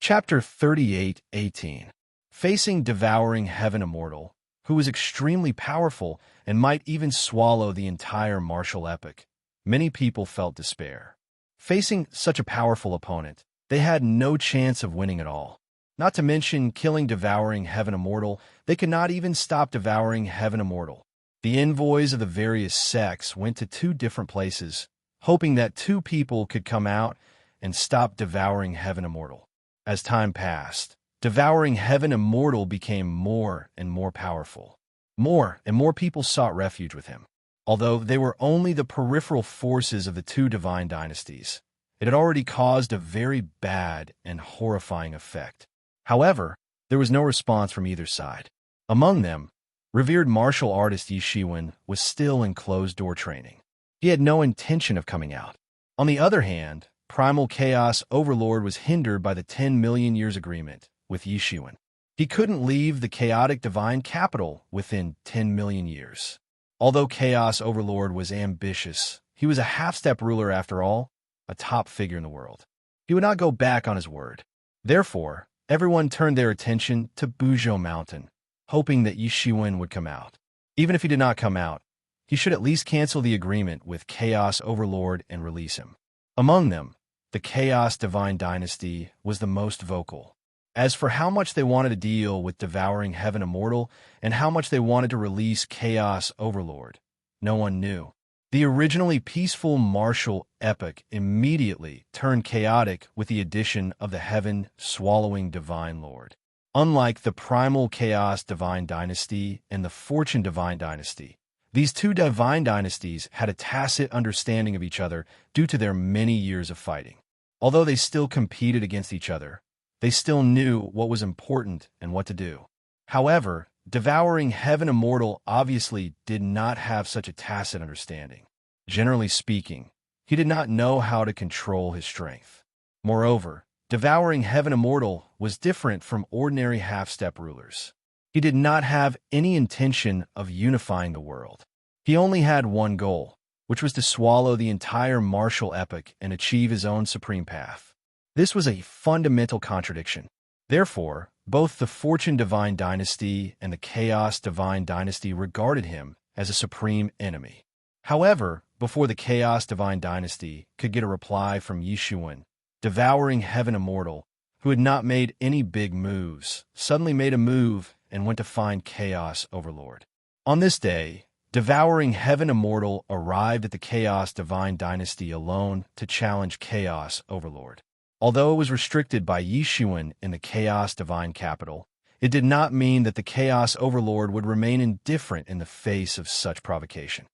Chapter 38:18. Facing devouring heaven immortal, who was extremely powerful and might even swallow the entire martial epic. Many people felt despair. Facing such a powerful opponent, they had no chance of winning at all. Not to mention killing devouring heaven immortal, they could not even stop devouring heaven immortal. The envoys of the various sects went to two different places, hoping that two people could come out and stop devouring heaven immortal. As time passed, devouring heaven immortal became more and more powerful. More and more people sought refuge with him. Although they were only the peripheral forces of the two divine dynasties, it had already caused a very bad and horrifying effect. However, there was no response from either side. Among them, revered martial artist Yi Shiwen was still in closed-door training. He had no intention of coming out. On the other hand, Primal Chaos Overlord was hindered by the 10 million years agreement with Yi Shiwen. He couldn't leave the chaotic divine capital within 10 million years. Although Chaos Overlord was ambitious, he was a half-step ruler after all, a top figure in the world. He would not go back on his word. Therefore, everyone turned their attention to Buzhou Mountain, hoping that Yi Shiwen would come out. Even if he did not come out, he should at least cancel the agreement with Chaos Overlord and release him. Among them, the Chaos Divine Dynasty was the most vocal. As for how much they wanted to deal with devouring heaven immortal and how much they wanted to release Chaos Overlord, no one knew. The originally peaceful martial epic immediately turned chaotic with the addition of the heaven-swallowing Divine Lord. Unlike the Primal Chaos Divine Dynasty and the Fortune Divine Dynasty, these two divine dynasties had a tacit understanding of each other due to their many years of fighting. Although they still competed against each other, they still knew what was important and what to do. However, devouring heaven immortal obviously did not have such a tacit understanding. Generally speaking, he did not know how to control his strength. Moreover, devouring heaven immortal was different from ordinary half-step rulers. He did not have any intention of unifying the world. He only had one goal, which was to swallow the entire martial epic and achieve his own supreme path. This was a fundamental contradiction. Therefore, both the Fortune Divine Dynasty and the Chaos Divine Dynasty regarded him as a supreme enemy. However, before the Chaos Divine Dynasty could get a reply from Yi Shiwen, devouring heaven immortal, who had not made any big moves, suddenly made a move and went to find Chaos Overlord. On this day, devouring heaven immortal arrived at the Chaos Divine Dynasty alone to challenge Chaos Overlord. Although it was restricted by Yi Shiwen in the Chaos Divine Capital, it did not mean that the Chaos Overlord would remain indifferent in the face of such provocation.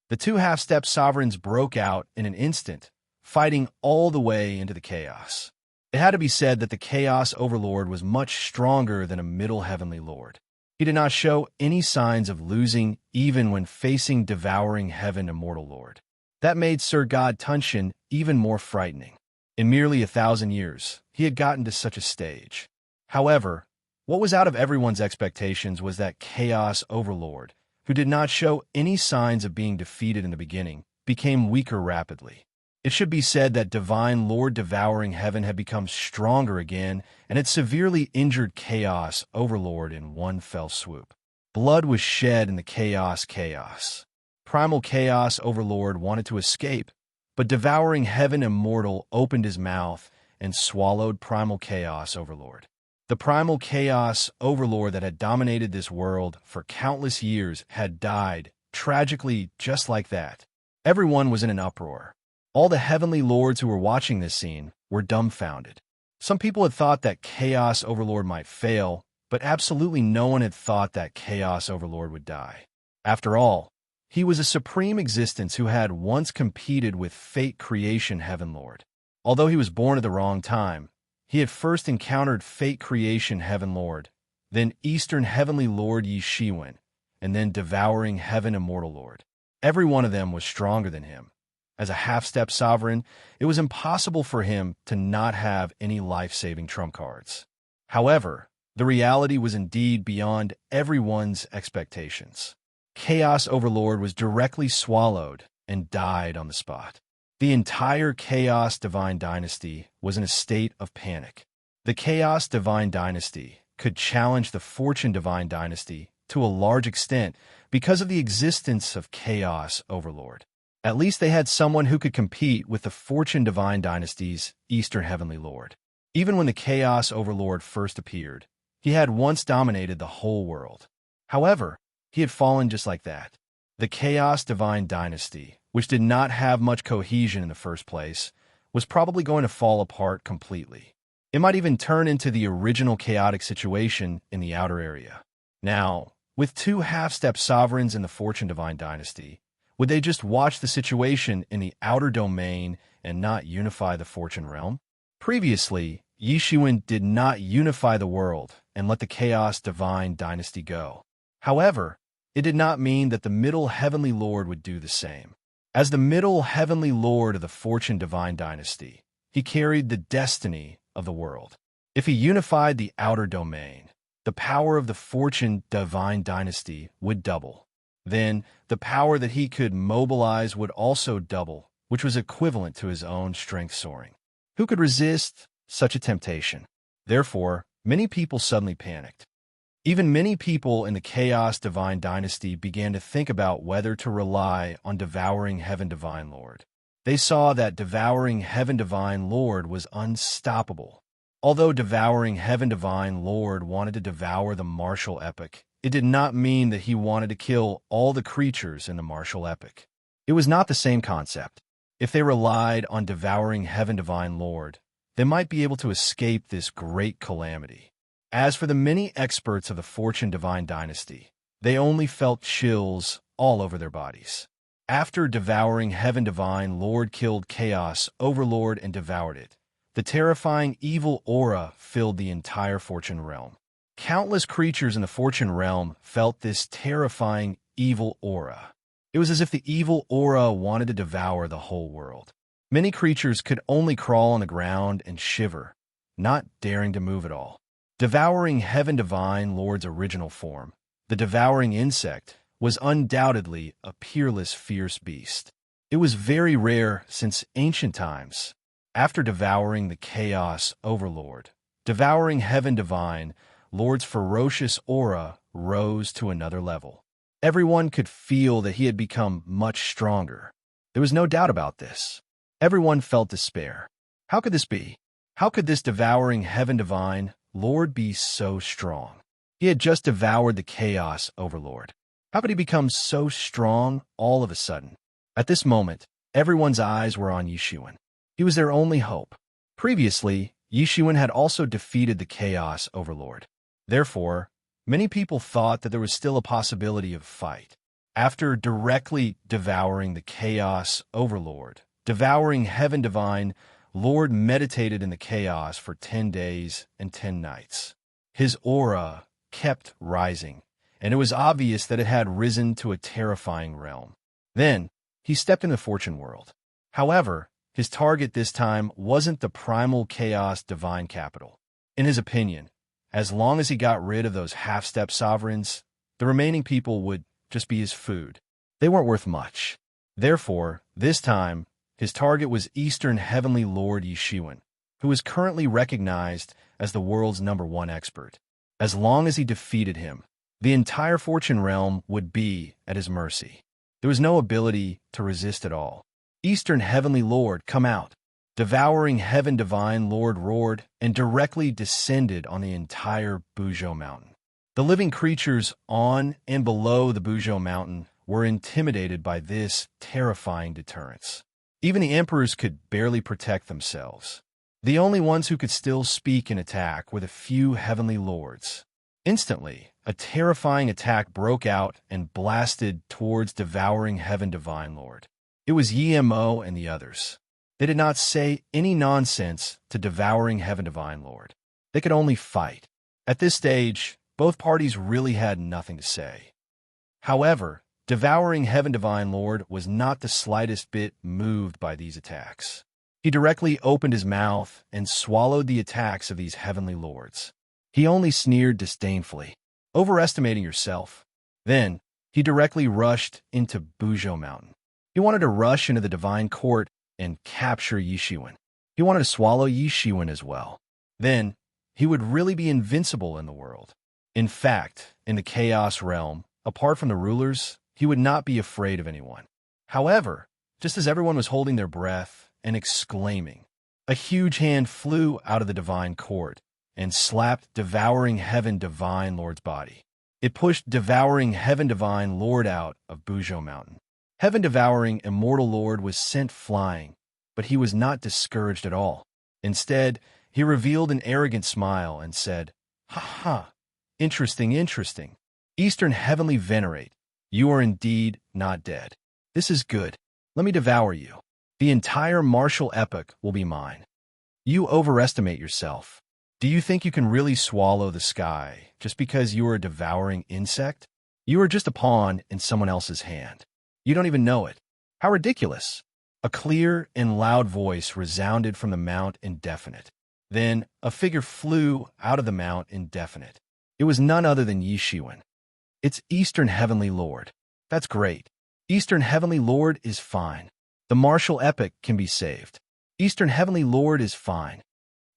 The two half-step sovereigns broke out in an instant, fighting all the way into the chaos. It had to be said that the Chaos Overlord was much stronger than a middle heavenly lord. He did not show any signs of losing even when facing devouring heaven immortal lord. That made Sir God Tunshin even more frightening. In merely 1,000 years, he had gotten to such a stage. However, what was out of everyone's expectations was that Chaos Overlord, who did not show any signs of being defeated in the beginning, became weaker rapidly. It should be said that Divine Lord Devouring Heaven had become stronger again and had severely injured Chaos Overlord in one fell swoop. Blood was shed in the chaos. Primal Chaos Overlord wanted to escape, but Devouring Heaven Immortal opened his mouth and swallowed Primal Chaos Overlord. The Primal Chaos Overlord that had dominated this world for countless years had died, tragically just like that. Everyone was in an uproar. All the heavenly lords who were watching this scene were dumbfounded. Some people had thought that Chaos Overlord might fail, but absolutely no one had thought that Chaos Overlord would die. After all, he was a supreme existence who had once competed with Fate Creation Heaven Lord. Although he was born at the wrong time, he had first encountered Fate Creation Heaven Lord, then Eastern Heavenly Lord Yi Shiwen, and then Devouring Heaven Immortal Lord. Every one of them was stronger than him. As a half-step sovereign, it was impossible for him to not have any life-saving trump cards. However, the reality was indeed beyond everyone's expectations. Chaos Overlord was directly swallowed and died on the spot. The entire Chaos Divine Dynasty was in a state of panic. The Chaos Divine Dynasty could challenge the Fortune Divine Dynasty to a large extent because of the existence of Chaos Overlord. At least they had someone who could compete with the Fortune Divine Dynasty's Eastern Heavenly Lord. Even when the Chaos Overlord first appeared, he had once dominated the whole world. However, he had fallen just like that. The Chaos Divine Dynasty, which did not have much cohesion in the first place, was probably going to fall apart completely. It might even turn into the original chaotic situation in the outer area. Now, with two half-step sovereigns in the Fortune Divine Dynasty, would they just watch the situation in the outer domain and not unify the Fortune realm? Previously, Yishuan did not unify the world and let the Chaos Divine Dynasty go. However, it did not mean that the Middle Heavenly Lord would do the same. As the Middle Heavenly Lord of the Fortune Divine Dynasty, he carried the destiny of the world. If he unified the outer domain, the power of the Fortune Divine Dynasty would double. Then, the power that he could mobilize would also double, which was equivalent to his own strength soaring. Who could resist such a temptation? Therefore, many people suddenly panicked. Even many people in the Chaos Divine Dynasty began to think about whether to rely on Devouring Heaven Divine Lord. They saw that Devouring Heaven Divine Lord was unstoppable. Although Devouring Heaven Divine Lord wanted to devour the martial epic, it did not mean that he wanted to kill all the creatures in the martial epic. It was not the same concept. If they relied on Devouring Heaven Divine Lord, they might be able to escape this great calamity. As for the many experts of the Fortune Divine Dynasty, they only felt chills all over their bodies. After Devouring Heaven Divine Lord killed Chaos Overlord and devoured it, the terrifying evil aura filled the entire Fortune realm. Countless creatures in the Fortune realm felt this terrifying evil aura. It was as if the evil aura wanted to devour the whole world. Many creatures could only crawl on the ground and shiver, not daring to move at all. Devouring Heaven Divine Lord's original form, the devouring insect, was undoubtedly a peerless, fierce beast. It was very rare since ancient times. After devouring the Chaos Overlord, Devouring Heaven Divine Lord's ferocious aura rose to another level. Everyone could feel that he had become much stronger. There was no doubt about this. Everyone felt despair. How could this be? How could this Devouring Heaven Divine Lord be so strong? He had just devoured the Chaos Overlord. How could he become so strong all of a sudden? At this moment, everyone's eyes were on Yishuan. He was their only hope. Previously, Yishuan had also defeated the Chaos Overlord. Therefore, many people thought that there was still a possibility of fight. After directly devouring the Chaos Overlord, Devouring Heaven Divine Lord meditated in the chaos for 10 days and 10 nights. His aura kept rising, and it was obvious that it had risen to a terrifying realm. Then, he stepped into the Fortune world. However, his target this time wasn't the primal chaos divine capital. In his opinion, as long as he got rid of those half-step sovereigns, the remaining people would just be his food. They weren't worth much. Therefore, this time, his target was Eastern Heavenly Lord Yishuan, who is currently recognized as the world's #1 expert. As long as he defeated him, the entire Fortune realm would be at his mercy. There was no ability to resist at all. Eastern Heavenly Lord, come out! Devouring Heaven Divine Lord roared and directly descended on the entire Buzhou Mountain. The living creatures on and below the Buzhou Mountain were intimidated by this terrifying deterrence. Even the emperors could barely protect themselves. The only ones who could still speak and attack were the few heavenly lords. Instantly, a terrifying attack broke out and blasted towards Devouring Heaven Divine Lord. It was Yemo and the others. They did not say any nonsense to Devouring Heaven Divine Lord. They could only fight. At this stage, both parties really had nothing to say. However, Devouring Heaven Divine Lord was not the slightest bit moved by these attacks. He directly opened his mouth and swallowed the attacks of these heavenly lords. He only sneered disdainfully, overestimating yourself. Then, he directly rushed into Buzhou Mountain. He wanted to rush into the divine court and capture Yishuan. He wanted to swallow Yishuan as well. Then, he would really be invincible in the world. In fact, in the chaos realm, apart from the rulers, he would not be afraid of anyone. However, just as everyone was holding their breath and exclaiming, a huge hand flew out of the divine court and slapped Devouring Heaven Divine Lord's body. It pushed Devouring Heaven Divine Lord out of Bujo Mountain. Heaven Devouring Immortal Lord was sent flying, but he was not discouraged at all. Instead, he revealed an arrogant smile and said, "Ha ha, interesting, interesting. Eastern Heavenly Venerate, you are indeed not dead. This is good. Let me devour you. The entire martial epic will be mine." You overestimate yourself. Do you think you can really swallow the sky just because you are a devouring insect? You are just a pawn in someone else's hand. You don't even know it. How ridiculous. A clear and loud voice resounded from the Mount Indefinite. Then a figure flew out of the Mount Indefinite. It was none other than Yi Shiwen. It's Eastern Heavenly Lord. That's great. Eastern Heavenly Lord is fine. The martial epic can be saved. Eastern Heavenly Lord is fine.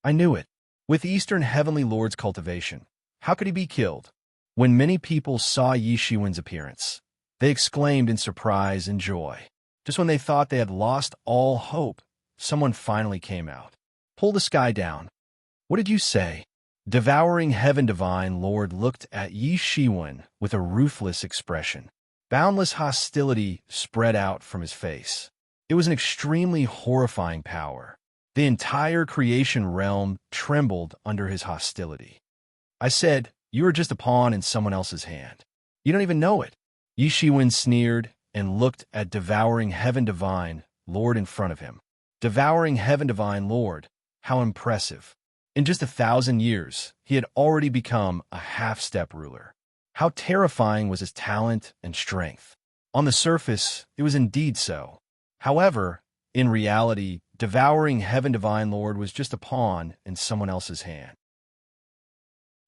I knew it. With Eastern Heavenly Lord's cultivation, how could he be killed? When many people saw Yi Shiwen's appearance, they exclaimed in surprise and joy. Just when they thought they had lost all hope, someone finally came out. Pull the sky down. What did you say? Devouring Heaven Divine Lord looked at Yi Shiwen with a ruthless expression. Boundless hostility spread out from his face. It was an extremely horrifying power. The entire creation realm trembled under his hostility. I said, you are just a pawn in someone else's hand. You don't even know it. Yi Shiwen sneered and looked at Devouring Heaven Divine Lord in front of him. Devouring Heaven Divine Lord, how impressive. In just 1,000 years, he had already become a half-step ruler. How terrifying was his talent and strength. On the surface, it was indeed so. However, in reality, Devouring Heaven Divine Lord was just a pawn in someone else's hand.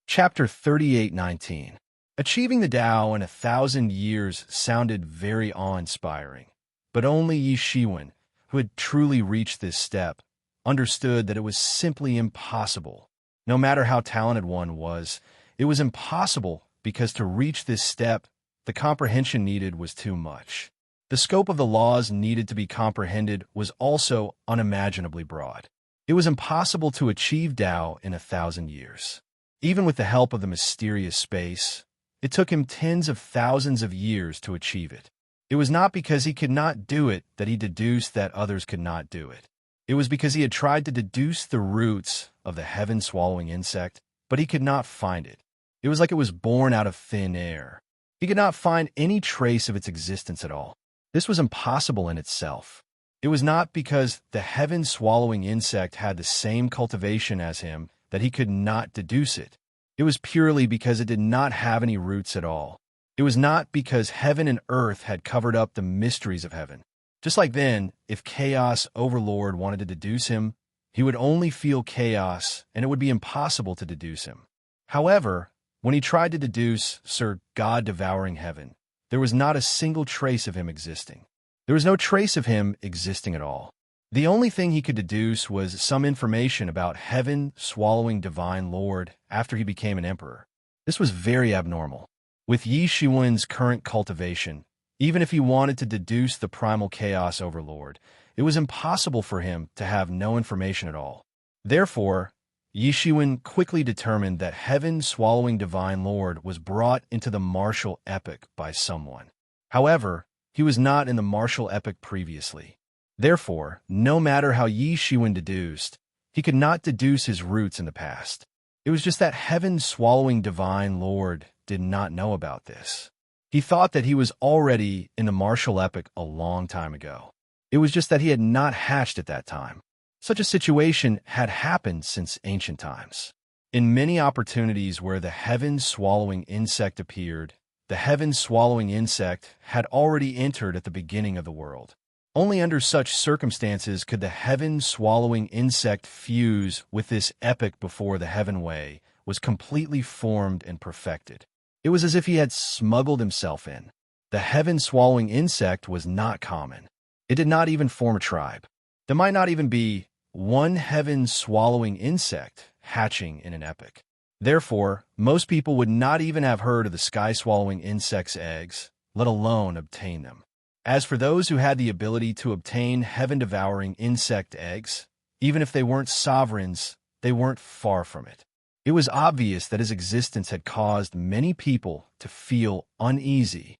Chapter 38:19. Achieving the Tao in 1,000 years sounded very awe-inspiring, but only Yi Shiwen, who had truly reached this step, understood that it was simply impossible. No matter how talented one was, it was impossible because to reach this step, the comprehension needed was too much. The scope of the laws needed to be comprehended was also unimaginably broad. It was impossible to achieve Tao in 1,000 years. Even with the help of the mysterious space, it took him tens of thousands of years to achieve it. It was not because he could not do it that he deduced that others could not do it. It was because he had tried to deduce the roots of the heaven-swallowing insect, but he could not find it. It was like it was born out of thin air. He could not find any trace of its existence at all. This was impossible in itself. It was not because the heaven-swallowing insect had the same cultivation as him that he could not deduce it. It was purely because it did not have any roots at all. It was not because heaven and earth had covered up the mysteries of heaven. Just like then, if Chaos Overlord wanted to deduce him, he would only feel chaos and it would be impossible to deduce him. However, when he tried to deduce Sir God Devouring Heaven, there was not a single trace of him existing. There was no trace of him existing at all. The only thing he could deduce was some information about heaven swallowing Divine Lord after he became an emperor. This was very abnormal. With Yi Shiwen's current cultivation, even if he wanted to deduce the primal Chaos Overlord, it was impossible for him to have no information at all. Therefore, Yi Shiwen quickly determined that heaven-swallowing Divine Lord was brought into the martial epic by someone. However, he was not in the martial epic previously. Therefore, no matter how Yi Shiwen deduced, he could not deduce his roots in the past. It was just that heaven-swallowing Divine Lord did not know about this. He thought that he was already in the martial epic a long time ago. It was just that he had not hatched at that time. Such a situation had happened since ancient times. In many opportunities where the heaven-swallowing insect appeared, the heaven-swallowing insect had already entered at the beginning of the world. Only under such circumstances could the heaven-swallowing insect fuse with this epic before the heaven way was completely formed and perfected. It was as if he had smuggled himself in. The heaven-swallowing insect was not common. It did not even form a tribe. There might not even be one heaven-swallowing insect hatching in an epoch. Therefore, most people would not even have heard of the sky-swallowing insect's eggs, let alone obtain them. As for those who had the ability to obtain heaven-devouring insect eggs, even if they weren't sovereigns, they weren't far from it. It was obvious that his existence had caused many people to feel uneasy.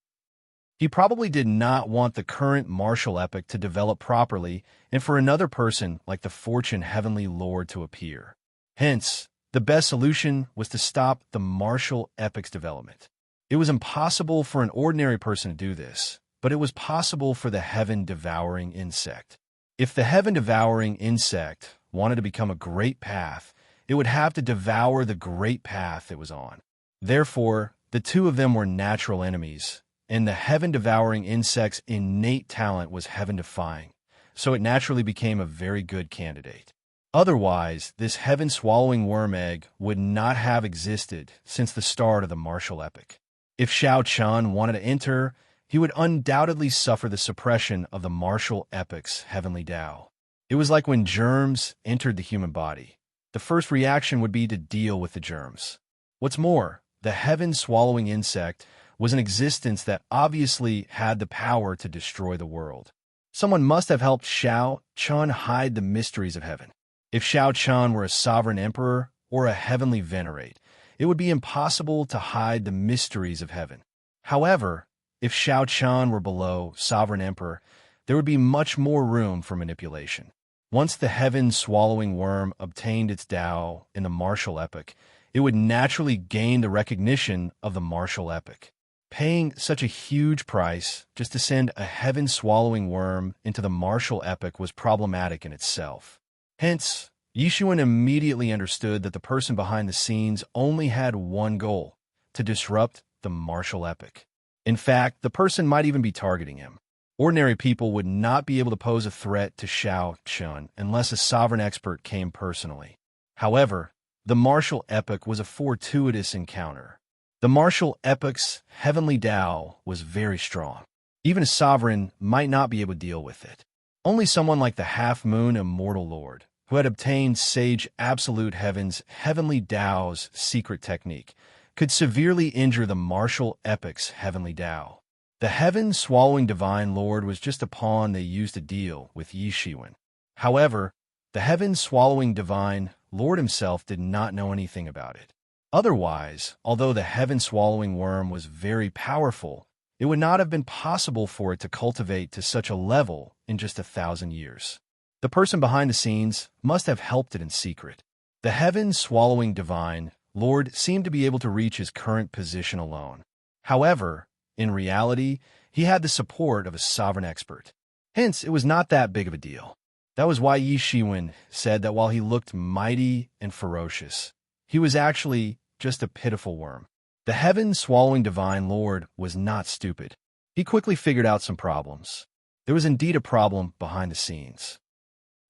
He probably did not want the current martial epoch to develop properly and for another person like the fortune heavenly lord to appear. Hence, the best solution was to stop the martial epoch's development. It was impossible for an ordinary person to do this, but it was possible for the heaven-devouring insect. If the heaven-devouring insect wanted to become a great path, it would have to devour the great path it was on. Therefore, the two of them were natural enemies, and the heaven-devouring insect's innate talent was heaven-defying, so it naturally became a very good candidate. Otherwise, this heaven-swallowing worm egg would not have existed since the start of the martial epoch. If Shao Chun wanted to enter, he would undoubtedly suffer the suppression of the martial epoch's heavenly Tao. It was like when germs entered the human body. The first reaction would be to deal with the germs. What's more, the heaven-swallowing insect was an existence that obviously had the power to destroy the world. Someone must have helped Shao Chun hide the mysteries of heaven. If Shao Chun were a sovereign emperor or a heavenly venerate, it would be impossible to hide the mysteries of heaven. However, if Shao Chun were below sovereign emperor, there would be much more room for manipulation. Once the heaven-swallowing worm obtained its Tao in the martial epoch, it would naturally gain the recognition of the martial epoch. Paying such a huge price just to send a heaven-swallowing worm into the martial epoch was problematic in itself. Hence, Yishuan immediately understood that the person behind the scenes only had one goal: to disrupt the martial epoch. In fact, the person might even be targeting him. Ordinary people would not be able to pose a threat to Shao Chun unless a sovereign expert came personally. However, the martial epoch was a fortuitous encounter. The martial epoch's heavenly Tao was very strong. Even a sovereign might not be able to deal with it. Only someone like the half-moon immortal lord, who had obtained Sage Absolute Heaven's heavenly Tao's secret technique, could severely injure the martial epoch's heavenly Tao. The heaven-swallowing divine lord was just a pawn they used to deal with Yi Shiwen. However, the heaven-swallowing divine lord himself did not know anything about it. Otherwise, although the heaven-swallowing worm was very powerful, it would not have been possible for it to cultivate to such a level in just 1,000 years. The person behind the scenes must have helped it in secret. The heaven-swallowing divine lord seemed to be able to reach his current position alone. However, in reality, he had the support of a sovereign expert. Hence, it was not that big of a deal. That was why Yi Shiwen said that while he looked mighty and ferocious, he was actually just a pitiful worm. The heaven-swallowing divine lord was not stupid. He quickly figured out some problems. There was indeed a problem behind the scenes.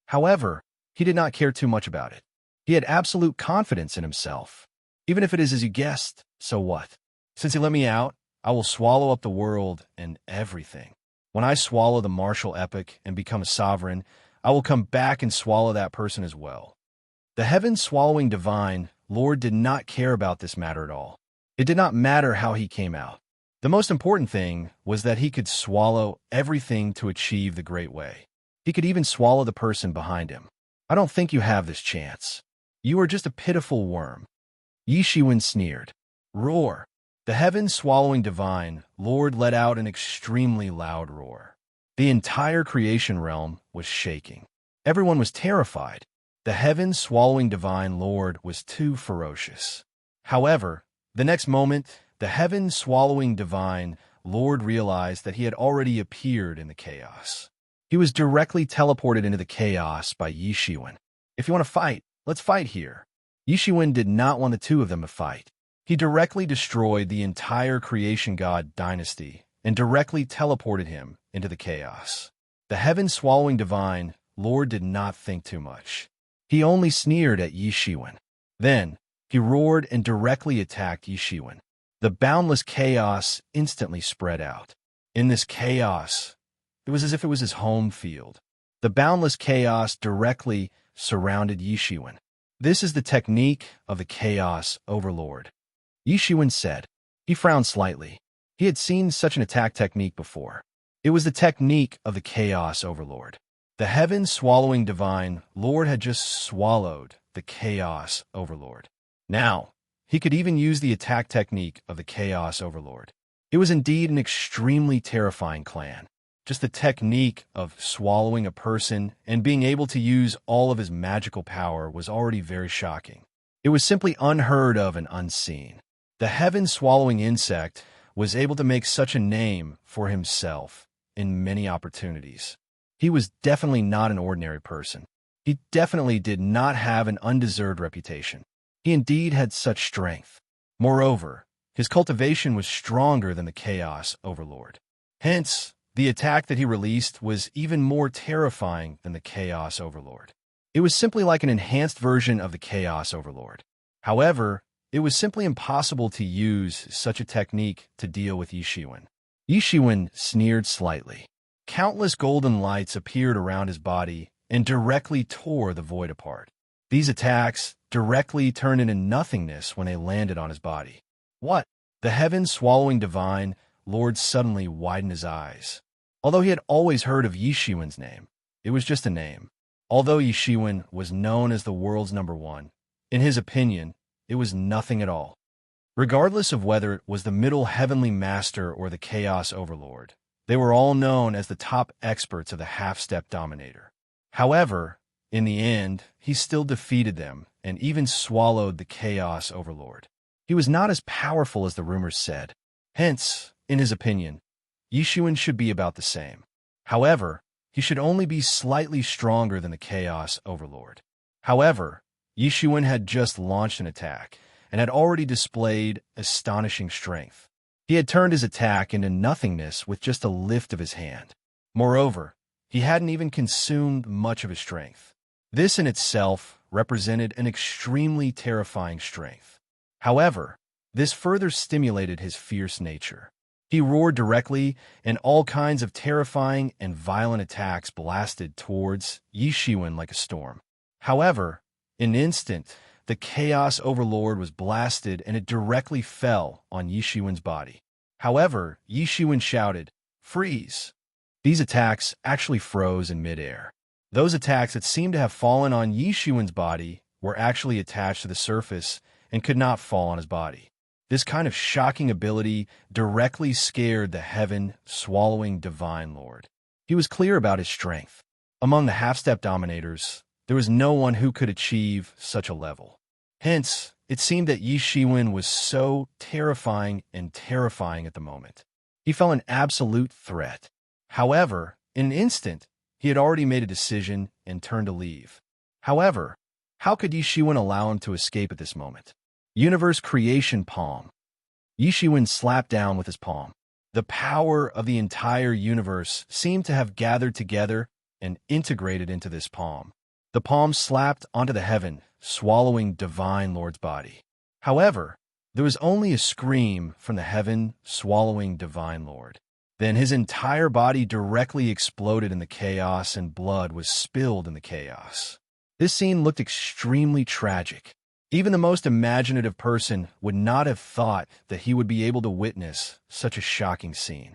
However, he did not care too much about it. He had absolute confidence in himself. Even if it is as you guessed, so what? Since he let me out, I will swallow up the world and everything. When I swallow the martial epoch and become a sovereign, I will come back and swallow that person as well. The heaven-swallowing divine lord did not care about this matter at all. It did not matter how he came out. The most important thing was that he could swallow everything to achieve the great way. He could even swallow the person behind him. I don't think you have this chance. You are just a pitiful worm. Yi Shiwen sneered. Roar. The heaven-swallowing divine lord let out an extremely loud roar. The entire creation realm was shaking. Everyone was terrified. The heaven-swallowing divine lord was too ferocious. However, the next moment, the heaven-swallowing divine lord realized that he had already appeared in the chaos. He was directly teleported into the chaos by Yi Shiwen. If you want to fight, let's fight here. Yi Shiwen did not want the two of them to fight. He directly destroyed the entire creation god dynasty and directly teleported him into the chaos. The heaven-swallowing divine lord did not think too much. He only sneered at Yi Shiwen. Then, he roared and directly attacked Yi Shiwen. The boundless chaos instantly spread out. In this chaos, it was as if it was his home field. The boundless chaos directly surrounded Yi Shiwen. This is the technique of the Chaos Overlord, Yishuan said. He frowned slightly. He had seen such an attack technique before. It was the technique of the Chaos Overlord. The heaven-swallowing divine Lord had just swallowed the Chaos Overlord. Now, he could even use the attack technique of the Chaos Overlord. It was indeed an extremely terrifying clan. Just the technique of swallowing a person and being able to use all of his magical power was already very shocking. It was simply unheard of and unseen. The heaven-swallowing insect was able to make such a name for himself in many opportunities. He was definitely not an ordinary person. He definitely did not have an undeserved reputation. He indeed had such strength. Moreover, his cultivation was stronger than the Chaos Overlord. Hence, the attack that he released was even more terrifying than the Chaos Overlord. It was simply like an enhanced version of the Chaos Overlord. However, it was simply impossible to use such a technique to deal with Yishuan. Yishuan sneered slightly. Countless golden lights appeared around his body and directly tore the void apart. These attacks directly turned into nothingness when they landed on his body. What? The heaven-swallowing divine Lord suddenly widened his eyes. Although he had always heard of Yishuan's name, it was just a name. Although Yishuan was known as the world's #1, in his opinion, it was nothing at all. Regardless of whether it was the Middle Heavenly Master or the Chaos Overlord, they were all known as the top experts of the half-step dominator. However, in the end, he still defeated them and even swallowed the Chaos Overlord. He was not as powerful as the rumors said. Hence, in his opinion, Yishuan should be about the same. However, he should only be slightly stronger than the Chaos Overlord. However, Yishuan had just launched an attack and had already displayed astonishing strength. He had turned his attack into nothingness with just a lift of his hand. Moreover, he hadn't even consumed much of his strength. This in itself represented an extremely terrifying strength. However, this further stimulated his fierce nature. He roared directly, and all kinds of terrifying and violent attacks blasted towards Yishuan like a storm. However, in an instant, the Chaos Overlord was blasted and it directly fell on Yishuan's body. However, Yishuan shouted, "Freeze!" These attacks actually froze in midair. Those attacks that seemed to have fallen on Yishuan's body were actually attached to the surface and could not fall on his body. This kind of shocking ability directly scared the heaven-swallowing Divine Lord. He was clear about his strength. Among the half-step dominators, there was no one who could achieve such a level. Hence, it seemed that Yishuan was so terrifying at the moment. He felt an absolute threat. However, in an instant, he had already made a decision and turned to leave. However, how could Yishuan allow him to escape at this moment? Universe Creation Palm. Yishuan slapped down with his palm. The power of the entire universe seemed to have gathered together and integrated into this palm. The palm slapped onto the heaven, swallowing Divine Lord's body. However, there was only a scream from the heaven-swallowing Divine Lord. Then his entire body directly exploded in the chaos and blood was spilled in the chaos. This scene looked extremely tragic. Even the most imaginative person would not have thought that he would be able to witness such a shocking scene.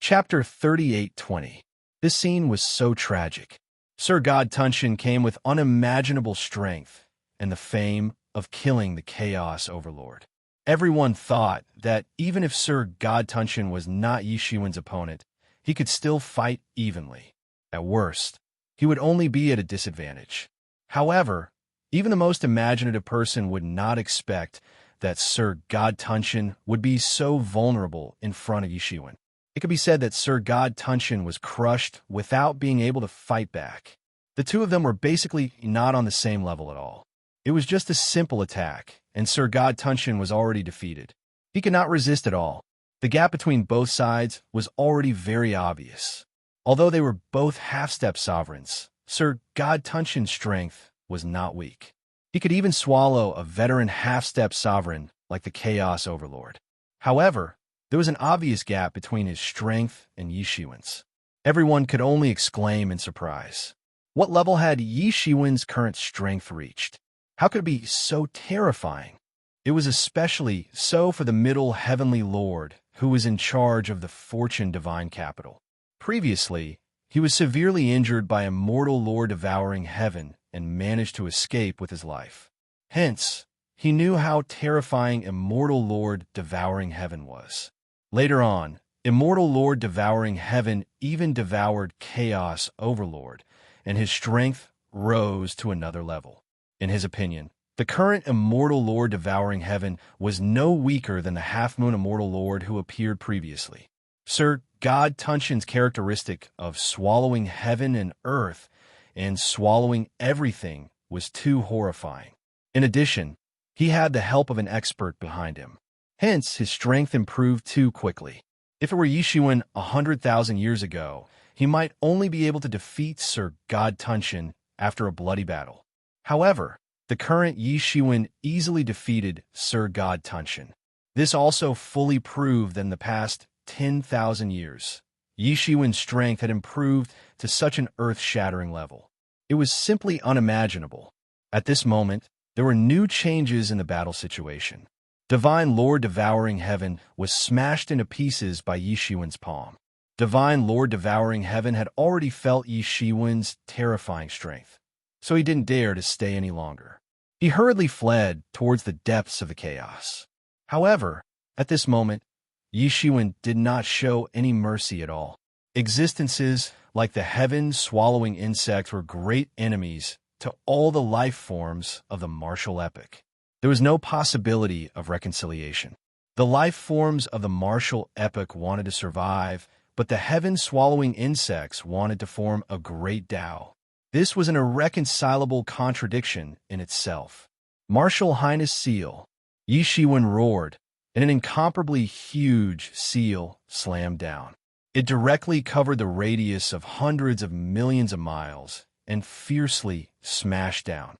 Chapter 38:20. This scene was so tragic. Sir God Tunshin came with unimaginable strength and the fame of killing the Chaos Overlord. Everyone thought that even if Sir God Tunshin was not Yishuan's opponent, he could still fight evenly. At worst, he would only be at a disadvantage. However, even the most imaginative person would not expect that Sir God Tunshin would be so vulnerable in front of Yishuan. It could be said that Sir God Tunshin was crushed without being able to fight back. The two of them were basically not on the same level at all. It was just a simple attack, and Sir God Tunshin was already defeated. He could not resist at all. The gap between both sides was already very obvious. Although they were both half-step sovereigns, Sir God Tunshin's strength was not weak. He could even swallow a veteran half-step sovereign like the Chaos Overlord. However, there was an obvious gap between his strength and Yishuan's. Everyone could only exclaim in surprise. What level had Yi Shiwen's current strength reached? How could it be so terrifying? It was especially so for the Middle Heavenly Lord, who was in charge of the Fortune Divine Capital. Previously, he was severely injured by immortal Lord devouring heaven and managed to escape with his life. Hence, he knew how terrifying immortal Lord devouring heaven was. Later on, immortal Lord devouring heaven even devoured Chaos Overlord, and his strength rose to another level. In his opinion, the current immortal Lord devouring heaven was no weaker than the half-moon immortal Lord who appeared previously. Sir God Tunshin's characteristic of swallowing heaven and earth and swallowing everything was too horrifying. In addition, he had the help of an expert behind him. Hence, his strength improved too quickly. If it were Yi Shiwen 100,000 years ago, he might only be able to defeat Sir God Tunshin after a bloody battle. However, the current Yi Shiwen easily defeated Sir God Tunshin. This also fully proved that in the past 10,000 years, Yi Shiwen's strength had improved to such an earth-shattering level. It was simply unimaginable. At this moment, there were new changes in the battle situation. Divine Lord Devouring Heaven was smashed into pieces by Yi Shiwen's palm. Divine Lord Devouring Heaven had already felt Yi Shiwen's terrifying strength, so he didn't dare to stay any longer. He hurriedly fled towards the depths of the chaos. However, at this moment, Yi Shiwen did not show any mercy at all. Existences like the heaven-swallowing insects were great enemies to all the life forms of the martial epic. There was no possibility of reconciliation. The life forms of the martial epic wanted to survive, but the heaven-swallowing insects wanted to form a great Tao. This was an irreconcilable contradiction in itself. Martial Highness Seal, Yi Shiwen roared, and an incomparably huge seal slammed down. It directly covered the radius of hundreds of millions of miles and fiercely smashed down.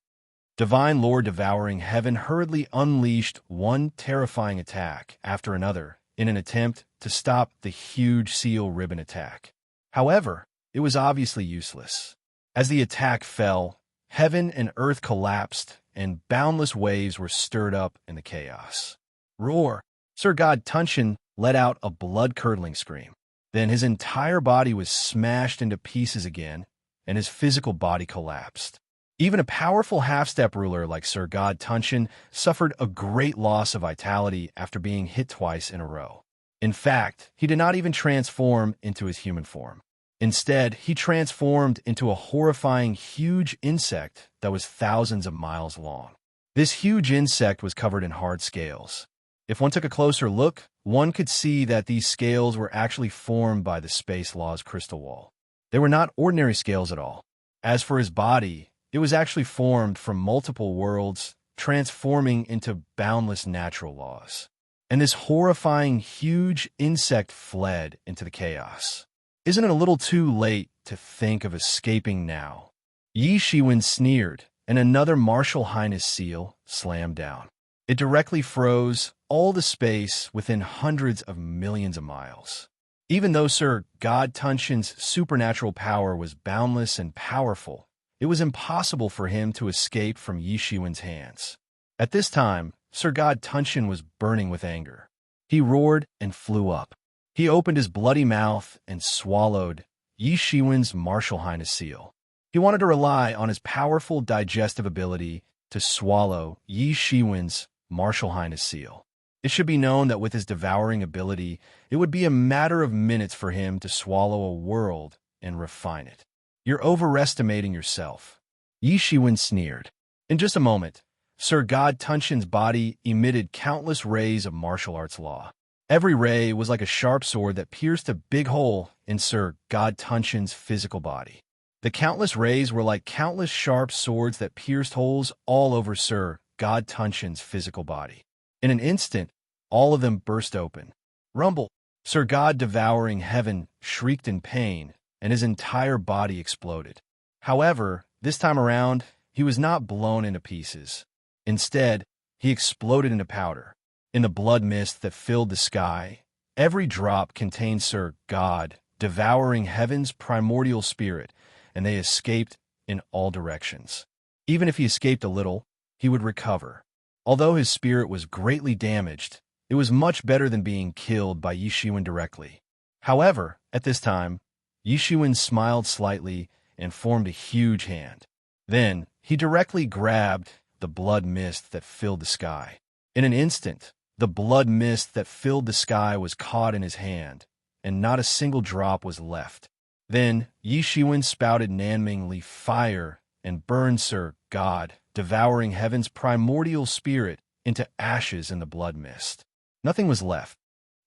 Divine Lord Devouring Heaven hurriedly unleashed one terrifying attack after another in an attempt to stop the huge seal ribbon attack. However, it was obviously useless. As the attack fell, heaven and earth collapsed, and boundless waves were stirred up in the chaos. Roar! Sir God Tunshin let out a blood-curdling scream. Then his entire body was smashed into pieces again, and his physical body collapsed. Even a powerful half-step ruler like Sir God Tunshin suffered a great loss of vitality after being hit twice in a row. In fact, he did not even transform into his human form. Instead, he transformed into a horrifying huge insect that was thousands of miles long. This huge insect was covered in hard scales. If one took a closer look, one could see that these scales were actually formed by the Space Law's crystal wall. They were not ordinary scales at all. As for his body, it was actually formed from multiple worlds, transforming into boundless natural laws. And this horrifying huge insect fled into the chaos. Isn't it a little too late to think of escaping now? Yi Shiwen sneered, and another Martial Highness seal slammed down. It directly froze all the space within hundreds of millions of miles. Even though Sir God Tunshin's supernatural power was boundless and powerful, it was impossible for him to escape from Yi Shiwen's hands. At this time, Sir God Tunshin was burning with anger. He roared and flew up. He opened his bloody mouth and swallowed Yi Shiwen's Martial Highness seal. He wanted to rely on his powerful digestive ability to swallow Yi Shiwen's Martial Highness seal. It should be known that with his devouring ability, it would be a matter of minutes for him to swallow a world and refine it. You're overestimating yourself. Yi Shiwen sneered. In just a moment, Sir God Tunshin's body emitted countless rays of martial arts law. Every ray was like a sharp sword that pierced a big hole in Sir God Tunshin's physical body. The countless rays were like countless sharp swords that pierced holes all over Sir God Tunshin's physical body. In an instant, all of them burst open. Rumble! Sir God Devouring Heaven shrieked in pain, and his entire body exploded. However, this time around, he was not blown into pieces. Instead, he exploded into powder. In the blood mist that filled the sky, every drop contained Sir God Devouring Heaven's primordial spirit, and they escaped in all directions. Even if he escaped a little, he would recover. Although his spirit was greatly damaged, it was much better than being killed by Yi Shiwen directly. However, at this time, Yi Shiwen smiled slightly and formed a huge hand. Then, he directly grabbed the blood mist that filled the sky. In an instant, the blood mist that filled the sky was caught in his hand, and not a single drop was left. Then, Yi Shiwen spouted Nanming fire and burned Sir God, devouring heaven's primordial spirit into ashes in the blood mist. Nothing was left.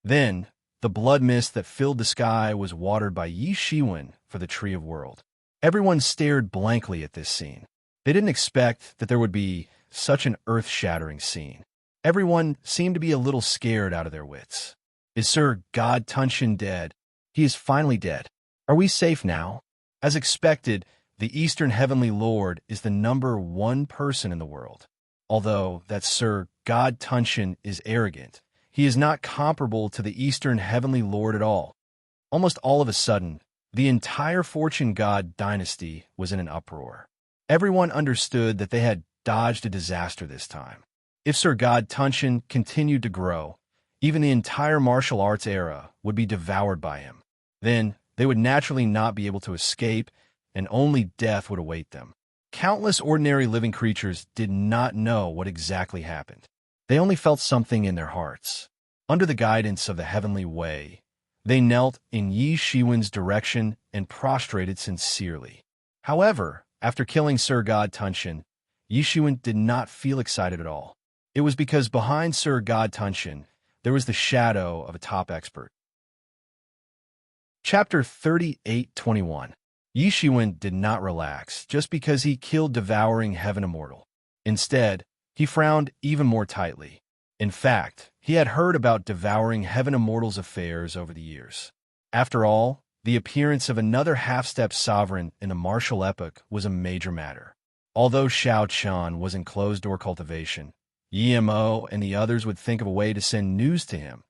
Then, the blood mist that filled the sky was watered by Yi Shiwen for the Tree of World. Everyone stared blankly at this scene. They didn't expect that there would be such an earth-shattering scene. Everyone seemed to be a little scared out of their wits. Is Sir God Tunshin dead? He is finally dead. Are we safe now? As expected, the Eastern Heavenly Lord is the #1 person in the world. Although that Sir God Tunshin is arrogant, he is not comparable to the Eastern Heavenly Lord at all. Almost all of a sudden, the entire Fortune God dynasty was in an uproar. Everyone understood that they had dodged a disaster this time. If Sir God Tunshin continued to grow, even the entire martial arts era would be devoured by him. Then, they would naturally not be able to escape, and only death would await them. Countless ordinary living creatures did not know what exactly happened. They only felt something in their hearts. Under the guidance of the Heavenly Way, they knelt in Yi Shiwen's direction and prostrated sincerely. However, after killing Sir God Tunshin, Yi Shiwen did not feel excited at all. It was because behind Sir God Tunshin, there was the shadow of a top expert. Chapter 38:21. Yi Shiwen did not relax just because he killed devouring heaven immortal. Instead, he frowned even more tightly. In fact, he had heard about devouring heaven immortal's affairs over the years. After all, the appearance of another half-step sovereign in the martial epoch was a major matter. Although Xiao Qian was in closed-door cultivation, Yi Mo and the others would think of a way to send news to him,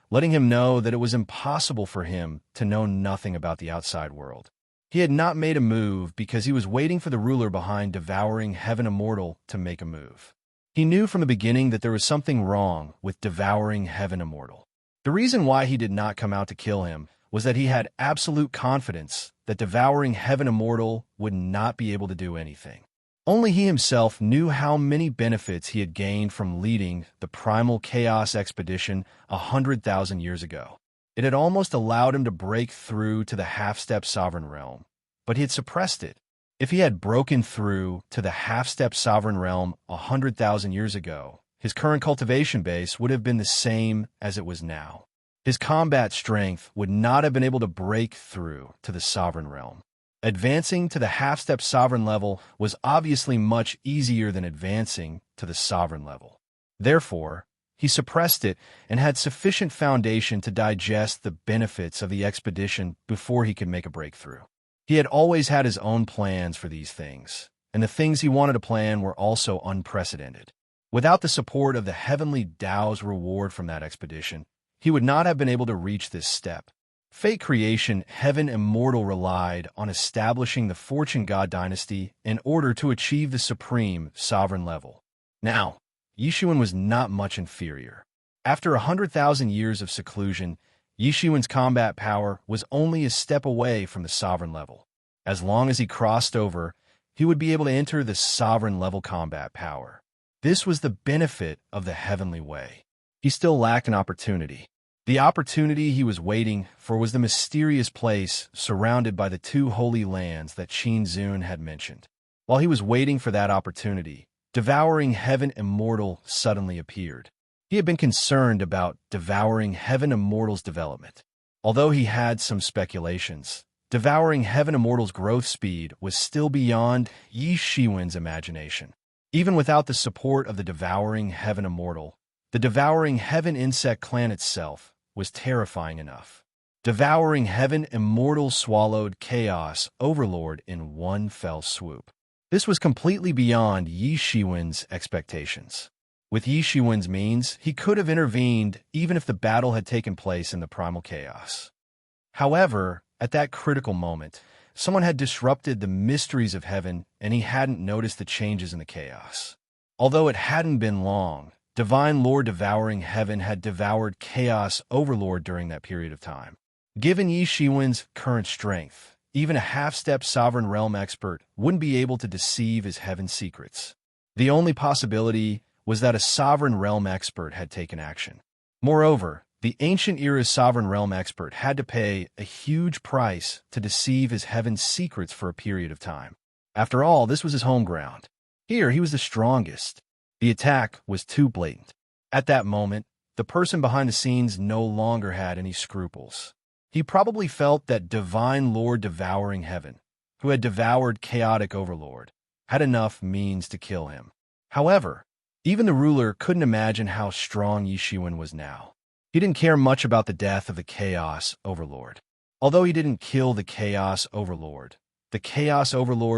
letting him know that it was impossible for him to know nothing about the outside world. He had not made a move because he was waiting for the ruler behind devouring heaven immortal to make a move. He knew from the beginning that there was something wrong with devouring heaven immortal. The reason why he did not come out to kill him was that he had absolute confidence that devouring heaven immortal would not be able to do anything. Only he himself knew how many benefits he had gained from leading the Primal Chaos expedition 100,000 years ago. It had almost allowed him to break through to the half-step sovereign realm, but he had suppressed it. If he had broken through to the half-step sovereign realm 100,000 years ago, his current cultivation base would have been the same as it was now. His combat strength would not have been able to break through to the sovereign realm. Advancing to the half-step sovereign level was obviously much easier than advancing to the sovereign level. Therefore, he suppressed it and had sufficient foundation to digest the benefits of the expedition before he could make a breakthrough. He had always had his own plans for these things, and the things he wanted to plan were also unprecedented. Without the support of the heavenly Tao's reward from that expedition, he would not have been able to reach this step. Fate creation, heaven immortal relied on establishing the Fortune God dynasty in order to achieve the supreme sovereign level. Now, Yi Shiwen was not much inferior. After 100,000 years of seclusion, Yi Shiwen's combat power was only a step away from the sovereign level. As long as he crossed over, he would be able to enter the sovereign level combat power. This was the benefit of the Heavenly Way. He still lacked an opportunity. The opportunity he was waiting for was the mysterious place surrounded by the 2 holy lands that Qin Zun had mentioned. While he was waiting for that opportunity, devouring heaven immortal suddenly appeared. He had been concerned about devouring heaven immortal's development. Although he had some speculations, devouring heaven immortal's growth speed was still beyond Yi Shiwen's imagination. Even without the support of the devouring heaven immortal, the devouring heaven insect clan itself was terrifying enough. Devouring heaven immortal swallowed chaos overlord in one fell swoop. This was completely beyond Yi Shiwen's expectations. With Yi Shiwen's means, he could have intervened even if the battle had taken place in the primal chaos. However, at that critical moment, Someone had disrupted the mysteries of heaven, and he hadn't noticed the changes in the chaos. Although it hadn't been long, Divine Lord devouring heaven had devoured Chaos Overlord during that period of time. Given Yi Shiwen's current strength, even a half-step sovereign realm expert wouldn't be able to deceive his heaven's secrets. The only possibility was that a sovereign realm expert had taken action. Moreover, the ancient era's sovereign realm expert had to pay a huge price to deceive his heaven's secrets for a period of time. After all, this was his home ground. Here, he was the strongest. The attack was too blatant. At that moment, the person behind the scenes no longer had any scruples. He probably felt that Divine Lord devouring heaven, who had devoured chaotic overlord, had enough means to kill him. However, even the ruler couldn't imagine how strong Yi Shiwen was now. He didn't care much about the death of the Chaos Overlord. Although he didn't kill the Chaos Overlord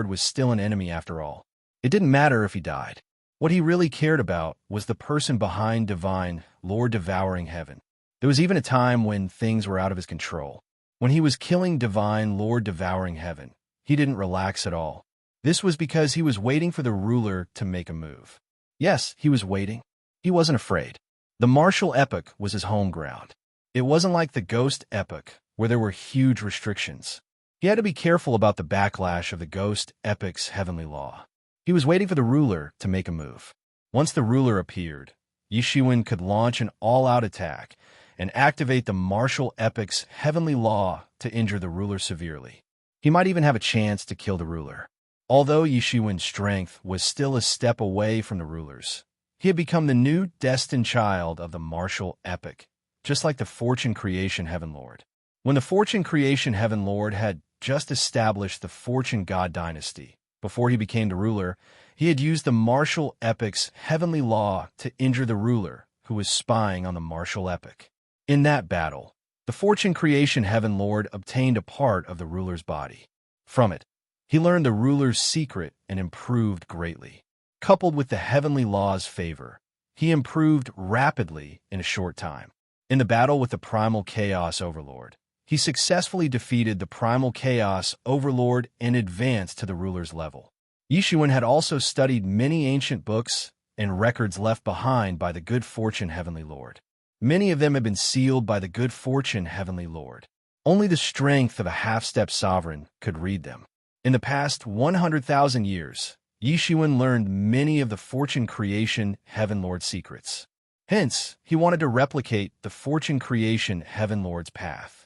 was still an enemy after all. It didn't matter if he died. What he really cared about was the person behind Divine Lord devouring heaven. There was even a time when things were out of his control. When he was killing Divine Lord devouring heaven, he didn't relax at all. This was because he was waiting for the ruler to make a move. Yes, he was waiting. He wasn't afraid. The martial epoch was his home ground. It wasn't like the Ghost epoch, where there were huge restrictions. He had to be careful about the backlash of the Ghost epoch's heavenly law. He was waiting for the ruler to make a move. Once the ruler appeared, Yi Shiwen could launch an all-out attack and activate the martial epoch's heavenly law to injure the ruler severely. He might even have a chance to kill the ruler. Although Yi Shiwen's strength was still a step away from the ruler's, he had become the new destined child of the martial epoch, just like the Fortune Creation Heaven Lord. When the Fortune Creation Heaven Lord had just established the Fortune God dynasty, before he became the ruler, he had used the martial epoch's heavenly law to injure the ruler who was spying on the martial epoch. In that battle, the Fortune Creation Heaven Lord obtained a part of the ruler's body. From it, he learned the ruler's secret and improved greatly. Coupled with the heavenly law's favor, he improved rapidly in a short time. In the battle with the Primal Chaos Overlord, he successfully defeated the Primal Chaos Overlord and advanced to the ruler's level. Yi Shiwen had also studied many ancient books and records left behind by the Good Fortune Heavenly Lord. Many of them had been sealed by the Good Fortune Heavenly Lord. Only the strength of a half-step sovereign could read them. In the past 100,000 years, Yi Shiwen learned many of the Fortune Creation Heaven Lord secrets. Hence, he wanted to replicate the Fortune Creation Heaven Lord's path.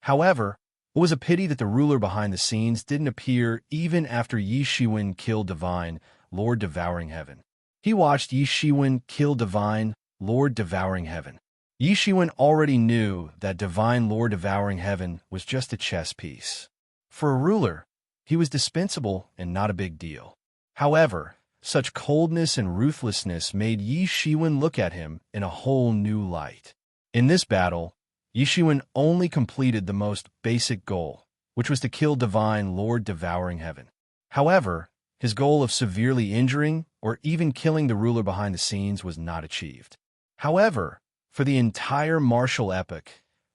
However, it was a pity that the ruler behind the scenes didn't appear even after Yi Shiwen killed Divine Lord devouring heaven. He watched Yi Shiwen kill Divine Lord devouring heaven. Yi Shiwen already knew that Divine Lord devouring heaven was just a chess piece. For a ruler, he was dispensable and not a big deal. However, such coldness and ruthlessness made Yi Shiwen look at him in a whole new light. In this battle, Yi Shiwen only completed the most basic goal, which was to kill Divine Lord devouring heaven. However, his goal of severely injuring or even killing the ruler behind the scenes was not achieved. However, for the entire martial epoch,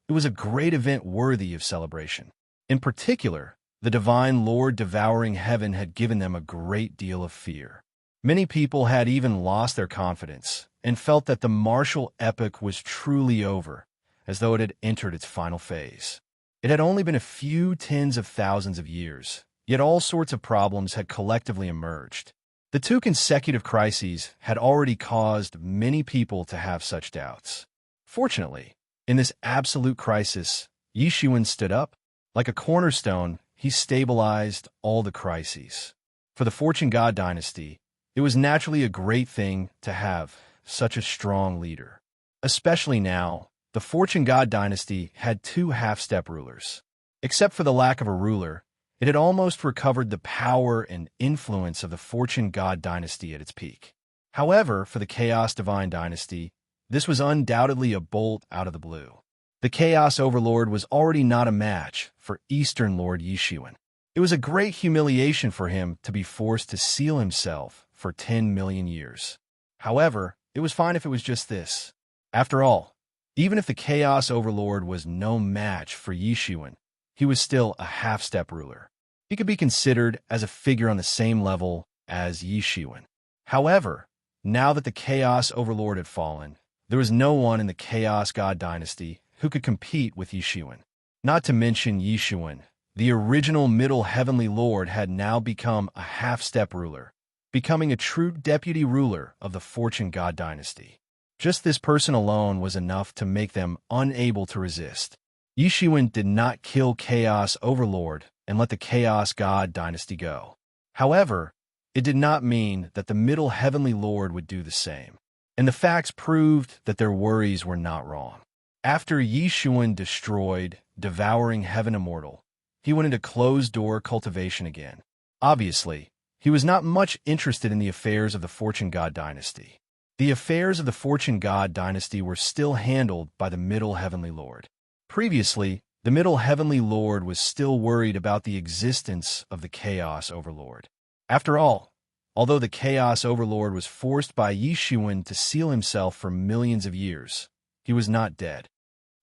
it was a great event worthy of celebration. In particular, the Divine Lord devouring heaven had given them a great deal of fear. Many people had even lost their confidence and felt that the martial epoch was truly over, as though it had entered its final phase. It had only been a few tens of thousands of years, yet all sorts of problems had collectively emerged. The two consecutive crises had already caused many people to have such doubts. Fortunately, in this absolute crisis, Yi Shiwen stood up. Like a cornerstone, he stabilized all the crises. For the Fortune God dynasty, it was naturally a great thing to have such a strong leader. Especially now, the Fortune God dynasty had two half-step rulers. Except for the lack of a ruler, it had almost recovered the power and influence of the Fortune God dynasty at its peak. However, for the Chaos Divine dynasty, this was undoubtedly a bolt out of the blue. The Chaos Overlord was already not a match for Eastern Lord Yi Shiwen. It was a great humiliation for him to be forced to seal himself for 10 million years. However, it was fine if it was just this. After all, even if the Chaos Overlord was no match for Yi Shiwen, he was still a half-step ruler. He could be considered as a figure on the same level as Yi Shiwen. However, now that the Chaos Overlord had fallen, there was no one in the Chaos God Dynasty who could compete with Yi Shiwen. Not to mention Yi Shiwen, the original Middle Heavenly Lord had now become a half-step ruler, becoming a true deputy ruler of the Fortune God Dynasty. Just this person alone was enough to make them unable to resist. Yi Shiwen did not kill Chaos Overlord and let the Chaos God Dynasty go. However, it did not mean that the Middle Heavenly Lord would do the same, and the facts proved that their worries were not wrong. After Yi Shiwen destroyed, devouring Heaven Immortal, he went into closed-door cultivation again. Obviously, he was not much interested in the affairs of the Fortune God Dynasty. The affairs of the Fortune God Dynasty were still handled by the Middle Heavenly Lord. Previously, the Middle Heavenly Lord was still worried about the existence of the Chaos Overlord. After all, although the Chaos Overlord was forced by Yi Shiwen to seal himself for millions of years, he was not dead.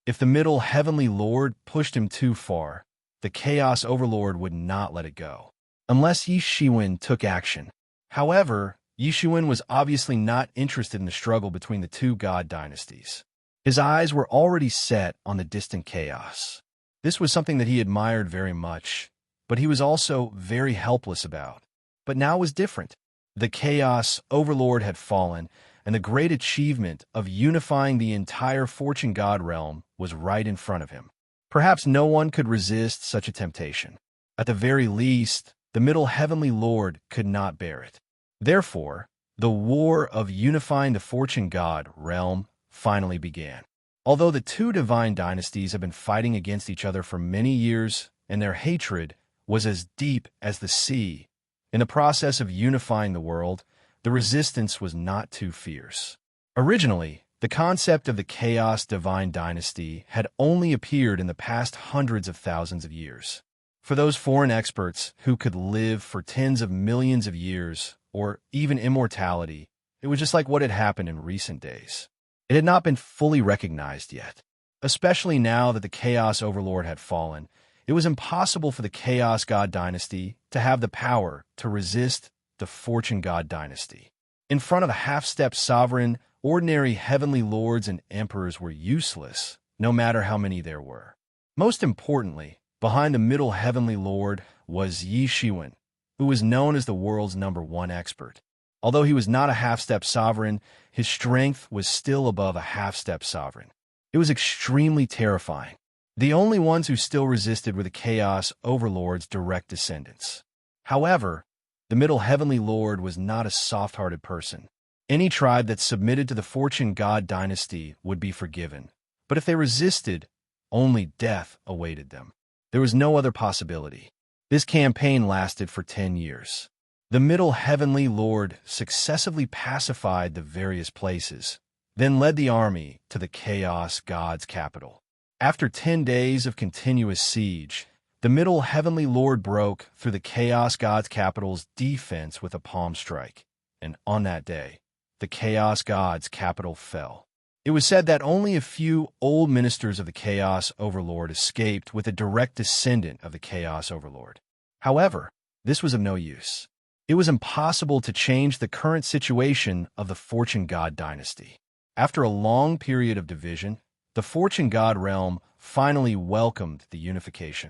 If the Middle Heavenly Lord pushed him too far, the Chaos Overlord would not let it go, unless Yi Shiwen took action. However, Yi Shiwen was obviously not interested in the struggle between the two god dynasties. His eyes were already set on the distant chaos. This was something that he admired very much, but he was also very helpless about. But now was different. The Chaos Overlord had fallen, and the great achievement of unifying the entire Fortune God realm was right in front of him. Perhaps no one could resist such a temptation. At the very least, the Middle Heavenly Lord could not bear it. Therefore, the war of unifying the Fortune God realm finally began. Although the two divine dynasties have been fighting against each other for many years, and their hatred was as deep as the sea, in the process of unifying the world, the resistance was not too fierce. Originally, the concept of the Chaos Divine Dynasty had only appeared in the past hundreds of thousands of years. For those foreign experts who could live for tens of millions of years, or even immortality, it was just like what had happened in recent days. It had not been fully recognized yet. Especially now that the Chaos Overlord had fallen, it was impossible for the Chaos God Dynasty to have the power to resist the Fortune God Dynasty. In front of a half-step sovereign, ordinary heavenly lords and emperors were useless, no matter how many there were. Most importantly, behind the Middle Heavenly Lord was Yi Shiwen, who was known as the world's #1 expert. Although he was not a half-step sovereign, his strength was still above a half-step sovereign. It was extremely terrifying. The only ones who still resisted were the Chaos Overlord's direct descendants. However, the Middle Heavenly Lord was not a soft-hearted person. Any tribe that submitted to the Fortune God Dynasty would be forgiven, but if they resisted, only death awaited them. There was no other possibility. This campaign lasted for 10 years. The Middle Heavenly Lord successively pacified the various places, then led the army to the Chaos God's capital. After 10 days of continuous siege, the Middle Heavenly Lord broke through the Chaos God's capital's defense with a palm strike, and on that day, the Chaos God's capital fell. It was said that only a few old ministers of the Chaos Overlord escaped with a direct descendant of the Chaos Overlord. However, this was of no use. It was impossible to change the current situation of the Fortune God Dynasty. After a long period of division, the Fortune God realm finally welcomed the unification.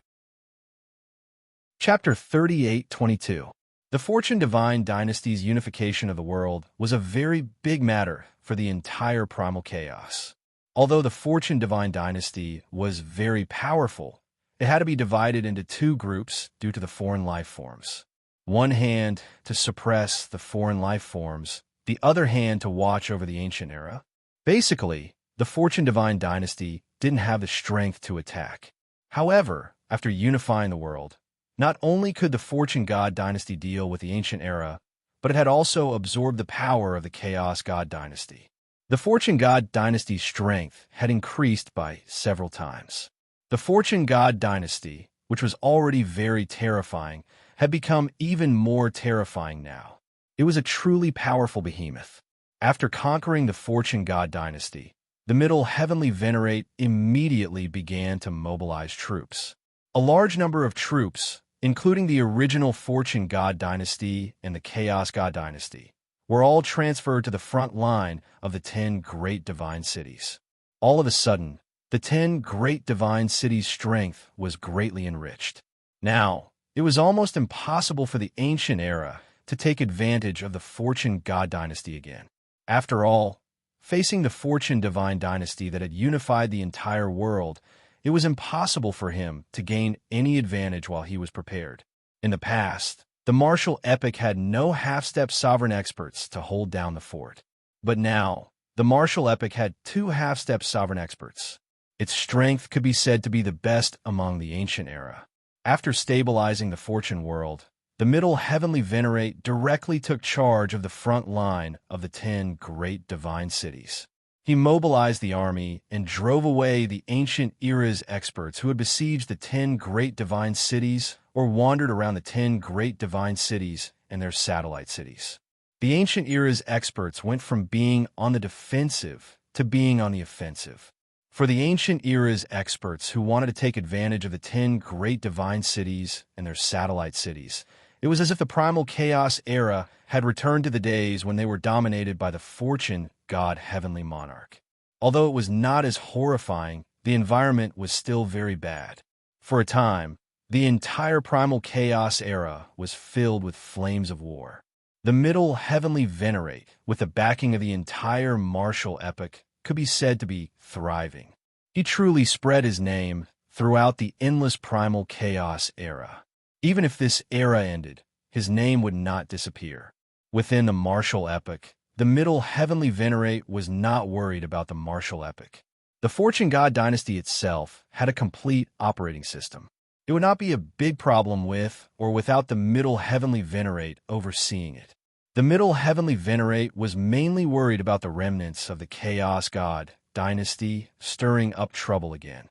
Chapter 38:22. The Fortune Divine Dynasty's unification of the world was a very big matter for the entire primal chaos. Although the Fortune Divine Dynasty was very powerful, it had to be divided into two groups due to the foreign life forms. One hand to suppress the foreign life forms, the other hand to watch over the ancient era. Basically, the Fortune Divine Dynasty didn't have the strength to attack. However, after unifying the world, not only could the Fortune God Dynasty deal with the ancient era, but it had also absorbed the power of the Chaos God Dynasty. The Fortune God Dynasty's strength had increased by several times. The Fortune God Dynasty, which was already very terrifying, had become even more terrifying now. It was a truly powerful behemoth. After conquering the Fortune God Dynasty, the Middle Heavenly Venerate immediately began to mobilize troops. A large number of troops including the original Fortune God dynasty and the Chaos God dynasty, were all transferred to the front line of the 10 great divine cities. All of a sudden, the 10 great divine cities' strength was greatly enriched. Now, it was almost impossible for the ancient era to take advantage of the Fortune God dynasty again. After all, facing the Fortune divine dynasty that had unified the entire world, it was impossible for him to gain any advantage while he was prepared. In the past, the martial epic had no half-step sovereign experts to hold down the fort. But now, the martial epic had 2 half-step sovereign experts. Its strength could be said to be the best among the ancient era. After stabilizing the Fortune world, the Middle Heavenly Venerate directly took charge of the front line of the 10 great divine cities. He mobilized the army and drove away the ancient era's experts who had besieged the 10 great divine cities or wandered around the 10 great divine cities and their satellite cities. The ancient era's experts went from being on the defensive to being on the offensive. For the ancient era's experts who wanted to take advantage of the 10 great divine cities and their satellite cities, it was as if the primal chaos era had returned to the days when they were dominated by the Fortune God Heavenly Monarch. Although it was not as horrifying, the environment was still very bad. For a time, the entire primal chaos era was filled with flames of war. The Middle Heavenly Venerate, with the backing of the entire martial epic, could be said to be thriving. He truly spread his name throughout the endless primal chaos era. Even if this era ended, his name would not disappear. Within the martial epic, the Middle Heavenly Venerate was not worried about the martial epic. The Fortune God dynasty itself had a complete operating system. It would not be a big problem with or without the Middle Heavenly Venerate overseeing it. The Middle Heavenly Venerate was mainly worried about the remnants of the Chaos God dynasty stirring up trouble again.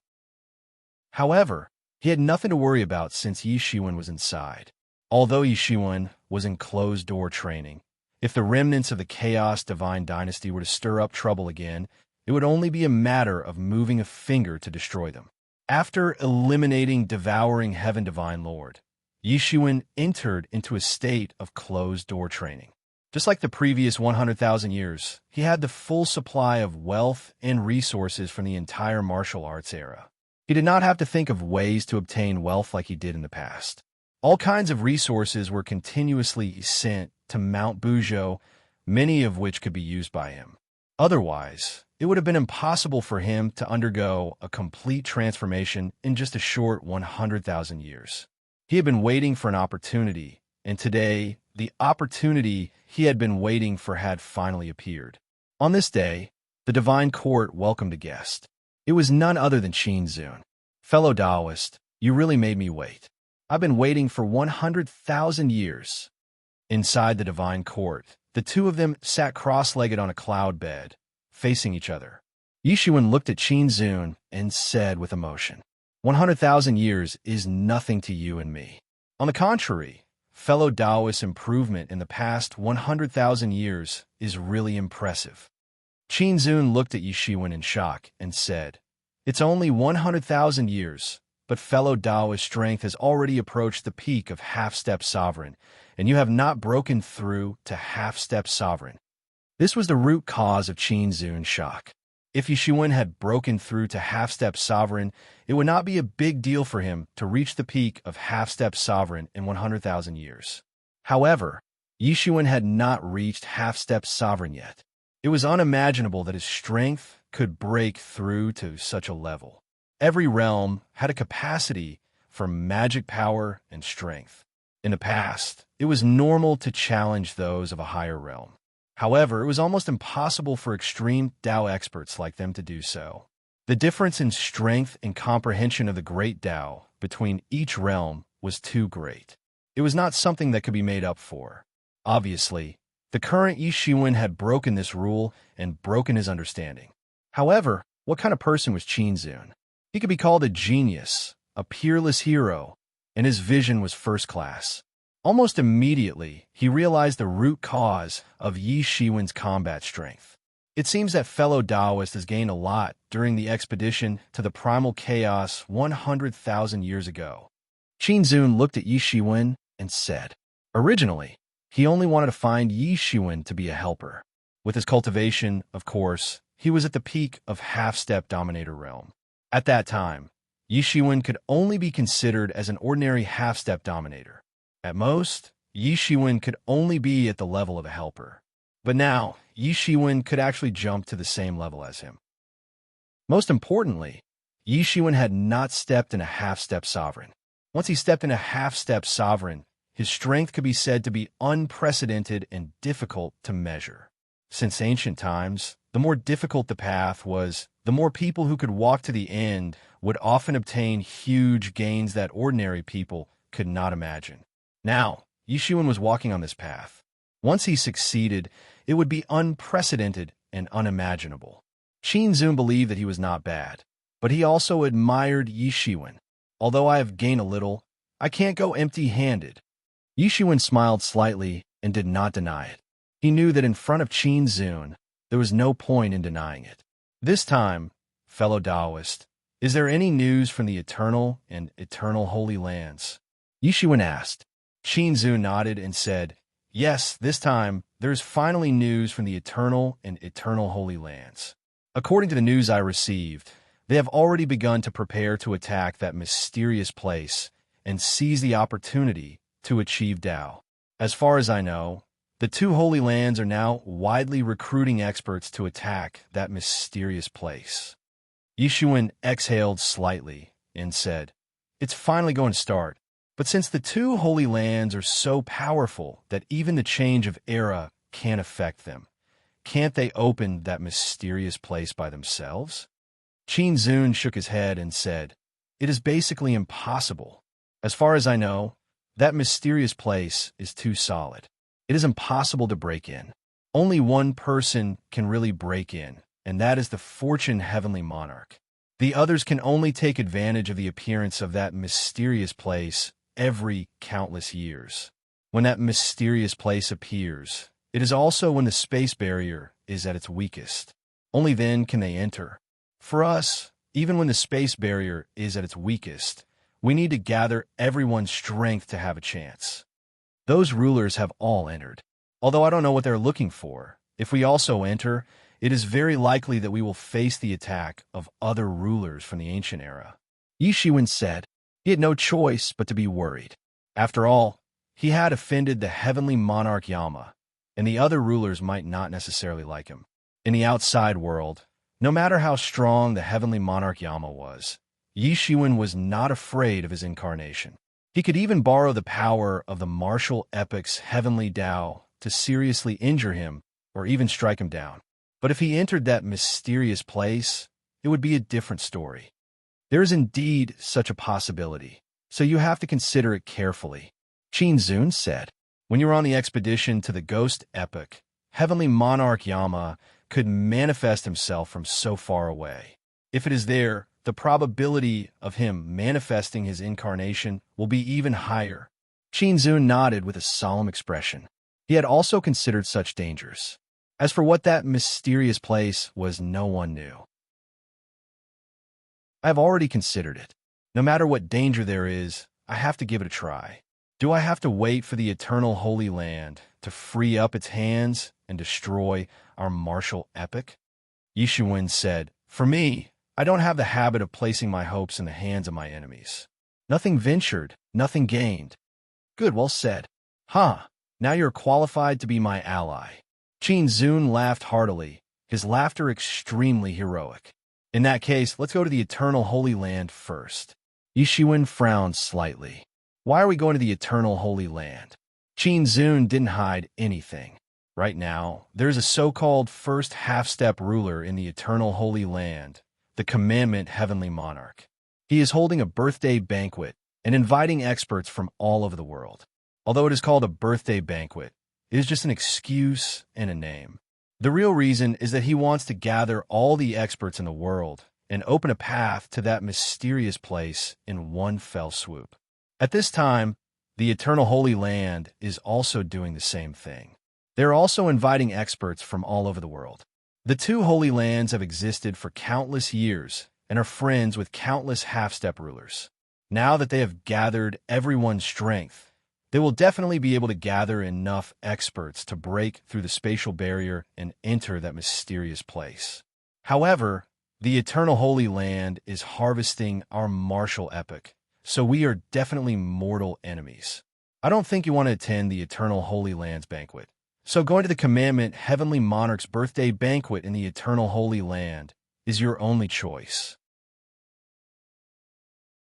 However, he had nothing to worry about since Yi Shiwen was inside. Although Yi Shiwen was in closed-door training, if the remnants of the Chaos Divine Dynasty were to stir up trouble again, it would only be a matter of moving a finger to destroy them. After eliminating Devouring Heaven Divine Lord, Yi Shiwen entered into a state of closed-door training. Just like the previous 100,000 years, he had the full supply of wealth and resources from the entire martial arts era. He did not have to think of ways to obtain wealth like he did in the past. All kinds of resources were continuously sent to Mount Buzhou, many of which could be used by him. Otherwise, it would have been impossible for him to undergo a complete transformation in just a short 100,000 years. He had been waiting for an opportunity, and today, the opportunity he had been waiting for had finally appeared. On this day, the Divine Court welcomed a guest. It was none other than Qin Zun. Fellow Taoist, you really made me wait. I've been waiting for 100,000 years. Inside the Divine Court, the two of them sat cross-legged on a cloud bed, facing each other. Yi Shiwen looked at Qin Zun and said with emotion, 100,000 years is nothing to you and me. On the contrary, fellow Taoist, improvement in the past 100,000 years is really impressive. Qin Zun looked at Yi Shiwen in shock and said, it's only 100,000 years, but fellow Taoist strength has already approached the peak of half-step sovereign, and you have not broken through to half-step sovereign. This was the root cause of Qin Zun's shock. If Yi Shiwen had broken through to half-step sovereign, it would not be a big deal for him to reach the peak of half-step sovereign in 100,000 years. However, Yi Shiwen had not reached half-step sovereign yet. It was unimaginable that his strength could break through to such a level. Every realm had a capacity for magic power and strength. In the past, it was normal to challenge those of a higher realm. However, it was almost impossible for extreme Tao experts like them to do so. The difference in strength and comprehension of the great Tao between each realm was too great. It was not something that could be made up for. Obviously, the current Yi Shiwen had broken this rule and broken his understanding. However, what kind of person was Qin Zun? He could be called a genius, a peerless hero, and his vision was first class. Almost immediately, he realized the root cause of Yi Shiwen's combat strength. It seems that fellow Taoist has gained a lot during the expedition to the primal chaos 100,000 years ago. Qin Zun looked at Yi Shiwen and said, originally, he only wanted to find Yi Shiwen to be a helper. With his cultivation, of course, he was at the peak of half-step dominator realm. At that time, Yi Shiwen could only be considered as an ordinary half-step dominator. At most, Yi Shiwen could only be at the level of a helper. But now, Yi Shiwen could actually jump to the same level as him. Most importantly, Yi Shiwen had not stepped in a half-step sovereign. Once he stepped in a half-step sovereign, his strength could be said to be unprecedented and difficult to measure. Since ancient times, the more difficult the path was, the more people who could walk to the end would often obtain huge gains that ordinary people could not imagine. Now, Yi Shiwen was walking on this path. Once he succeeded, it would be unprecedented and unimaginable. Qin Zun believed that he was not bad, but he also admired Yi Shiwen. Although I have gained a little, I can't go empty-handed. Yi Shiwen smiled slightly and did not deny it. He knew that in front of Qin Zun, there was no point in denying it. This time, fellow Taoist, is there any news from the eternal and eternal Holy Lands? Yi Shiwen asked. Qin Zun nodded and said, yes, this time, there is finally news from the eternal and eternal Holy Lands. According to the news I received, they have already begun to prepare to attack that mysterious place and seize the opportunity to achieve Tao. As far as I know, the two Holy Lands are now widely recruiting experts to attack that mysterious place. Yi Shiwen exhaled slightly and said, it's finally going to start. But since the two Holy Lands are so powerful that even the change of era can't affect them, can't they open that mysterious place by themselves? Qin Zun shook his head and said, it is basically impossible. As far as I know, that mysterious place is too solid. It is impossible to break in. Only one person can really break in, and that is the Fortune Heavenly Monarch. The others can only take advantage of the appearance of that mysterious place every countless years. When that mysterious place appears, it is also when the space barrier is at its weakest. Only then can they enter. For us, even when the space barrier is at its weakest, we need to gather everyone's strength to have a chance. Those rulers have all entered. Although I don't know what they're looking for, if we also enter, it is very likely that we will face the attack of other rulers from the ancient era. Yi Shiwen said he had no choice but to be worried. After all, he had offended the heavenly monarch Yama, and the other rulers might not necessarily like him. In the outside world, no matter how strong the heavenly monarch Yama was, Yi Shiwen was not afraid of his incarnation. He could even borrow the power of the martial epic's heavenly Tao to seriously injure him or even strike him down. But if he entered that mysterious place, it would be a different story. There is indeed such a possibility, so you have to consider it carefully. Qin Zun said, when you were on the expedition to the Ghost Epic, heavenly monarch Yama could manifest himself from so far away. If it is there, the probability of him manifesting his incarnation will be even higher. Qin Zun nodded with a solemn expression. He had also considered such dangers. As for what that mysterious place was, no one knew. I have already considered it. No matter what danger there is, I have to give it a try. Do I have to wait for the eternal Holy Land to free up its hands and destroy our martial epic? Yi Shiwen said, for me, I don't have the habit of placing my hopes in the hands of my enemies. Nothing ventured, nothing gained. Good, well said. Now you're qualified to be my ally. Qin Zun laughed heartily, his laughter extremely heroic. In that case, let's go to the eternal Holy Land first. Yi Shiwen frowned slightly. Why are we going to the eternal Holy Land? Qin Zun didn't hide anything. Right now, there's a so-called first half-step ruler in the eternal Holy Land, the Commandment Heavenly Monarch. He is holding a birthday banquet and inviting experts from all over the world. Although it is called a birthday banquet, it is just an excuse and a name. The real reason is that he wants to gather all the experts in the world and open a path to that mysterious place in one fell swoop. At this time, the Eternal Holy Land is also doing the same thing. They're also inviting experts from all over the world. The two Holy Lands have existed for countless years and are friends with countless half-step rulers. Now that they have gathered everyone's strength, they will definitely be able to gather enough experts to break through the spatial barrier and enter that mysterious place. However, the Eternal Holy Land is harvesting our martial epic, so we are definitely mortal enemies. I don't think you want to attend the Eternal Holy Land's banquet. So going to the Commandment Heavenly Monarch's birthday banquet in the Eternal Holy Land is your only choice.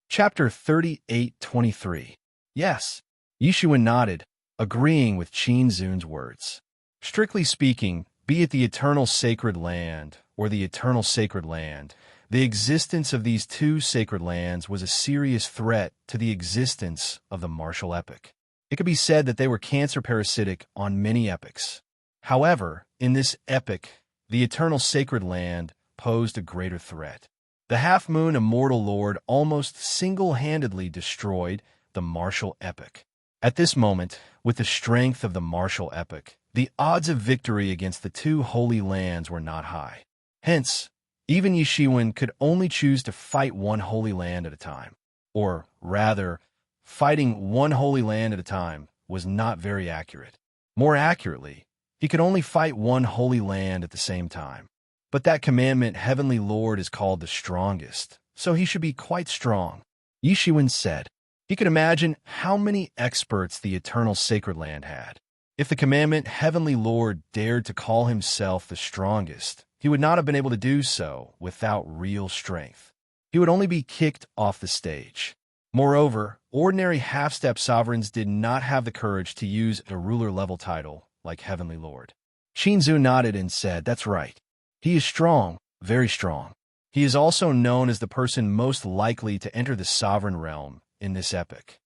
Chapter 38:23. Yes, Yishuan nodded, agreeing with Qin Zun's words. Strictly speaking, be it the Eternal Sacred Land or the Eternal Sacred Land, the existence of these two sacred lands was a serious threat to the existence of the martial epic. It could be said that they were cancer-parasitic on many epics. However, in this epic, the Eternal Sacred Land posed a greater threat. The Half-Moon Immortal Lord almost single-handedly destroyed the martial epic. At this moment, with the strength of the martial epic, the odds of victory against the two holy lands were not high. Hence, even Yishuan could only choose to fight one holy land at a time. Or, rather, fighting one holy land at a time was not very accurate. More accurately, he could only fight one holy land at the same time. But that commandment Heavenly Lord is called the strongest, so he should be quite strong. Yishuan said. He could imagine how many experts the Eternal Sacred Land had. If the commandment Heavenly Lord dared to call himself the strongest, he would not have been able to do so without real strength. He would only be kicked off the stage. Moreover, ordinary half-step sovereigns did not have the courage to use a ruler-level title like Heavenly Lord. Qinzu nodded and said, "That's right. He is strong, very strong. He is also known as the person most likely to enter the sovereign realm in this epic.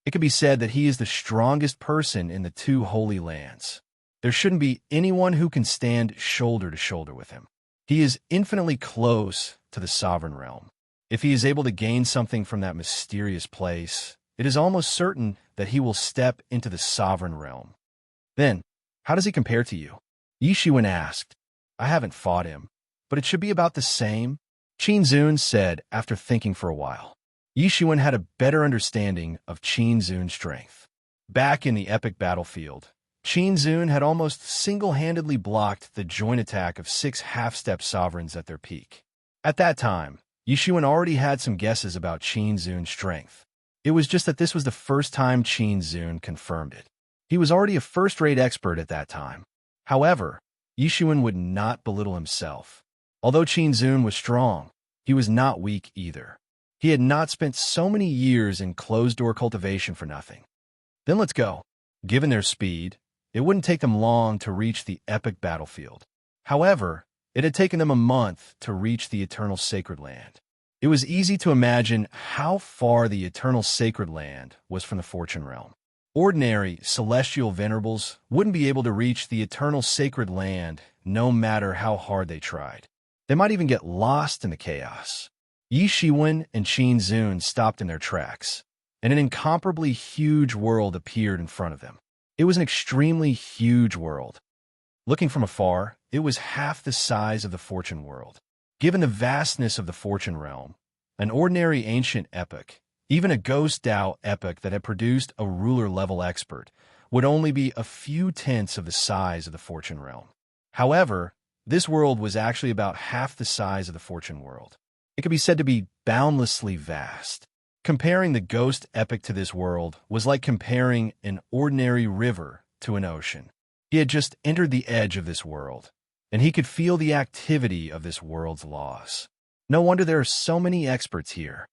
It could be said that he is the strongest person in the two holy lands. There shouldn't be anyone who can stand shoulder to shoulder with him. He is infinitely close to the sovereign realm. If he is able to gain something from that mysterious place, it is almost certain that he will step into the sovereign realm. Then, how does he compare to you?" Yishuan asked. "I haven't fought him, but it should be about the same," Qin Zun said after thinking for a while. Yishuan had a better understanding of Qin Zun's strength. Back in the epic battlefield, Qin Zun had almost single-handedly blocked the joint attack of 6 half-step sovereigns at their peak. At that time, Yishuan already had some guesses about Qin Zun's strength. It was just that this was the first time Qin Zun confirmed it. He was already a first-rate expert at that time. However, Yishuan would not belittle himself. Although Qin Zun was strong, he was not weak either. He had not spent so many years in closed-door cultivation for nothing. Then let's go. Given their speed, it wouldn't take them long to reach the epic battlefield. However, it had taken them a month to reach the Eternal Sacred Land. It was easy to imagine how far the Eternal Sacred Land was from the Fortune Realm. Ordinary celestial venerables wouldn't be able to reach the Eternal Sacred Land no matter how hard they tried. They might even get lost in the chaos. Yishuan and Qin Zun stopped in their tracks, and an incomparably huge world appeared in front of them. It was an extremely huge world. Looking from afar, it was half the size of the Fortune world. Given the vastness of the Fortune realm, an ordinary ancient epic, even a Ghost Dao epic that had produced a ruler-level expert, would only be a few tenths of the size of the Fortune realm. However, this world was actually about half the size of the Fortune world. It could be said to be boundlessly vast. Comparing the Ghost epic to this world was like comparing an ordinary river to an ocean. He had just entered the edge of this world, and he could feel the activity of this world's laws. No wonder there are so many experts here.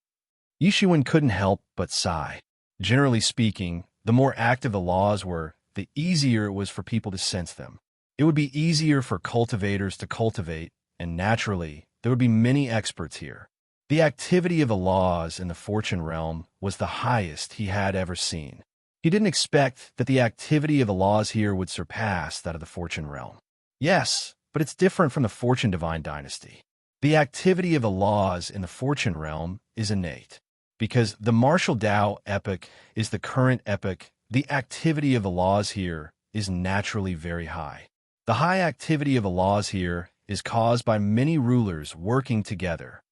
Yishuan couldn't help but sigh. Generally speaking, the more active the laws were, the easier it was for people to sense them. It would be easier for cultivators to cultivate, and naturally, there would be many experts here. The activity of the laws in the Fortune realm was the highest he had ever seen. He didn't expect that the activity of the laws here would surpass that of the Fortune realm. Yes, but it's different from the Fortune Divine Dynasty. The activity of the laws in the Fortune realm is innate. Because the Martial Dao epic is the current epic, the activity of the laws here is naturally very high. The high activity of the laws here is caused by many rulers working together.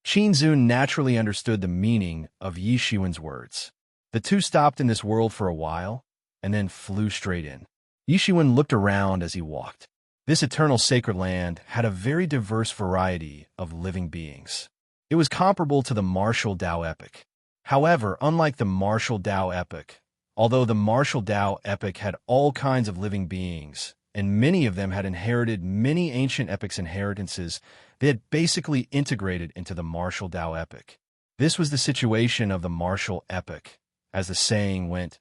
Qinzun naturally understood the meaning of Yi Shiwen's words. The two stopped in this world for a while, and then flew straight in. Yi Shiwen looked around as he walked. This eternal sacred land had a very diverse variety of living beings. It was comparable to the martial Dao epic. However, unlike the martial Dao epic, although the martial Dao epic had all kinds of living beings, and many of them had inherited many ancient epics' inheritances, they had basically integrated into the martial Dao epic. This was the situation of the martial epic. As the saying went,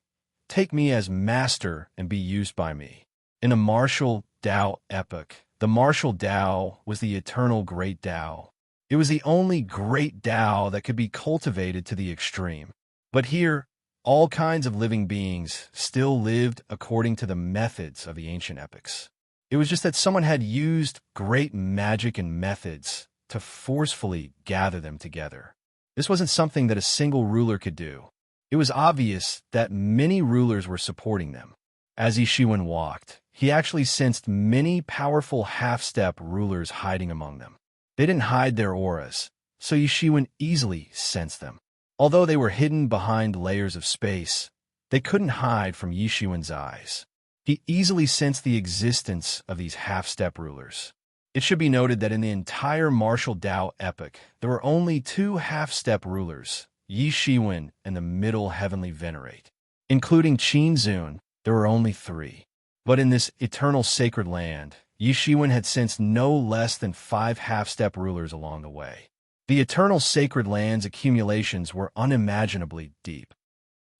"Take me as master and be used by me." In a martial Dao epic, the martial Dao was the eternal great Dao. It was the only great Dao that could be cultivated to the extreme. But here, all kinds of living beings still lived according to the methods of the ancient epics. It was just that someone had used great magic and methods to forcefully gather them together. This wasn't something that a single ruler could do. It was obvious that many rulers were supporting them. As Yi Shiwen walked, he actually sensed many powerful half-step rulers hiding among them. They didn't hide their auras, so Yi Shiwen easily sensed them. Although they were hidden behind layers of space, they couldn't hide from Yi Shiwen's eyes. He easily sensed the existence of these half-step rulers. It should be noted that in the entire martial Dao epic, there were only two half-step rulers, Yi Shiwen and the middle heavenly venerate. Including Qinzun, there were only three. But in this eternal sacred land, Yi Shiwen had sensed no less than 5 half-step rulers along the way. The eternal sacred land's accumulations were unimaginably deep.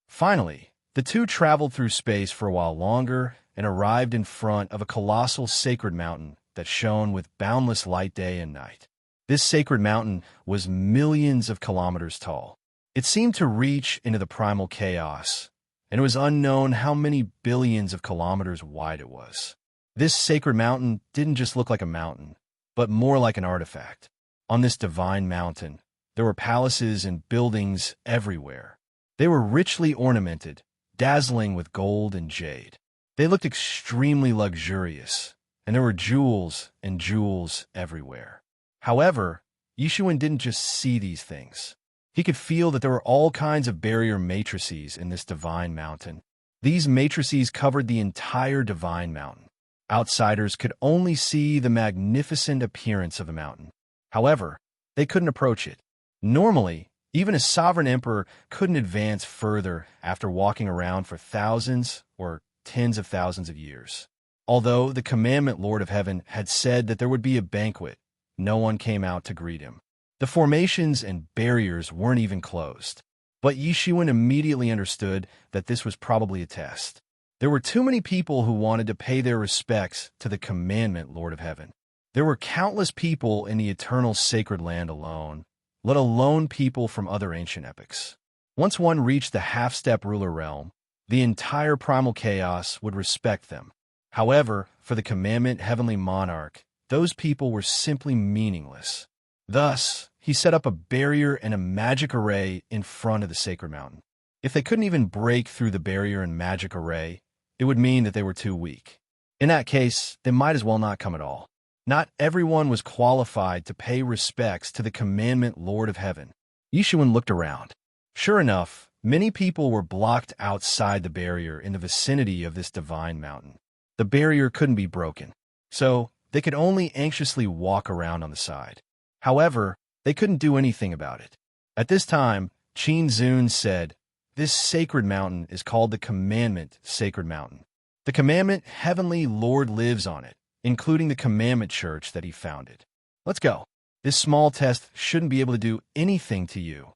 Finally, the two traveled through space for a while longer and arrived in front of a colossal sacred mountain that shone with boundless light day and night. This sacred mountain was millions of kilometers tall. It seemed to reach into the primal chaos, and it was unknown how many billions of kilometers wide it was. This sacred mountain didn't just look like a mountain, but more like an artifact. On this divine mountain, there were palaces and buildings everywhere. They were richly ornamented, dazzling with gold and jade. They looked extremely luxurious, and there were jewels and jewels everywhere. However, Yi Shiwen didn't just see these things. He could feel that there were all kinds of barrier matrices in this divine mountain. These matrices covered the entire divine mountain. Outsiders could only see the magnificent appearance of the mountain. However, they couldn't approach it. Normally, even a sovereign emperor couldn't advance further after walking around for thousands or tens of thousands of years. Although the commandment Lord of Heaven had said that there would be a banquet, no one came out to greet him. The formations and barriers weren't even closed. But Yi Shiwen immediately understood that this was probably a test. There were too many people who wanted to pay their respects to the commandment Lord of Heaven. There were countless people in the eternal sacred land alone, let alone people from other ancient epics. Once one reached the half-step ruler realm, the entire primal chaos would respect them. However, for the commandment heavenly monarch, those people were simply meaningless. Thus, he set up a barrier and a magic array in front of the sacred mountain. If they couldn't even break through the barrier and magic array, it would mean that they were too weak. In that case, they might as well not come at all. Not everyone was qualified to pay respects to the commandment Lord of Heaven. Yi Shiwen looked around. Sure enough, many people were blocked outside the barrier in the vicinity of this divine mountain. The barrier couldn't be broken, so they could only anxiously walk around on the side. However, they couldn't do anything about it. At this time, Qinzun said, "This sacred mountain is called the Commandment Sacred Mountain. The Commandment Heavenly Lord lives on it, including the Commandment Church that he founded. Let's go. This small test shouldn't be able to do anything to you."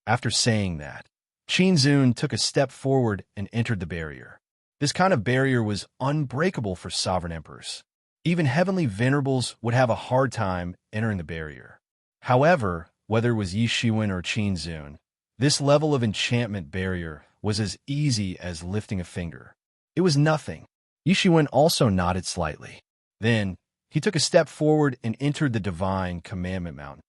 After saying that, Qinzun took a step forward and entered the barrier. This kind of barrier was unbreakable for sovereign emperors. Even heavenly venerables would have a hard time entering the barrier. However, whether it was Yi Shiwen or Qinzun, this level of enchantment barrier was as easy as lifting a finger. It was nothing. Yi Shiwen also nodded slightly. Then, he took a step forward and entered the divine commandment mountain.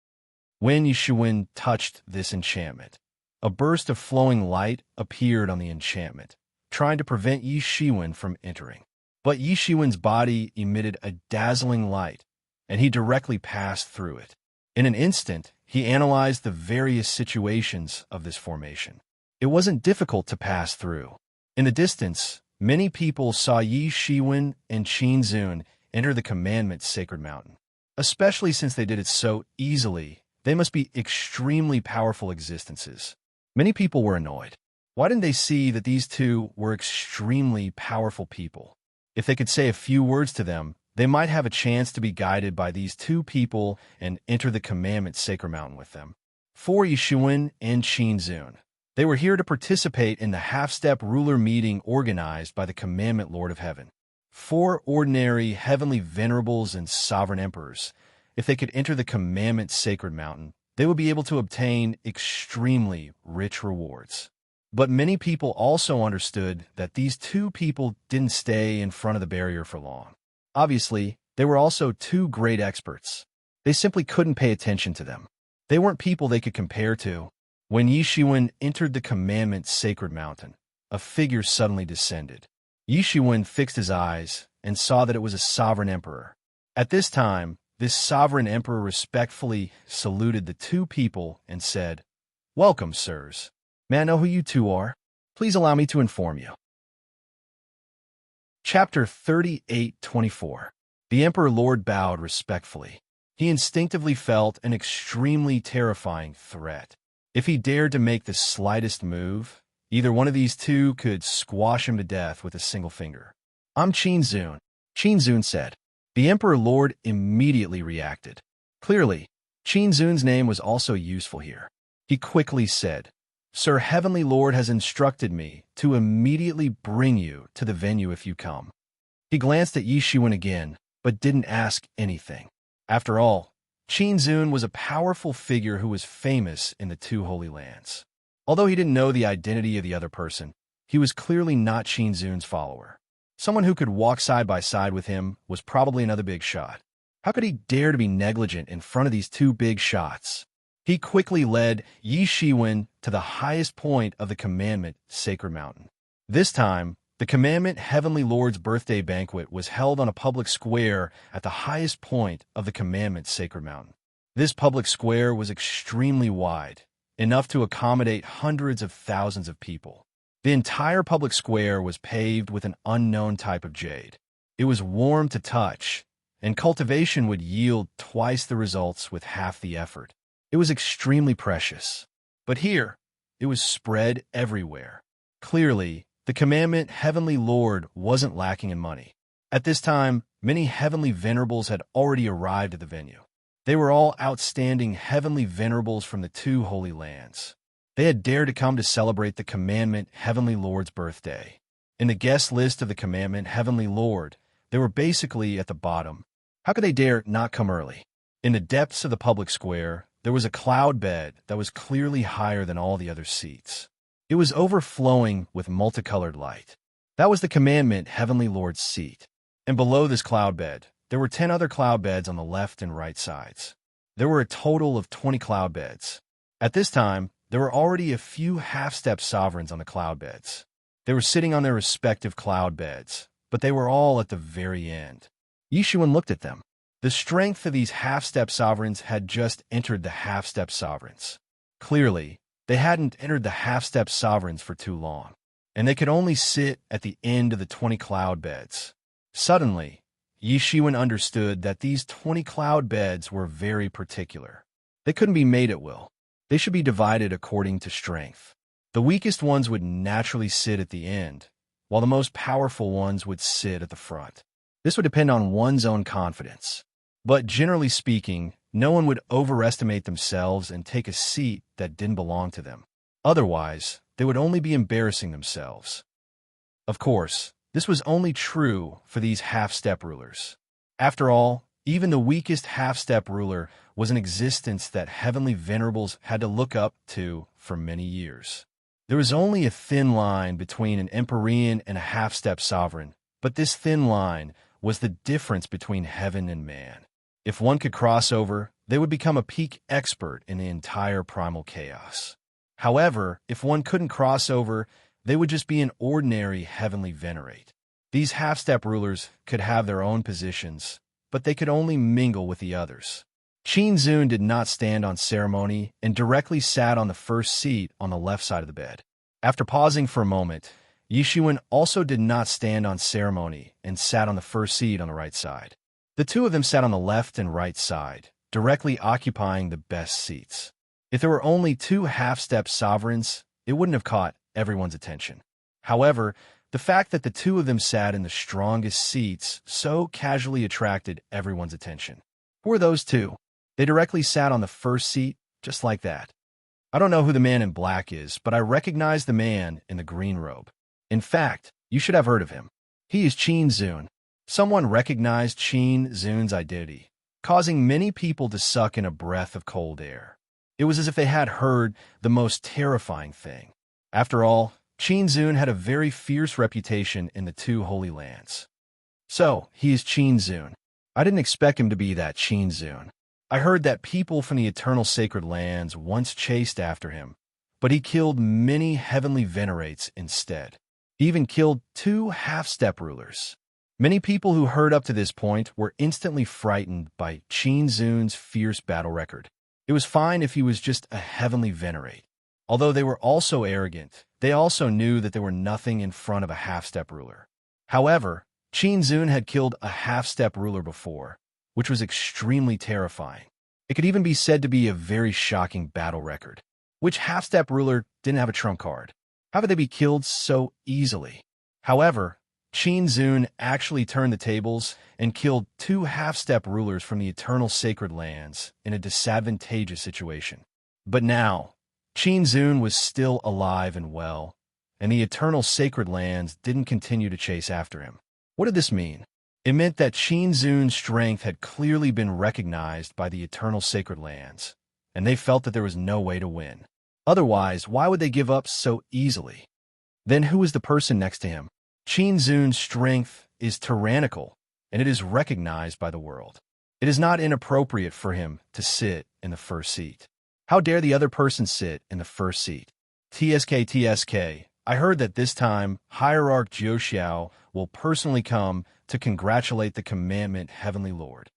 When Yi Shiwen touched this enchantment, a burst of flowing light appeared on the enchantment, trying to prevent Yi Shiwen from entering. But Yi Shiwen's body emitted a dazzling light, and he directly passed through it. In an instant, he analyzed the various situations of this formation. It wasn't difficult to pass through. In the distance, many people saw Yi Shiwen and Qin Zun enter the commandment sacred mountain. Especially since they did it so easily, they must be extremely powerful existences. Many people were annoyed. Why didn't they see that these two were extremely powerful people? If they could say a few words to them, they might have a chance to be guided by these two people and enter the commandment sacred mountain with them. For Yishuan and Qin Zun, they were here to participate in the half-step ruler meeting organized by the commandment Lord of Heaven. 4 ordinary heavenly venerables and sovereign emperors. If they could enter the commandment sacred mountain, they would be able to obtain extremely rich rewards. But many people also understood that these two people didn't stay in front of the barrier for long. Obviously, they were also two great experts. They simply couldn't pay attention to them. They weren't people they could compare to. When Yishuan entered the commandment sacred mountain, a figure suddenly descended. Yishuan fixed his eyes and saw that it was a sovereign emperor. At this time, this sovereign emperor respectfully saluted the two people and said, "Welcome, sirs. May I know who you two are? Please allow me to inform you." Chapter 38:24. The Emperor Lord bowed respectfully. He instinctively felt an extremely terrifying threat. If he dared to make the slightest move, either one of these two could squash him to death with a single finger. "I'm Qin Zun," Qin Zun said. The Emperor Lord immediately reacted. Clearly, Qin Zun's name was also useful here. He quickly said, "Sir Heavenly Lord has instructed me to immediately bring you to the venue if you come." He glanced at Yishuan again, but didn't ask anything. After all, Qin Zun was a powerful figure who was famous in the two Holy Lands. Although he didn't know the identity of the other person, he was clearly not Qin Zun's follower. Someone who could walk side by side with him was probably another big shot. How could he dare to be negligent in front of these two big shots? He quickly led Yi Shiwen to the highest point of the commandment sacred mountain. This time, the commandment Heavenly Lord's birthday banquet was held on a public square at the highest point of the commandment sacred mountain. This public square was extremely wide, enough to accommodate hundreds of thousands of people. The entire public square was paved with an unknown type of jade. It was warm to touch, and cultivation would yield twice the results with half the effort. It was extremely precious. But here, it was spread everywhere. Clearly, the commandment Heavenly Lord wasn't lacking in money. At this time, many heavenly venerables had already arrived at the venue. They were all outstanding heavenly venerables from the two Holy Lands. They had dared to come to celebrate the commandment Heavenly Lord's birthday. In the guest list of the commandment Heavenly Lord, they were basically at the bottom. How could they dare not come early? In the depths of the public square, there was a cloud bed that was clearly higher than all the other seats. It was overflowing with multicolored light. That was the commandment Heavenly Lord's seat. And below this cloud bed, there were 10 other cloud beds on the left and right sides. There were a total of 20 cloud beds. At this time, there were already a few half-step sovereigns on the cloud beds. They were sitting on their respective cloud beds, but they were all at the very end. Yishuan looked at them. The strength of these half-step sovereigns had just entered the half-step sovereigns. Clearly, they hadn't entered the half-step sovereigns for too long, and they could only sit at the end of the 20 cloud beds. Suddenly, Yishuan understood that these 20 cloud beds were very particular. They couldn't be made at will. They should be divided according to strength. The weakest ones would naturally sit at the end, while the most powerful ones would sit at the front. This would depend on one's own confidence. But generally speaking, no one would overestimate themselves and take a seat that didn't belong to them. Otherwise, they would only be embarrassing themselves. Of course, this was only true for these half-step rulers. After all, even the weakest half-step ruler was an existence that heavenly venerables had to look up to for many years. There was only a thin line between an Empyrean and a half-step sovereign, but this thin line was the difference between heaven and man. If one could cross over, they would become a peak expert in the entire primal chaos. However, if one couldn't cross over, they would just be an ordinary heavenly venerate. These half-step rulers could have their own positions, but they could only mingle with the others. Qin Zun did not stand on ceremony and directly sat on the first seat on the left side of the bed. After pausing for a moment, Yishuan also did not stand on ceremony and sat on the first seat on the right side. The two of them sat on the left and right side, directly occupying the best seats. If there were only two half-step sovereigns, it wouldn't have caught everyone's attention. However, the fact that the two of them sat in the strongest seats so casually attracted everyone's attention. Who were those two? They directly sat on the first seat, just like that. I don't know who the man in black is, but I recognize the man in the green robe. In fact, you should have heard of him. He is Qin Zun. Someone recognized Qin Zun's identity, causing many people to suck in a breath of cold air. It was as if they had heard the most terrifying thing. After all, Qin Zun had a very fierce reputation in the two Holy Lands. So, he is Qin Zun. I didn't expect him to be that Qin Zun. I heard that people from the Eternal Sacred Lands once chased after him, but he killed many heavenly venerates instead. He even killed two half-step rulers. Many people who heard up to this point were instantly frightened by Qin Zun's fierce battle record. It was fine if he was just a heavenly venerate. Although they were also arrogant, they also knew that they were nothing in front of a half-step ruler. However, Qin Zun had killed a half-step ruler before, which was extremely terrifying. It could even be said to be a very shocking battle record. Which half-step ruler didn't have a trump card? How could they be killed so easily? However, Qin Zun actually turned the tables and killed two half-step rulers from the Eternal Sacred Lands in a disadvantageous situation. But now, Qin Zun was still alive and well, and the Eternal Sacred Lands didn't continue to chase after him. What did this mean? It meant that Qin Zun's strength had clearly been recognized by the Eternal Sacred Lands, and they felt that there was no way to win. Otherwise, why would they give up so easily? Then who was the person next to him? Qin Zun's strength is tyrannical, and it is recognized by the world. It is not inappropriate for him to sit in the first seat. How dare the other person sit in the first seat? TSK, I heard that this time, Hierarch Jiuxiao will personally come to congratulate the Commandment Heavenly Lord.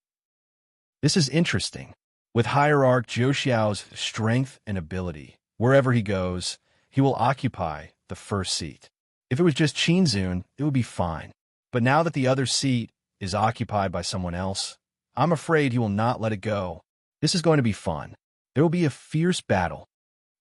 This is interesting. With Hierarch Jiuxiao's strength and ability, wherever he goes, he will occupy the first seat. If it was just Qin Zun, it would be fine. But now that the other seat is occupied by someone else, I'm afraid he will not let it go. This is going to be fun. There will be a fierce battle.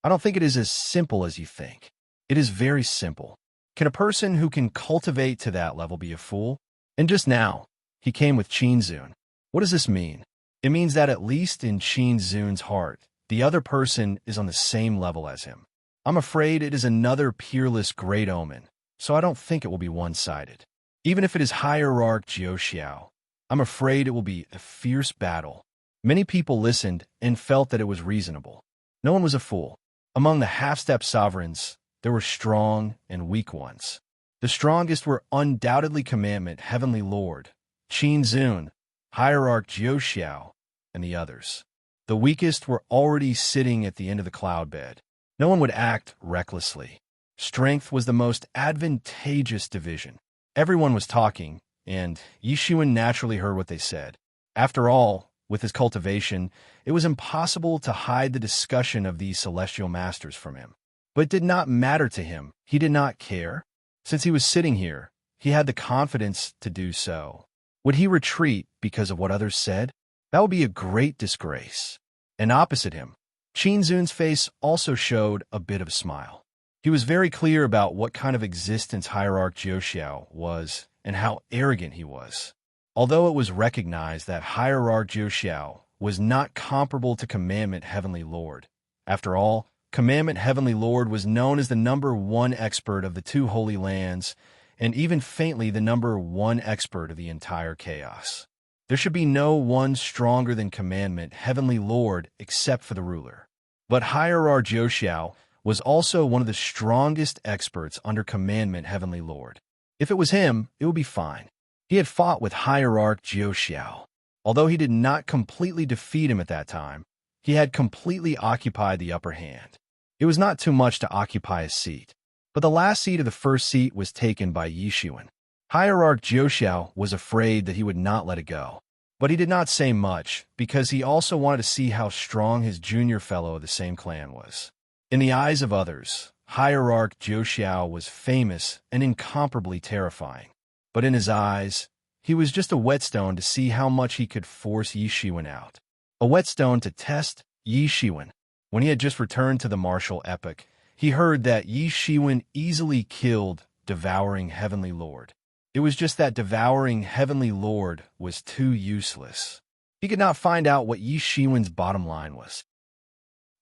I don't think it is as simple as you think. It is very simple. Can a person who can cultivate to that level be a fool? And just now, he came with Qin Zun. What does this mean? It means that at least in Qin Zun's heart, the other person is on the same level as him. I'm afraid it is another peerless great omen, so I don't think it will be one-sided. Even if it is Hierarch Jiuxiao, I'm afraid it will be a fierce battle. Many people listened and felt that it was reasonable. No one was a fool. Among the half-step sovereigns, there were strong and weak ones. The strongest were undoubtedly Commandment Heavenly Lord, Qin Zun, Hierarch Jiuxiao, and the others. The weakest were already sitting at the end of the cloud bed. No one would act recklessly. Strength was the most advantageous division. Everyone was talking, and Yishuan naturally heard what they said. After all, with his cultivation, it was impossible to hide the discussion of these celestial masters from him. But it did not matter to him. He did not care. Since he was sitting here, he had the confidence to do so. Would he retreat because of what others said? That would be a great disgrace. And opposite him, Qin Zun's face also showed a bit of a smile. He was very clear about what kind of existence Hierarch Jiuxiao was and how arrogant he was. Although it was recognized that Hierarch Jiuxiao was not comparable to Commandment Heavenly Lord. After all, Commandment Heavenly Lord was known as the #1 expert of the two Holy Lands, and even faintly the #1 expert of the entire chaos. There should be no one stronger than Commandment Heavenly Lord except for the ruler. But Hierarch Jiuxiao was also one of the strongest experts under Commandment Heavenly Lord. If it was him, it would be fine. He had fought with Hierarch Jiuxiao. Although he did not completely defeat him at that time, he had completely occupied the upper hand. It was not too much to occupy a seat, but the last seat of the first seat was taken by Yishuan. Hierarch Jiuxiao was afraid that he would not let it go. But he did not say much, because he also wanted to see how strong his junior fellow of the same clan was. In the eyes of others, Hierarch Zhou Xiao was famous and incomparably terrifying. But in his eyes, he was just a whetstone to see how much he could force Yi Shiwen out. A whetstone to test Yi Shiwen. When he had just returned to the martial epic, he heard that Yi Shiwen easily killed Devouring Heavenly Lord. It was just that Devouring Heavenly Lord was too useless. He could not find out what Yi Shiwen's bottom line was.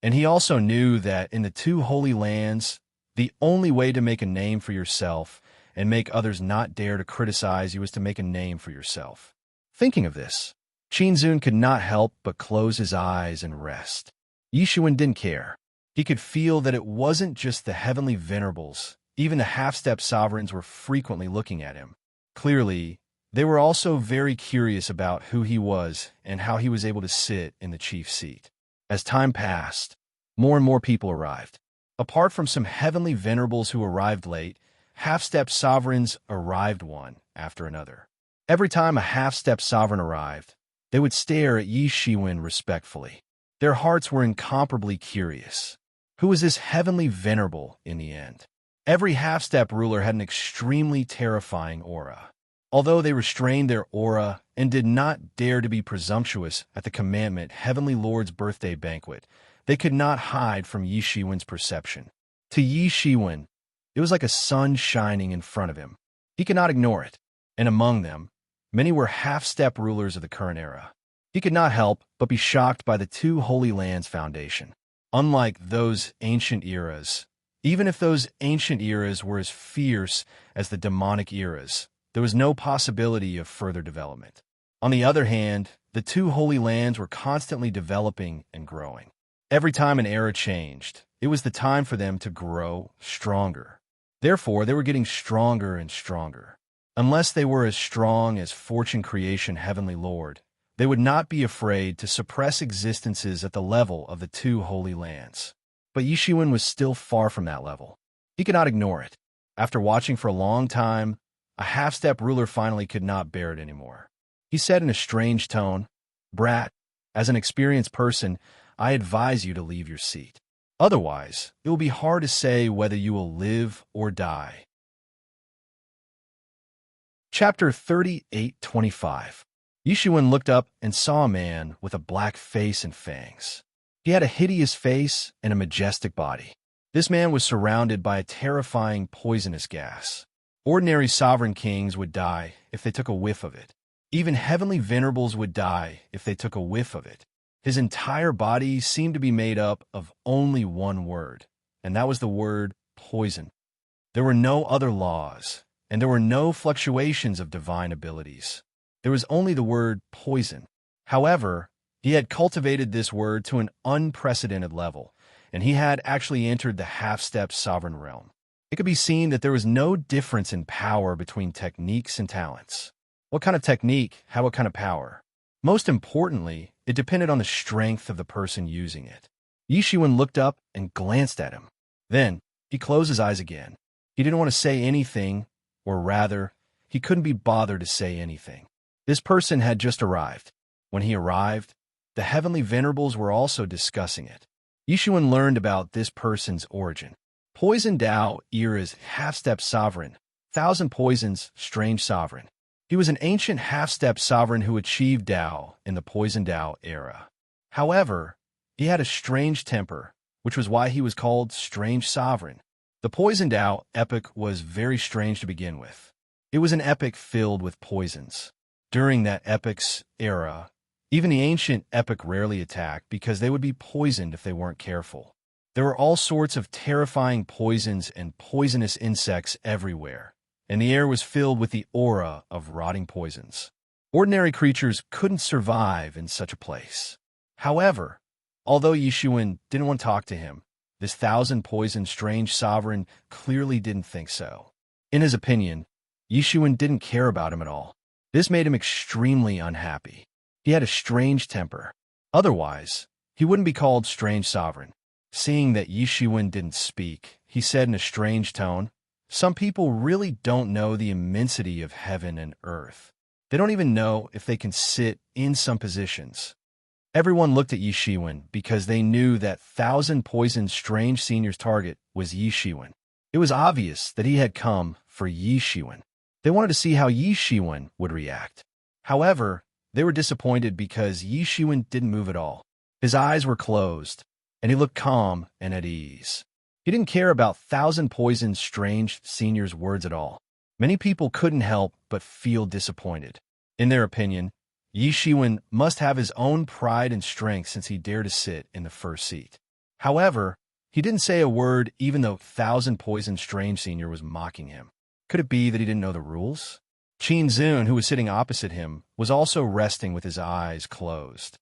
And he also knew that in the two holy lands, the only way to make a name for yourself and make others not dare to criticize you is to make a name for yourself. Thinking of this, Qinzun could not help but close his eyes and rest. Yi Shiwen didn't care. He could feel that it wasn't just the heavenly venerables. Even the half-step sovereigns were frequently looking at him. Clearly, they were also very curious about who he was and how he was able to sit in the chief seat. As time passed, more and more people arrived. Apart from some heavenly venerables who arrived late, half-step sovereigns arrived one after another. Every time a half-step sovereign arrived, they would stare at Yi Shiwen respectfully. Their hearts were incomparably curious. Who was this heavenly venerable in the end? Every half-step ruler had an extremely terrifying aura. Although they restrained their aura and did not dare to be presumptuous at the commandment Heavenly Lord's birthday banquet, they could not hide from Yi Shiwen's perception. To Yi Shiwen, it was like a sun shining in front of him. He could not ignore it, and among them, many were half-step rulers of the current era. He could not help but be shocked by the two Holy Lands foundation. Unlike those ancient eras, even if those ancient eras were as fierce as the demonic eras, there was no possibility of further development. On the other hand, the two Holy Lands were constantly developing and growing. Every time an era changed, it was the time for them to grow stronger. Therefore, they were getting stronger and stronger. Unless they were as strong as Fortune Creation Heavenly Lord, they would not be afraid to suppress existences at the level of the two Holy Lands. But Yi Shiwen was still far from that level. He could not ignore it. After watching for a long time, a half-step ruler finally could not bear it anymore. He said in a strange tone, "Brat, as an experienced person, I advise you to leave your seat. Otherwise, it will be hard to say whether you will live or die." Chapter 38:25. Yi Shiwen looked up and saw a man with a black face and fangs. He had a hideous face and a majestic body. This man was surrounded by a terrifying poisonous gas. Ordinary sovereign kings would die if they took a whiff of it. Even heavenly venerables would die if they took a whiff of it. His entire body seemed to be made up of only one word, and that was the word poison. There were no other laws, and there were no fluctuations of divine abilities. There was only the word poison. However, he had cultivated this word to an unprecedented level, and he had actually entered the half-step sovereign realm. It could be seen that there was no difference in power between techniques and talents. What kind of technique had what kind of power? Most importantly, it depended on the strength of the person using it. Yi Shiwen looked up and glanced at him. Then, he closed his eyes again. He didn't want to say anything, or rather, he couldn't be bothered to say anything. This person had just arrived. When he arrived, the heavenly venerables were also discussing it. Yi Shiwen learned about this person's origin. Poison Dao era's half-step sovereign. Thousand Poisons, strange sovereign. He was an ancient half-step sovereign who achieved Dao in the Poison Dao era. However, he had a strange temper, which was why he was called Strange Sovereign. The Poison Dao epic was very strange to begin with. It was an epic filled with poisons. During that epic's era, even the ancient epic rarely attacked because they would be poisoned if they weren't careful. There were all sorts of terrifying poisons and poisonous insects everywhere, and the air was filled with the aura of rotting poisons. Ordinary creatures couldn't survive in such a place. However, although Yi Shiwen didn't want to talk to him, this thousand-poison strange sovereign clearly didn't think so. In his opinion, Yi Shiwen didn't care about him at all. This made him extremely unhappy. He had a strange temper. Otherwise, he wouldn't be called Strange Sovereign. Seeing that Yi Shiwen didn't speak, he said in a strange tone, "Some people really don't know the immensity of heaven and earth. They don't even know if they can sit in some positions. Everyone looked at Yi Shiwen because they knew that Thousand Poison's strange senior's target was Yi Shiwen. It was obvious that he had come for Yi Shiwen. They wanted to see how Yi Shiwen would react. However, they were disappointed because Yi Shiwen didn't move at all. His eyes were closed, and he looked calm and at ease. He didn't care about Thousand Poison's strange senior's words at all. Many people couldn't help but feel disappointed. In their opinion, Yi Shiwen must have his own pride and strength since he dared to sit in the first seat. However, he didn't say a word even though Thousand Poison's strange senior was mocking him. Could it be that he didn't know the rules? Qin Zun, who was sitting opposite him, was also resting with his eyes closed.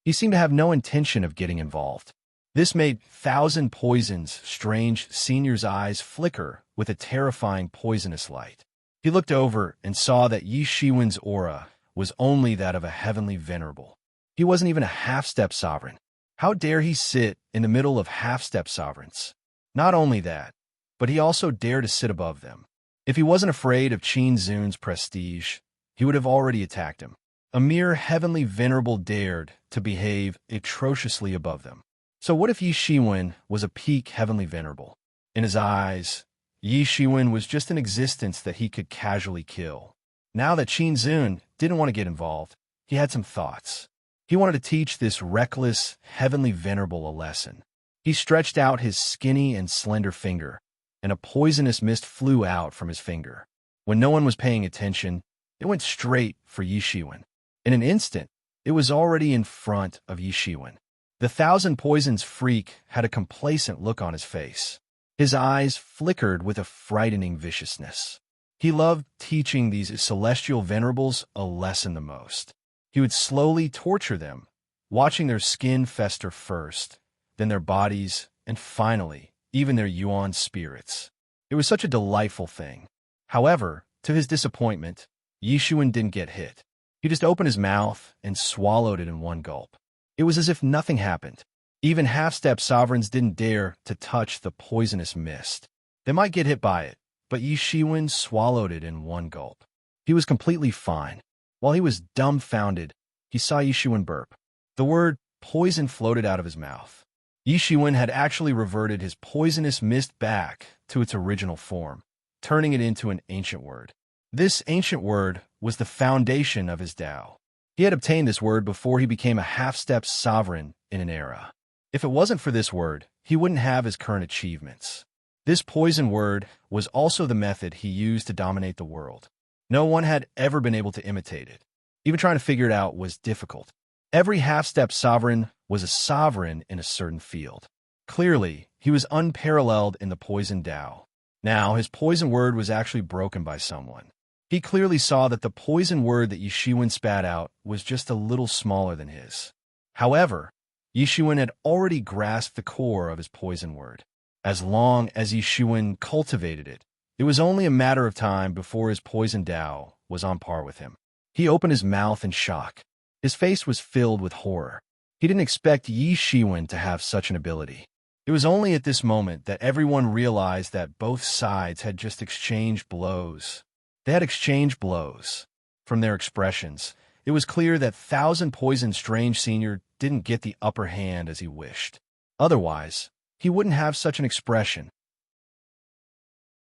He seemed to have no intention of getting involved. This made Thousand Poison's strange senior's eyes flicker with a terrifying poisonous light. He looked over and saw that Yi Shiwen's aura was only that of a heavenly venerable. He wasn't even a half-step sovereign. How dare he sit in the middle of half-step sovereigns? Not only that, but he also dared to sit above them. If he wasn't afraid of Qin Zun's prestige, he would have already attacked him. A mere heavenly venerable dared to behave atrociously above them. So what if Yi Shiwen was a peak heavenly venerable? In his eyes, Yi Shiwen was just an existence that he could casually kill. Now that Qin Zun didn't want to get involved, he had some thoughts. He wanted to teach this reckless, heavenly venerable a lesson. He stretched out his skinny and slender finger, and a poisonous mist flew out from his finger. When no one was paying attention, it went straight for Yi Shiwen. In an instant, it was already in front of Yi Shiwen. The Thousand Poisons freak had a complacent look on his face. His eyes flickered with a frightening viciousness. He loved teaching these celestial venerables a lesson the most. He would slowly torture them, watching their skin fester first, then their bodies, and finally, even their yuan spirits. It was such a delightful thing. However, to his disappointment, Yi Shiwen didn't get hit. He just opened his mouth and swallowed it in one gulp. It was as if nothing happened. Even half-step sovereigns didn't dare to touch the poisonous mist. They might get hit by it, but Yi Shiwen swallowed it in one gulp. He was completely fine. While he was dumbfounded, he saw Yi Shiwen burp. The word poison floated out of his mouth. Yi Shiwen had actually reverted his poisonous mist back to its original form, turning it into an ancient word. This ancient word was the foundation of his Tao. He had obtained this word before he became a half-step sovereign in an era. If it wasn't for this word, he wouldn't have his current achievements. This poison word was also the method he used to dominate the world. No one had ever been able to imitate it. Even trying to figure it out was difficult. Every half-step sovereign was a sovereign in a certain field. Clearly, he was unparalleled in the poison Tao. Now, his poison word was actually broken by someone. He clearly saw that the poison word that Yi Shiwen spat out was just a little smaller than his. However, Yi Shiwen had already grasped the core of his poison word. As long as Yi Shiwen cultivated it, it was only a matter of time before his poison Tao was on par with him. He opened his mouth in shock. His face was filled with horror. He didn't expect Yi Shiwen to have such an ability. It was only at this moment that everyone realized that both sides had just exchanged blows. They had exchanged blows. From their expressions, it was clear that Thousand Poison's strange senior didn't get the upper hand as he wished. Otherwise, he wouldn't have such an expression.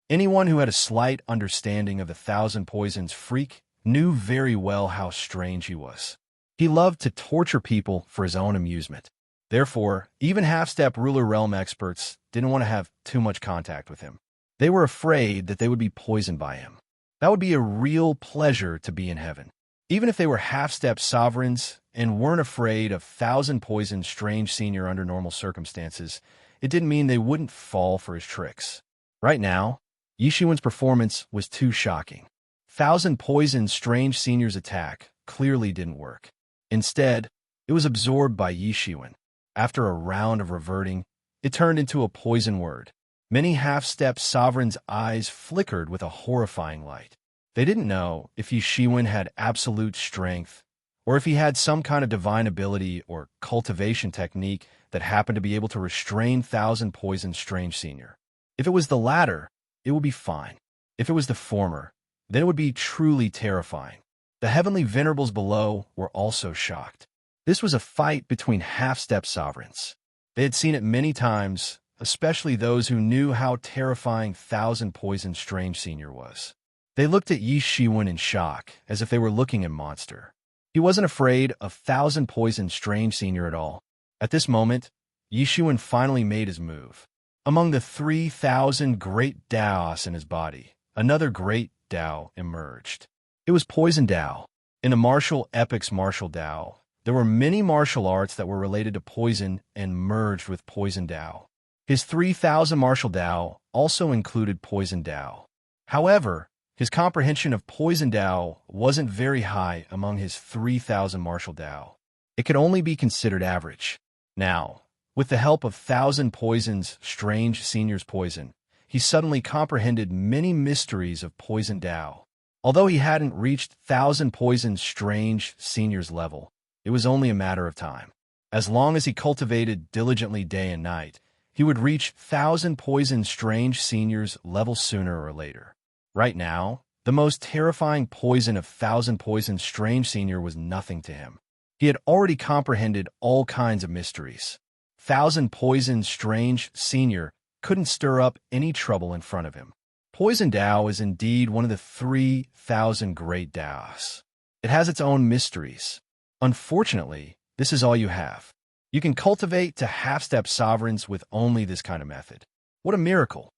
Anyone who had a slight understanding of the Thousand Poisons freak knew very well how strange he was. He loved to torture people for his own amusement. Therefore, even half-step ruler realm experts didn't want to have too much contact with him. They were afraid that they would be poisoned by him. That would be a real pleasure to be in heaven. Even if they were half-step sovereigns and weren't afraid of Thousand Poison's strange senior under normal circumstances, it didn't mean they wouldn't fall for his tricks. Right now, Yi Shiwen's performance was too shocking. Thousand Poison's strange senior's attack clearly didn't work. Instead, it was absorbed by Yi Shiwen. After a round of reverting, it turned into a poison word. Many half-step sovereigns' eyes flickered with a horrifying light. They didn't know if Yi Shiwen had absolute strength, or if he had some kind of divine ability or cultivation technique that happened to be able to restrain Thousand Poison's strange senior. If it was the latter, it would be fine. If it was the former, then it would be truly terrifying. The heavenly venerables below were also shocked. This was a fight between half-step sovereigns. They had seen it many times, especially those who knew how terrifying Thousand Poison Strange Senior was. They looked at Yi Shiwen in shock, as if they were looking at a monster. He wasn't afraid of Thousand Poison Strange Senior at all. At this moment, Yi Shiwen finally made his move. Among the 3,000 great Daos in his body, another great Dao emerged. It was Poison Dao. In the martial epics Martial Dao, there were many martial arts that were related to poison and merged with Poison Dao. His 3,000 martial Dao also included Poison Dao. However, his comprehension of Poison Dao wasn't very high among his 3,000 martial Dao. It could only be considered average. Now, with the help of Thousand Poison's Strange Senior's poison, he suddenly comprehended many mysteries of Poison Dao. Although he hadn't reached Thousand Poison's Strange Senior's level, it was only a matter of time. As long as he cultivated diligently day and night, he would reach Thousand Poison's Strange Senior's level sooner or later. Right now, the most terrifying poison of Thousand Poison's Strange Senior was nothing to him. He had already comprehended all kinds of mysteries. Thousand Poison's Strange Senior couldn't stir up any trouble in front of him. Poison Dao is indeed one of the 3,000 great Daos. It has its own mysteries. Unfortunately, this is all you have. You can cultivate to half-step sovereigns with only this kind of method. What a miracle!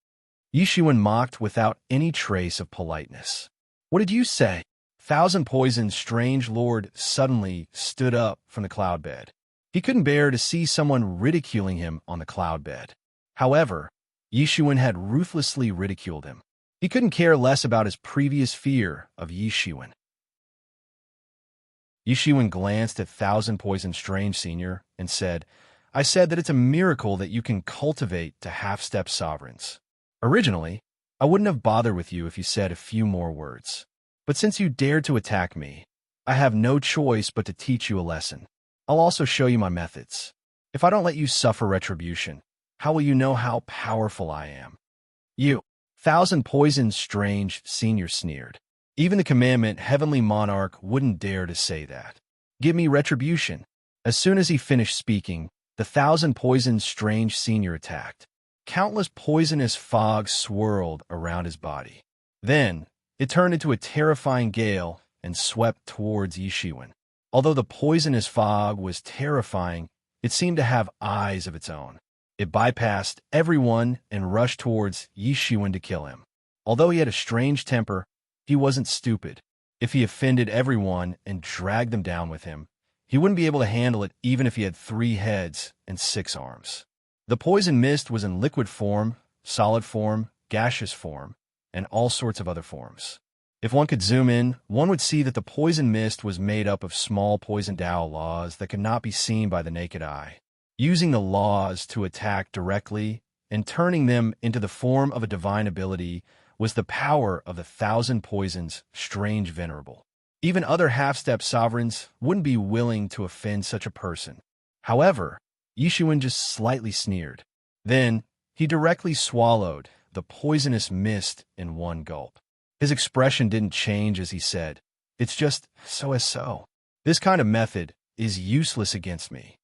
Yi Shiwen mocked without any trace of politeness. What did you say? Thousand Poison's Strange Lord suddenly stood up from the cloud bed. He couldn't bear to see someone ridiculing him on the cloud bed. However, Yi Shiwen had ruthlessly ridiculed him. He couldn't care less about his previous fear of Yi Shiwen. Yi Shiwen glanced at Thousand Poison Strange Senior and said, I said that it's a miracle that you can cultivate to half-step sovereigns. Originally, I wouldn't have bothered with you if you said a few more words. But since you dared to attack me, I have no choice but to teach you a lesson. I'll also show you my methods. If I don't let you suffer retribution, how will you know how powerful I am? You, Thousand Poison Strange Senior sneered. Even the commandment Heavenly Monarch wouldn't dare to say that. Give me retribution. As soon as he finished speaking, the Thousand Poison Strange Senior attacked. Countless poisonous fogs swirled around his body. Then, it turned into a terrifying gale and swept towards Yi Shiwen. Although the poisonous fog was terrifying, it seemed to have eyes of its own. It bypassed everyone and rushed towards Yi Shiwen to kill him. Although he had a strange temper, he wasn't stupid. If he offended everyone and dragged them down with him, he wouldn't be able to handle it even if he had 3 heads and 6 arms. The poison mist was in liquid form, solid form, gaseous form, and all sorts of other forms. If one could zoom in, one would see that the poison mist was made up of small poison Dao laws that could not be seen by the naked eye. Using the laws to attack directly and turning them into the form of a divine ability was the power of the Thousand Poisons Strange Venerable. Even other half-step sovereigns wouldn't be willing to offend such a person. However, Yi Shiwen just slightly sneered. Then, he directly swallowed the poisonous mist in one gulp. His expression didn't change as he said, It's just so as so. This kind of method is useless against me.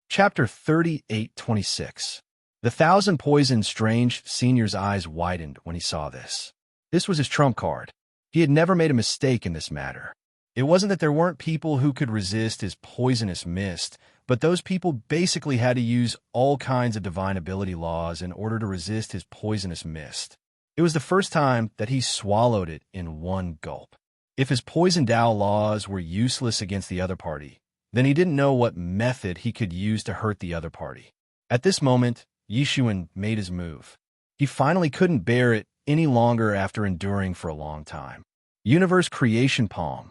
Chapter 38:26. The Thousand Poison Strange Senior's eyes widened when he saw this. This was his trump card. He had never made a mistake in this matter. It wasn't that there weren't people who could resist his poisonous mist, but those people basically had to use all kinds of divine ability laws in order to resist his poisonous mist. It was the first time that he swallowed it in one gulp. If his poison Dao laws were useless against the other party, then he didn't know what method he could use to hurt the other party. At this moment, Yi Shiwen made his move. He finally couldn't bear it any longer after enduring for a long time. Universe Creation Palm.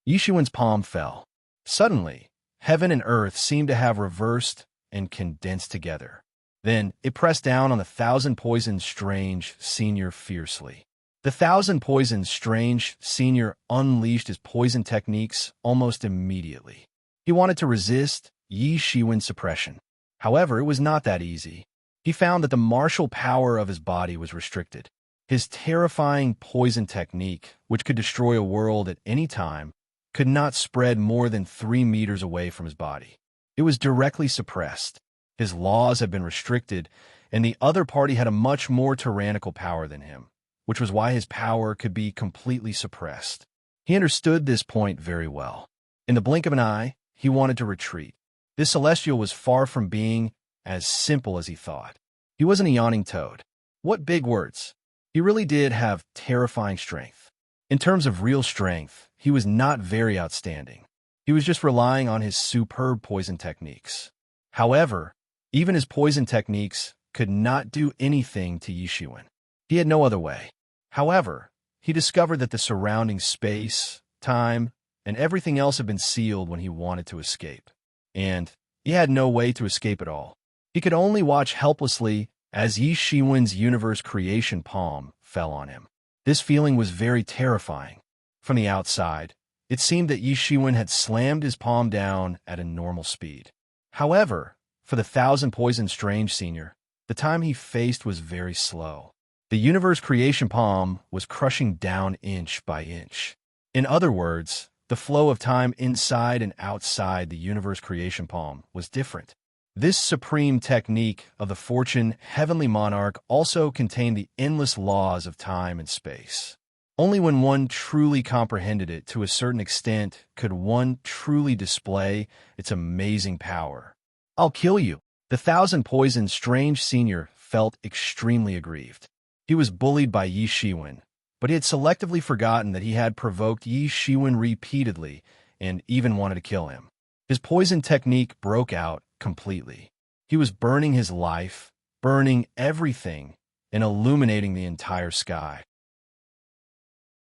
Yi Shiwen's palm fell. Suddenly, heaven and earth seemed to have reversed and condensed together. Then, it pressed down on the Thousand Poison Strange Senior fiercely. The Thousand Poison Strange Senior unleashed his poison techniques almost immediately. He wanted to resist Yi Shiwen's suppression. However, it was not that easy. he found that the martial power of his body was restricted. His terrifying poison technique, which could destroy a world at any time, could not spread more than 3 meters away from his body. It was directly suppressed. His laws had been restricted, and the other party had a much more tyrannical power than him, which was why his power could be completely suppressed. He understood this point very well. In the blink of an eye, he wanted to retreat. This celestial was far from being as simple as he thought. He wasn't a yawning toad. What big words! He really did have terrifying strength. In terms of real strength, he was not very outstanding. He was just relying on his superb poison techniques. However, even his poison techniques could not do anything to Yishuan. He had no other way. However, he discovered that the surrounding space, time, and everything else had been sealed when he wanted to escape. And he had no way to escape at all. He could only watch helplessly as Yi Shiwen's universe creation palm fell on him. This feeling was very terrifying. From the outside, it seemed that Yi Shiwen had slammed his palm down at a normal speed. However, for the Thousand Poison Strange Senior, the time he faced was very slow. The universe creation palm was crushing down inch by inch. In other words, the flow of time inside and outside the universe creation palm was different. This supreme technique of the Fortune Heavenly Monarch also contained the endless laws of time and space. Only when one truly comprehended it to a certain extent could one truly display its amazing power. "I'll kill you." The Thousand Poison Strange Senior felt extremely aggrieved. He was bullied by Yi Shiwen, but he had selectively forgotten that he had provoked Yi Shiwen repeatedly and even wanted to kill him. His poison technique broke out completely. He was burning his life, burning everything, and illuminating the entire sky.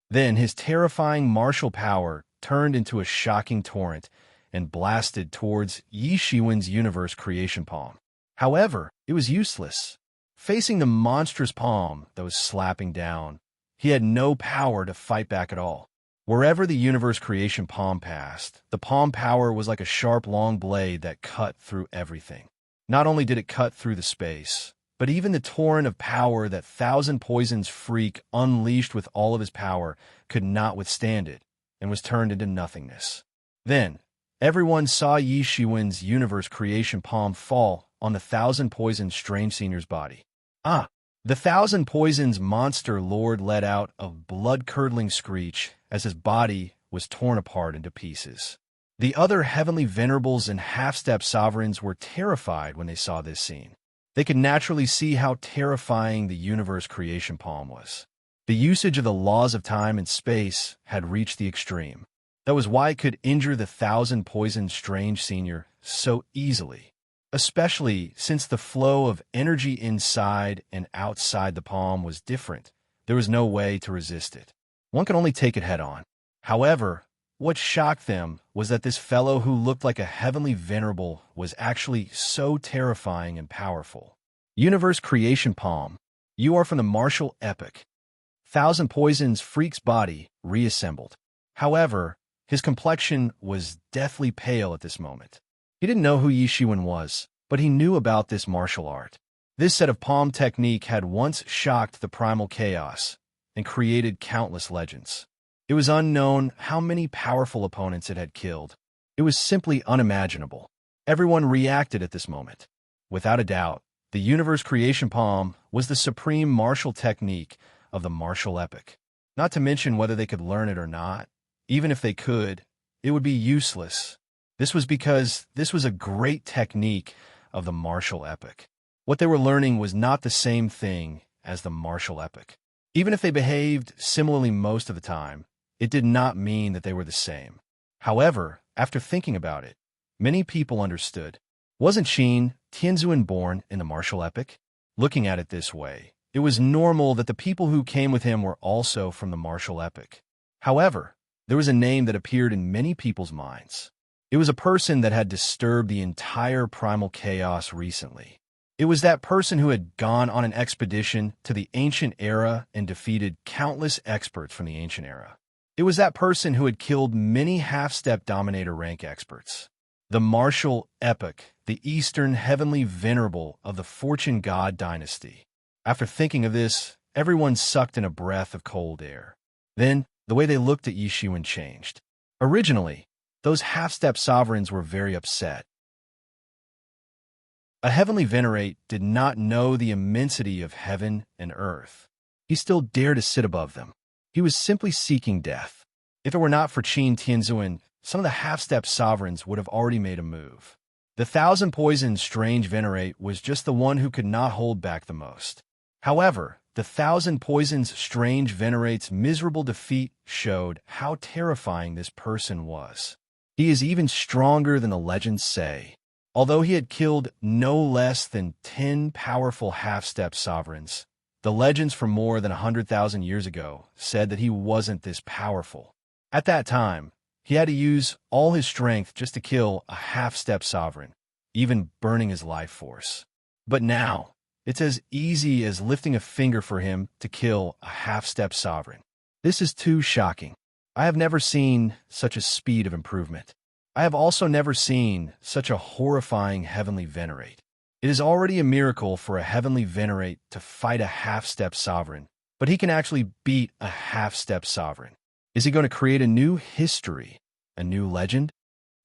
Then his terrifying martial power turned into a shocking torrent and blasted towards Yi Shiwen's universe creation palm. However, it was useless. Facing the monstrous palm that was slapping down, he had no power to fight back at all. Wherever the universe creation palm passed, the palm power was like a sharp long blade that cut through everything. Not only did it cut through the space, but even the torrent of power that Thousand Poisons Freak unleashed with all of his power could not withstand it, and was turned into nothingness. Then, everyone saw Yi Shiwen's universe creation palm fall on the Thousand Poisons Strange Senior's body. The Thousand Poisons Monster Lord let out a blood-curdling screech as his body was torn apart into pieces. The other heavenly venerables and half-step sovereigns were terrified when they saw this scene. They could naturally see how terrifying the universe creation palm was. The usage of the laws of time and space had reached the extreme. That was why it could injure the Thousand Poisons Strange Senior so easily. Especially since the flow of energy inside and outside the palm was different, there was no way to resist it. One could only take it head-on. However, what shocked them was that this fellow who looked like a heavenly venerable was actually so terrifying and powerful. Universe Creation Palm, you are from the martial epic. Thousand Poisons Freak's body reassembled. However, his complexion was deathly pale at this moment. He didn't know who Yi Shiwen was, but he knew about this martial art. This set of palm technique had once shocked the primal chaos and created countless legends. It was unknown how many powerful opponents it had killed. It was simply unimaginable. Everyone reacted at this moment. Without a doubt, the universe creation palm was the supreme martial technique of the martial epic. Not to mention whether they could learn it or not. Even if they could, it would be useless. This was because this was a great technique of the martial epic. What they were learning was not the same thing as the martial epic. Even if they behaved similarly most of the time, it did not mean that they were the same. However, after thinking about it, many people understood. Wasn't Qin Tianzuan born in the martial epic? Looking at it this way, it was normal that the people who came with him were also from the martial epic. However, there was a name that appeared in many people's minds. It was a person that had disturbed the entire primal chaos recently. It was that person who had gone on an expedition to the ancient era and defeated countless experts from the ancient era. It was that person who had killed many half-step dominator rank experts. the martial epoch, the Eastern heavenly venerable of the Fortune God dynasty. After thinking of this, everyone sucked in a breath of cold air. Then, the way they looked at Yi Shiwen changed. Originally, those half-step sovereigns were very upset. A heavenly venerate did not know the immensity of heaven and earth. He still dared to sit above them. He was simply seeking death. If it were not for Qin Tianzuan, some of the half-step sovereigns would have already made a move. The thousand poisoned strange venerate was just the one who could not hold back the most. However, the thousand poisons strange venerate's miserable defeat showed how terrifying this person was. He is even stronger than the legends say. Although he had killed no less than 10 powerful half-step sovereigns, the legends from more than 100,000 years ago said that he wasn't this powerful. At that time, he had to use all his strength just to kill a half-step sovereign, even burning his life force. But now, it's as easy as lifting a finger for him to kill a half-step sovereign. This is too shocking. I have never seen such a speed of improvement. I have also never seen such a horrifying heavenly venerate. It is already a miracle for a heavenly venerate to fight a half-step sovereign, but he can actually beat a half-step sovereign. Is he going to create a new history, a new legend?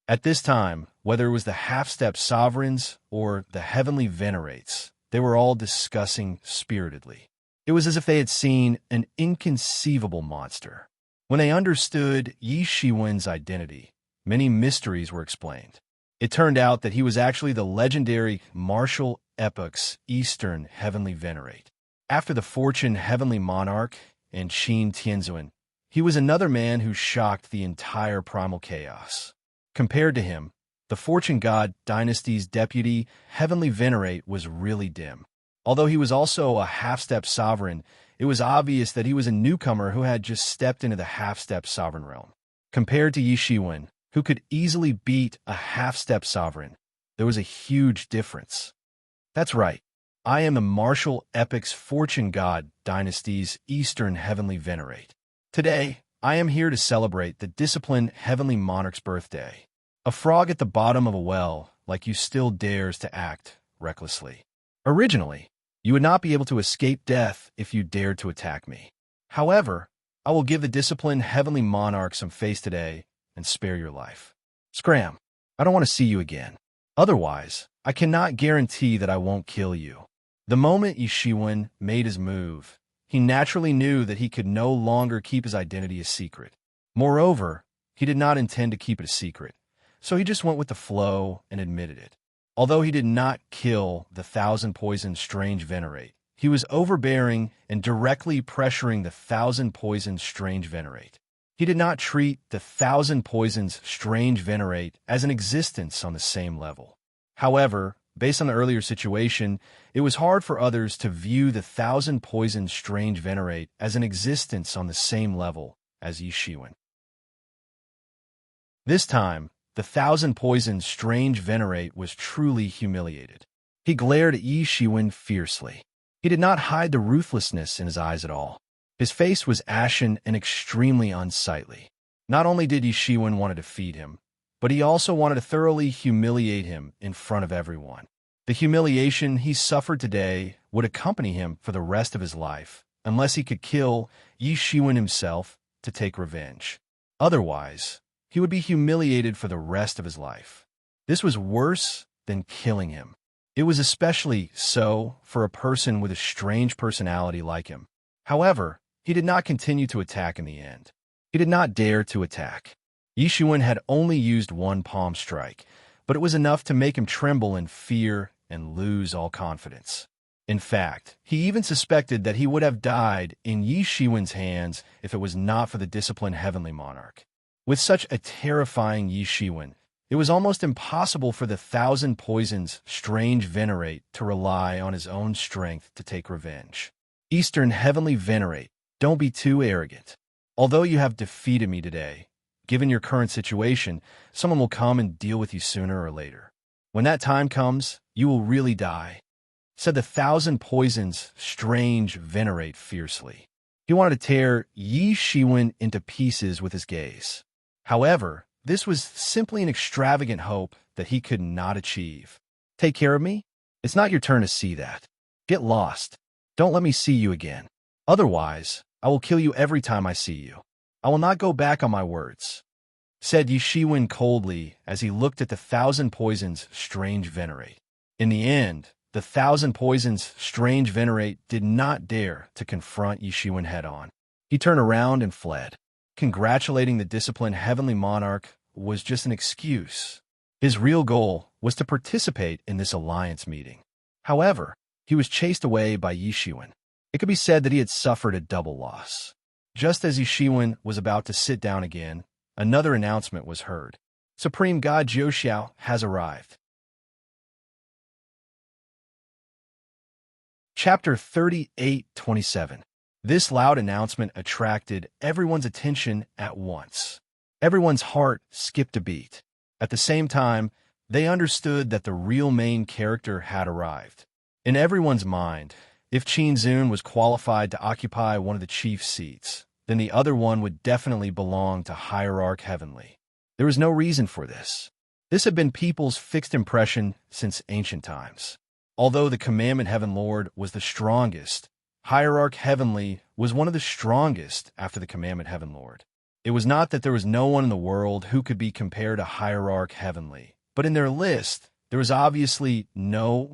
At this time, whether it was the half-step sovereigns or the heavenly venerates, they were all discussing spiritedly. It was as if they had seen an inconceivable monster. When they understood Yi Shiwen's identity, many mysteries were explained. It turned out that he was actually the legendary martial epoch's Eastern heavenly venerate. After the Fortune heavenly monarch and Qin Tianzuan, he was another man who shocked the entire primal chaos. Compared to him, the Fortune God dynasty's deputy heavenly venerate was really dim. Although he was also a half-step sovereign, it was obvious that he was a newcomer who had just stepped into the half-step sovereign realm. Compared to Yi Shiwen, who could easily beat a half-step sovereign, there was a huge difference. That's right. I am the martial epoch's Fortune God dynasty's Eastern heavenly venerate. Today, I am here to celebrate the disciplined heavenly monarch's birthday. A frog at the bottom of a well like you still dares to act recklessly. Originally, you would not be able to escape death if you dared to attack me. However, I will give the disciplined heavenly monarch some face today and spare your life. Scram, I don't want to see you again. Otherwise, I cannot guarantee that I won't kill you. The moment Yi Shiwen made his move, he naturally knew that he could no longer keep his identity a secret. Moreover, he did not intend to keep it a secret, so he just went with the flow and admitted it. Although he did not kill the thousand poisoned strange venerate, he was overbearing and directly pressuring the thousand poisoned strange venerate. He did not treat the thousand poisons strange venerate as an existence on the same level. However, based on the earlier situation, it was hard for others to view the thousand poisoned strange venerate as an existence on the same level as Yi Shiwen. This time, the thousand poisoned strange venerate was truly humiliated. He glared at Yi Shiwen fiercely. He did not hide the ruthlessness in his eyes at all. His face was ashen and extremely unsightly. Not only did Yi Shiwen want to defeat him, but he also wanted to thoroughly humiliate him in front of everyone. The humiliation he suffered today would accompany him for the rest of his life, unless he could kill Yi Shiwen himself to take revenge. Otherwise, he would be humiliated for the rest of his life. This was worse than killing him. It was especially so for a person with a strange personality like him. However, he did not continue to attack in the end. He did not dare to attack. Yi Shiwen had only used one palm strike, but it was enough to make him tremble in fear and lose all confidence. In fact, he even suspected that he would have died in Yi Shiwen's hands if it was not for the disciplined heavenly monarch. With such a terrifying Yi Shiwen, it was almost impossible for the thousand poisons strange venerate to rely on his own strength to take revenge. Eastern heavenly venerate, don't be too arrogant. Although you have defeated me today, given your current situation, someone will come and deal with you sooner or later. When that time comes, you will really die, said the thousand poisons strange venerate fiercely. He wanted to tear Yi Shiwen into pieces with his gaze. However, This was simply an extravagant hope that he could not achieve. Take care of me? It's not your turn to see that. Get lost. Don't let me see you again. Otherwise, I will kill you every time I see you. I will not go back on my words, said Yishiwen coldly as he looked at the thousand poisons strange venerate. In the end, the thousand poisons strange venerate did not dare to confront Yishiwen head-on. He turned around and fled. Congratulating the disciplined heavenly monarch was just an excuse. His real goal was to participate in this alliance meeting. However, he was chased away by Yishiwen. It could be said that he had suffered a double loss. Just as Yishiwen was about to sit down again, another announcement was heard. Supreme God Jiuxiao has arrived. Chapter 38:27. This loud announcement attracted everyone's attention at once. Everyone's heart skipped a beat. At the same time, they understood that the real main character had arrived. In everyone's mind, if Qin Zun was qualified to occupy one of the chief seats, then the other one would definitely belong to Hierarch Heavenly. There was no reason for this. This had been people's fixed impression since ancient times. Although the Commandment Heaven Lord was the strongest, Hierarch Heavenly was one of the strongest after the Commandment Heaven Lord. It was not that there was no one in the world who could be compared to Hierarch Heavenly, but in their list, there was obviously no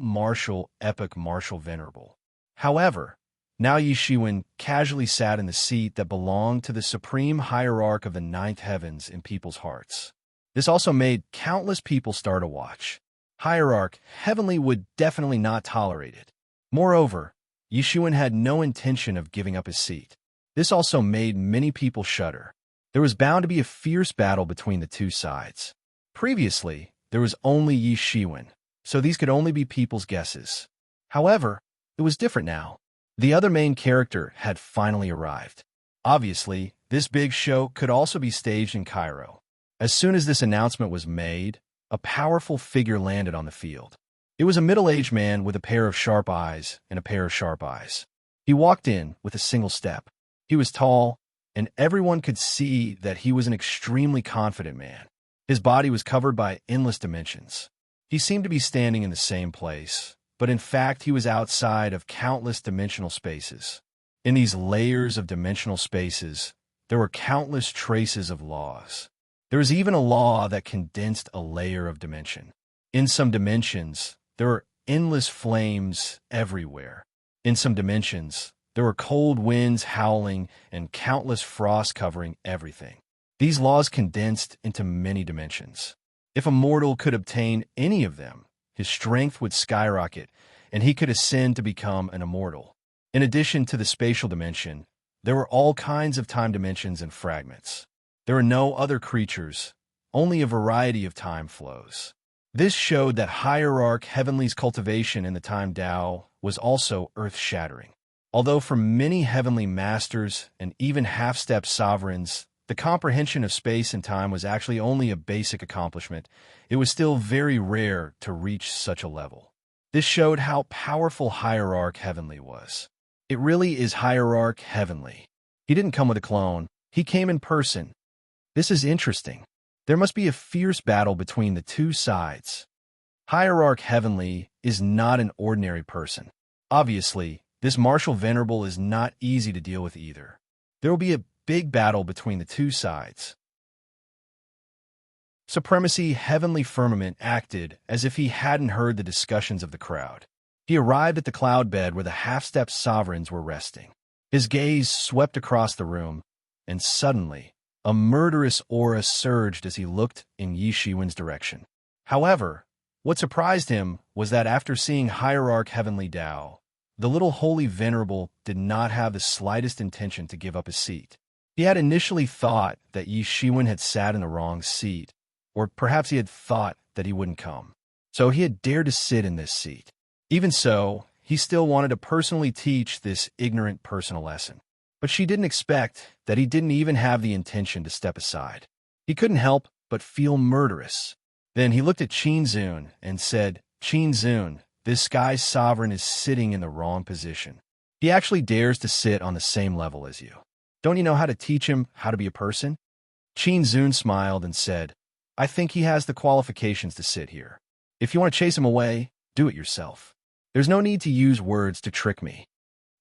epic martial venerable. However, now Yishiwen casually sat in the seat that belonged to the supreme hierarch of the ninth heavens in people's hearts. This also made countless people start a watch. Hierarch Heavenly would definitely not tolerate it. Moreover, Yishiwen had no intention of giving up his seat. This also made many people shudder. There was bound to be a fierce battle between the two sides. Previously, there was only Yishiwen, so these could only be people's guesses. However, it was different now. The other main character had finally arrived. Obviously, this big show could also be staged in Cairo. As soon as this announcement was made, a powerful figure landed on the field. It was a middle-aged man with a pair of sharp eyes and a pair of sharp eyes. He walked in with a single step. He was tall, and everyone could see that he was an extremely confident man. His body was covered by endless dimensions. He seemed to be standing in the same place, but in fact he was outside of countless dimensional spaces. In these layers of dimensional spaces, there were countless traces of laws. There was even a law that condensed a layer of dimension. In some dimensions, there were endless flames everywhere. In some dimensions, there were cold winds howling and countless frosts covering everything. These laws condensed into many dimensions. If a mortal could obtain any of them, his strength would skyrocket, and he could ascend to become an immortal. In addition to the spatial dimension, there were all kinds of time dimensions and fragments. There were no other creatures, only a variety of time flows. This showed that Hierarch Heavenly's cultivation in the time Tao was also earth-shattering. Although for many heavenly masters and even half-step sovereigns, the comprehension of space and time was actually only a basic accomplishment, it was still very rare to reach such a level. This showed how powerful Hierarch Heavenly was. It really is Hierarch Heavenly. He didn't come with a clone. He came in person. This is interesting. There must be a fierce battle between the two sides. Hierarch Heavenly is not an ordinary person. Obviously, this martial venerable is not easy to deal with either. There will be a big battle between the two sides. Supremacy Heavenly Firmament acted as if he hadn't heard the discussions of the crowd. He arrived at the cloud bed where the half-step sovereigns were resting. His gaze swept across the room, and suddenly, a murderous aura surged as he looked in Yishiwen's direction. However, what surprised him was that after seeing Hierarch Heavenly Tao, the little holy venerable did not have the slightest intention to give up his seat. He had initially thought that Yishiwen had sat in the wrong seat, or perhaps he had thought that he wouldn't come. So he had dared to sit in this seat. Even so, he still wanted to personally teach this ignorant person a lesson. But she didn't expect that he didn't even have the intention to step aside. He couldn't help but feel murderous. Then he looked at Qin Zun and said, "Qin Zun, this sky's sovereign is sitting in the wrong position. He actually dares to sit on the same level as you. Don't you know how to teach him how to be a person?" Qin Zun smiled and said, I think he has the qualifications to sit here. If you want to chase him away, do it yourself. There's no need to use words to trick me.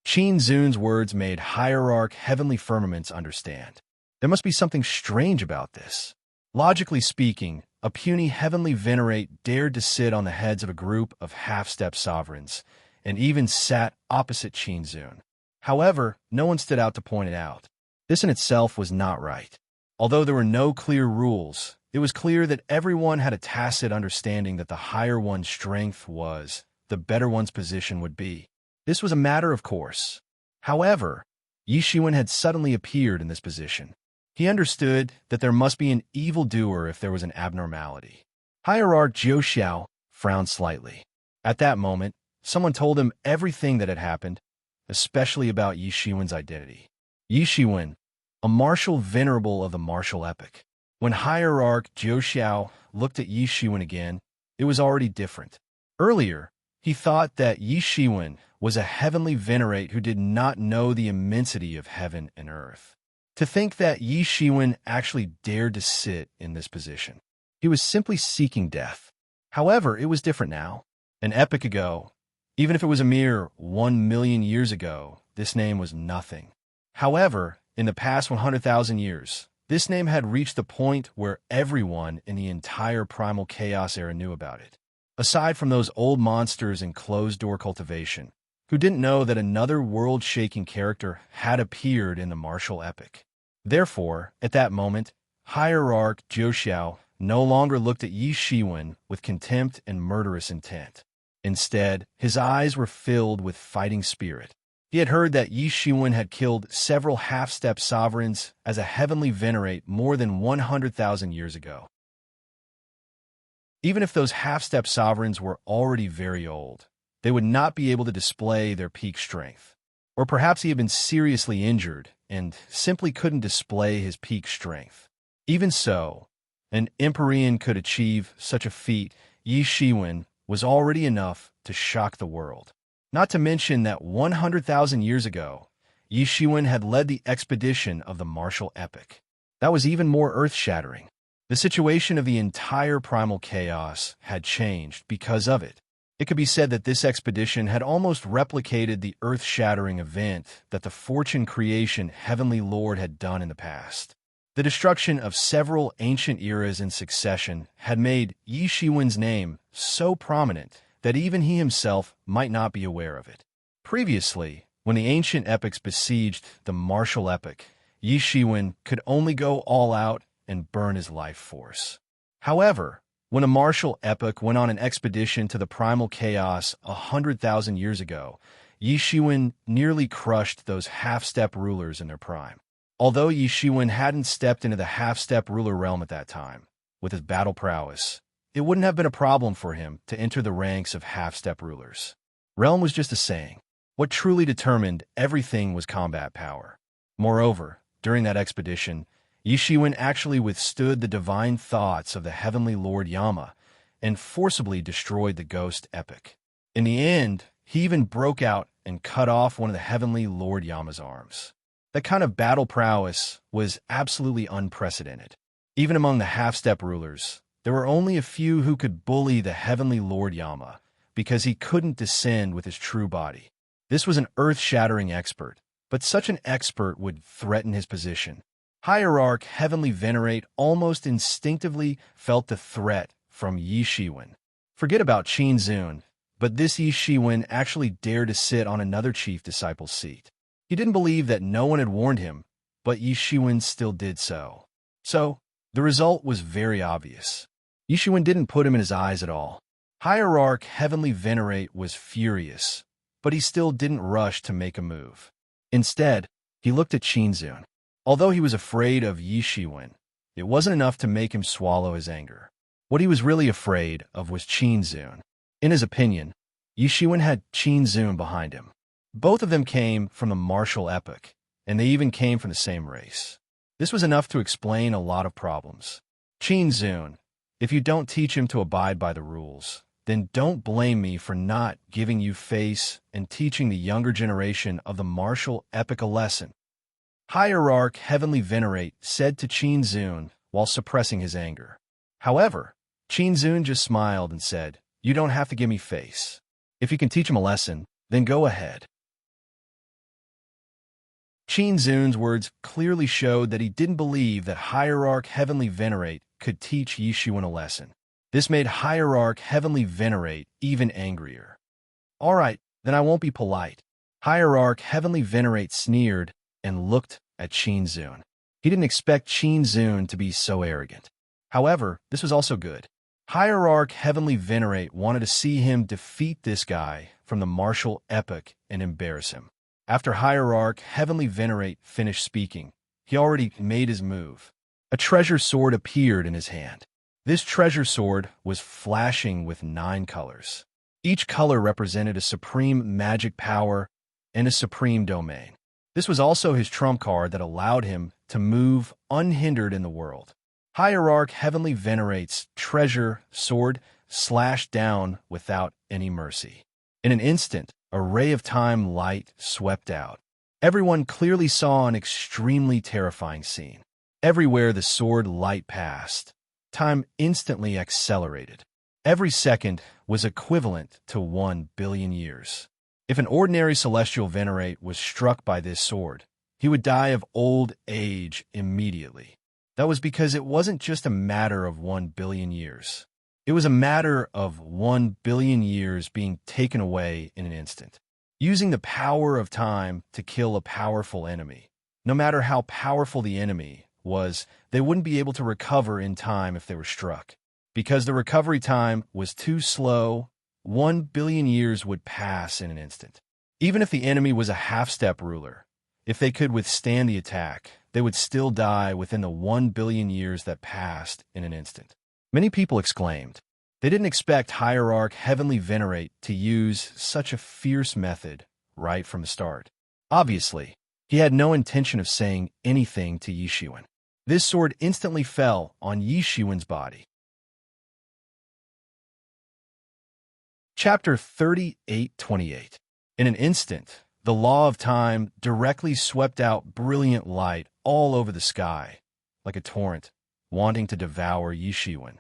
Qin Zun's words made hierarch heavenly firmaments understand. There must be something strange about this. Logically speaking, a puny heavenly venerate dared to sit on the heads of a group of half-step sovereigns, and even sat opposite Qin Zun. However, no one stood out to point it out. This in itself was not right. Although there were no clear rules, it was clear that everyone had a tacit understanding that the higher one's strength was, the better one's position would be. This was a matter of course. However, Yi Shiwen had suddenly appeared in this position. He understood that there must be an evildoer if there was an abnormality. Hierarch Jiu Xiao frowned slightly. At that moment, someone told him everything that had happened, especially about Yi Shiwen's identity. Yi Shiwen, a martial venerable of the martial epoch. When Hierarch Jiu Xiao looked at Yi Shiwen again, it was already different. Earlier, he thought that Yi Shiwen was a heavenly venerate who did not know the immensity of heaven and earth. To think that Yi Shiwen actually dared to sit in this position. He was simply seeking death. However, it was different now. An epoch ago, even if it was a mere 1,000,000 years ago, this name was nothing. However, in the past 100,000 years, this name had reached the point where everyone in the entire primal chaos era knew about it. Aside from those old monsters in closed-door cultivation, who didn't know that another world-shaking character had appeared in the martial epoch. Therefore, at that moment, Hierarch Jiu Xiao no longer looked at Yi Shiwen with contempt and murderous intent. Instead, his eyes were filled with fighting spirit. He had heard that Yi Shiwen had killed several half-step sovereigns as a heavenly venerate more than 100,000 years ago. Even if those half-step sovereigns were already very old, they would not be able to display their peak strength. Or perhaps he had been seriously injured and simply couldn't display his peak strength. Even so, an Empyrean could achieve such a feat. Yi Shiwen was already enough to shock the world. Not to mention that 100,000 years ago, Yi Shiwen had led the expedition of the martial epoch. That was even more earth-shattering. The situation of the entire primal chaos had changed because of it. It could be said that this expedition had almost replicated the earth-shattering event that the Fortune Creation Heavenly Lord had done in the past. The destruction of several ancient eras in succession had made Yi Shiwen's name so prominent that even he himself might not be aware of it. Previously, when the ancient epochs besieged the martial epoch, Yi Shiwen could only go all out and burn his life force. However, when a martial epoch went on an expedition to the primal chaos 100,000 years ago, Yi Shiwen nearly crushed those half-step rulers in their prime. Although Yi Shiwen hadn't stepped into the half-step ruler realm at that time, with his battle prowess, it wouldn't have been a problem for him to enter the ranks of half-step rulers. Realm was just a saying. What truly determined everything was combat power. Moreover, during that expedition, Yi Shiwen actually withstood the divine thoughts of the heavenly Lord Yama and forcibly destroyed the ghost epoch. In the end, he even broke out and cut off one of the heavenly Lord Yama's arms. That kind of battle prowess was absolutely unprecedented. Even among the half-step rulers, there were only a few who could bully the heavenly Lord Yama because he couldn't descend with his true body. This was an earth-shattering expert, but such an expert would threaten his position. Hierarch Heavenly Venerate almost instinctively felt the threat from Yi Shiwen. Forget about Qin Zun, but this Yi Shiwen actually dared to sit on another chief disciple's seat. He didn't believe that no one had warned him, but Yi Shiwen still did so. So, the result was very obvious. Yi Shiwen didn't put him in his eyes at all. Hierarch Heavenly Venerate was furious, but he still didn't rush to make a move. Instead, he looked at Qin Zun. Although he was afraid of Yi Shiwen, it wasn't enough to make him swallow his anger. What he was really afraid of was Qin Zun. In his opinion, Yi Shiwen had Qin Zun behind him. Both of them came from the martial epoch, and they even came from the same race. This was enough to explain a lot of problems. Qin Zun, if you don't teach him to abide by the rules, then don't blame me for not giving you face and teaching the younger generation of the martial epoch a lesson. Hierarch Heavenly Venerate said to Qin Zun while suppressing his anger. However, Qin just smiled and said, "You don't have to give me face. If you can teach him a lesson, then go ahead." Qin words clearly showed that he didn't believe that Hierarch Heavenly Venerate could teach Yishuan a lesson. This made Hierarch Heavenly Venerate even angrier. "All right, then I won't be polite." Hierarch Heavenly Venerate sneered and looked at Qin. He didn't expect Qin to be so arrogant. However, this was also good. Hierarch Heavenly Venerate wanted to see him defeat this guy from the martial epoch and embarrass him. After Hierarch Heavenly Venerate finished speaking, he already made his move. A treasure sword appeared in his hand. This treasure sword was flashing with 9 colors. Each color represented a supreme magic power and a supreme domain. This was also his trump card that allowed him to move unhindered in the world. Hierarch Heavenly Venerate's treasure sword slashed down without any mercy. In an instant, a ray of time light swept out. Everyone clearly saw an extremely terrifying scene. Everywhere the sword light passed, time instantly accelerated. Every second was equivalent to 1 billion years. If an ordinary celestial venerate was struck by this sword, he would die of old age immediately. That was because it wasn't just a matter of 1 billion years. It was a matter of 1 billion years being taken away in an instant. Using the power of time to kill a powerful enemy. No matter how powerful the enemy was, they wouldn't be able to recover in time if they were struck. Because the recovery time was too slow, 1 billion years would pass in an instant. Even if the enemy was a half-step ruler, if they could withstand the attack, they would still die within the 1 billion years that passed in an instant. Many people exclaimed. They didn't expect Hierarch Heavenly Venerate to use such a fierce method right from the start. Obviously, he had no intention of saying anything to Yishuan. This sword instantly fell on Yishuan's body. Chapter 38:28. In an instant, the law of time directly swept out brilliant light all over the sky, like a torrent, wanting to devour Yishuan.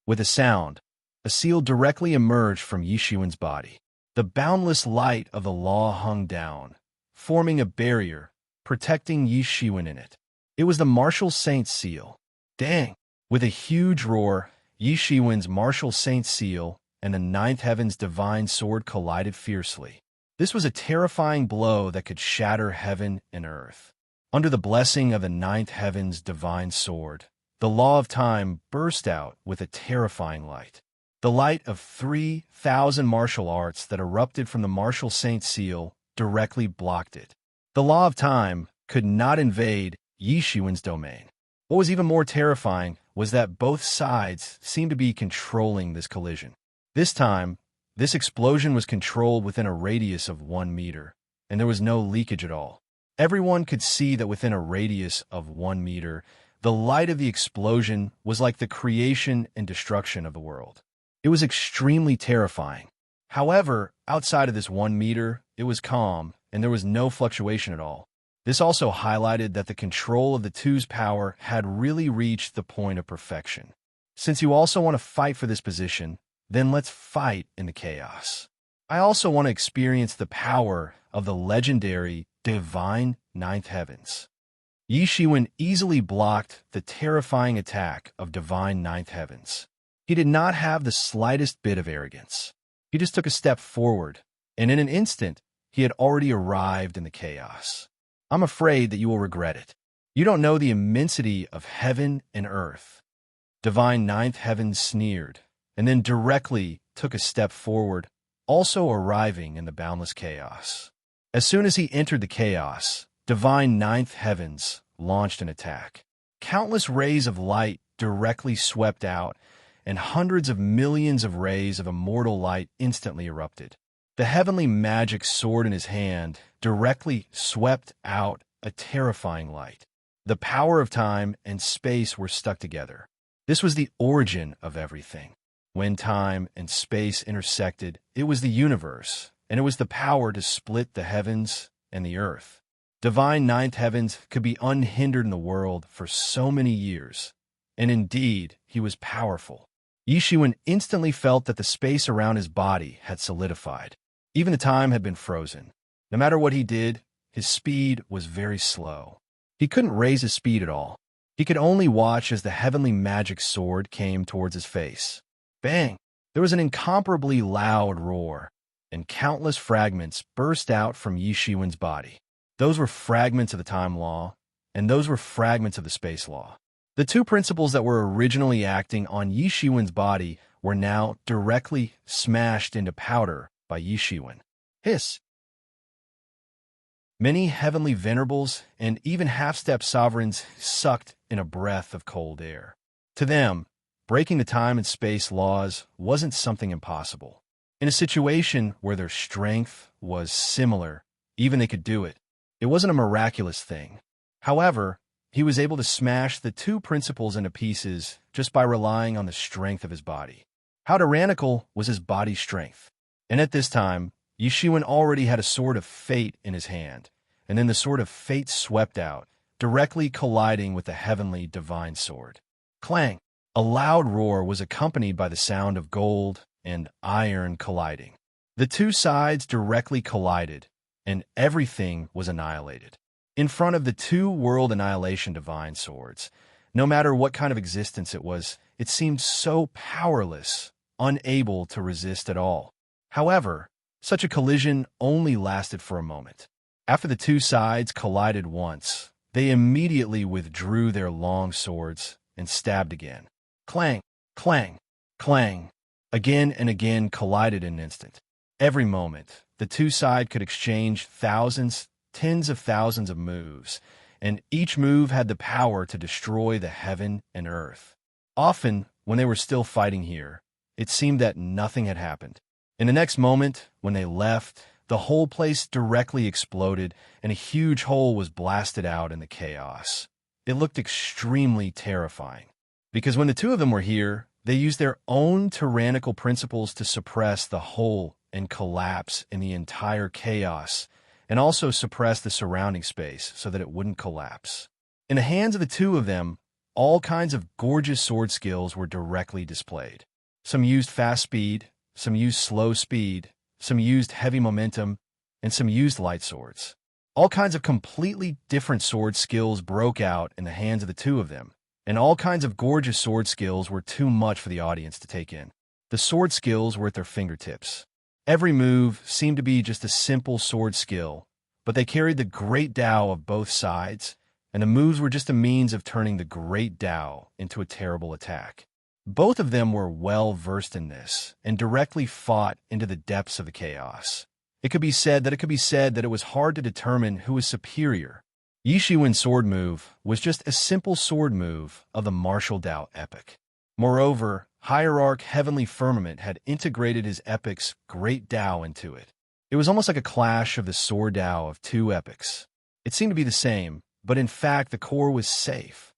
With a sound, a seal directly emerged from Yishuan's body. The boundless light of the law hung down, forming a barrier, protecting Yishuan in it. It was the Martial Saint seal. Dang! With a huge roar, Yishuan's Martial Saint seal and the Ninth Heaven's divine sword collided fiercely. This was a terrifying blow that could shatter heaven and earth. Under the blessing of the Ninth Heaven's divine sword, the law of time burst out with a terrifying light. The light of 3,000 martial arts that erupted from the Martial Saint seal directly blocked it. The law of time could not invade Yishuan's domain. What was even more terrifying was that both sides seemed to be controlling this collision. This time, this explosion was controlled within a radius of 1 meter, and there was no leakage at all. Everyone could see that within a radius of 1 meter, the light of the explosion was like the creation and destruction of the world. It was extremely terrifying. However, outside of this 1 meter, it was calm, and there was no fluctuation at all. This also highlighted that the control of the two's power had really reached the point of perfection. Since you also want to fight for this position, then let's fight in the chaos. I also want to experience the power of the legendary divine Ninth Heavens. Yishuan easily blocked the terrifying attack of divine Ninth Heavens. He did not have the slightest bit of arrogance. He just took a step forward, and in an instant, he had already arrived in the chaos. I'm afraid that you will regret it. You don't know the immensity of heaven and earth. Divine Ninth Heaven sneered, and then directly took a step forward, also arriving in the boundless chaos. As soon as he entered the chaos, divine Ninth Heavens launched an attack. Countless rays of light directly swept out, and hundreds of millions of rays of immortal light instantly erupted. The heavenly magic sword in his hand directly swept out a terrifying light. The power of time and space were stuck together. This was the origin of everything. When time and space intersected, it was the universe, and it was the power to split the heavens and the earth. Divine Ninth Heavens could be unhindered in the world for so many years, And indeed, he was powerful. Yishuan instantly felt that the space around his body had solidified. Even the time had been frozen. No matter what he did, his speed was very slow. He couldn't raise his speed at all. He could only watch as the heavenly magic sword came towards his face. Bang! There was an incomparably loud roar, and countless fragments burst out from Yishuan's body. Those were fragments of the time law, and those were fragments of the space law. The two principles that were originally acting on Yishuan's body were now directly smashed into powder by Yishuan. Hiss! Many heavenly venerables and even half-step sovereigns sucked in a breath of cold air. To them, breaking the time and space laws wasn't something impossible. In a situation where their strength was similar, even they could do it. It wasn't a miraculous thing. However, he was able to smash the two principles into pieces just by relying on the strength of his body. How tyrannical was his body's strength? And at this time, Yishuan already had a sword of fate in his hand, and then the sword of fate swept out, directly colliding with the heavenly divine sword. Clang! A loud roar was accompanied by the sound of gold and iron colliding. The two sides directly collided, and everything was annihilated. In front of the two world annihilation divine swords, no matter what kind of existence it was, it seemed so powerless, unable to resist at all. However, such a collision only lasted for a moment. After the two sides collided once, they immediately withdrew their long swords and stabbed again. Clang, clang, clang. Again and again collided in an instant. Every moment, the two sides could exchange thousands, tens of thousands of moves, and each move had the power to destroy the heaven and earth. Often, when they were still fighting here, it seemed that nothing had happened. In the next moment, when they left, the whole place directly exploded and a huge hole was blasted out in the chaos. It looked extremely terrifying. Because when the two of them were here, they used their own tyrannical principles to suppress the whole and collapse in the entire chaos, and also suppress the surrounding space so that it wouldn't collapse. In the hands of the two of them, all kinds of gorgeous sword skills were directly displayed. Some used fast speed, some used slow speed, some used heavy momentum, and some used light swords. All kinds of completely different sword skills broke out in the hands of the two of them, and all kinds of gorgeous sword skills were too much for the audience to take in. The sword skills were at their fingertips. Every move seemed to be just a simple sword skill, but they carried the great Tao of both sides, and the moves were just a means of turning the great Tao into a terrible attack. Both of them were well versed in this, and directly fought into the depths of the chaos. It could be said that it was hard to determine who was superior. Yishuan's sword move was just a simple sword move of the martial Tao epic. Moreover, Hierarch Heavenly Firmament had integrated his epic's great Tao into it. It was almost like a clash of the sword Tao of two epics. It seemed to be the same, but in fact the core was safe.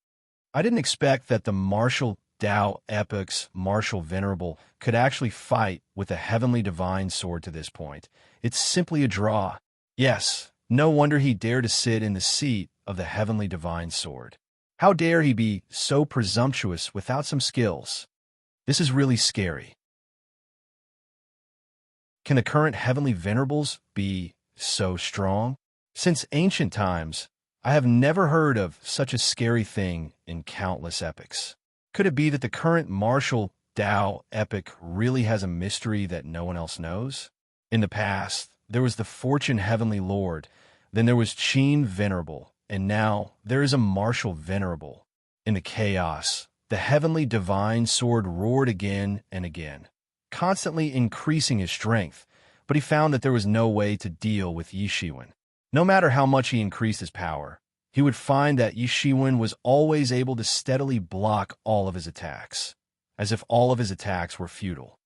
I didn't expect that the martial Tao epic's martial venerable could actually fight with a heavenly divine sword to this point. It's simply a draw. Yes, no wonder he dared to sit in the seat of the heavenly divine sword. How dare he be so presumptuous without some skills? This is really scary. Can the current heavenly venerables be so strong? Since ancient times, I have never heard of such a scary thing in countless epics. Could it be that the current martial Tao epic really has a mystery that no one else knows? In the past, there was the Fortune Heavenly Lord, then there was Qin Venerable, and now there is a martial venerable. In the chaos, the heavenly divine sword roared again and again, constantly increasing his strength, but he found that there was no way to deal with Yishuan. No matter how much he increased his power, he would find that Yishuan was always able to steadily block all of his attacks, as if all of his attacks were futile.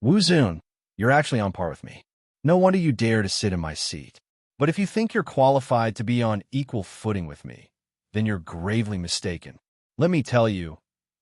Wu Zun, you're actually on par with me. No wonder you dare to sit in my seat. But if you think you're qualified to be on equal footing with me, then you're gravely mistaken. Let me tell you,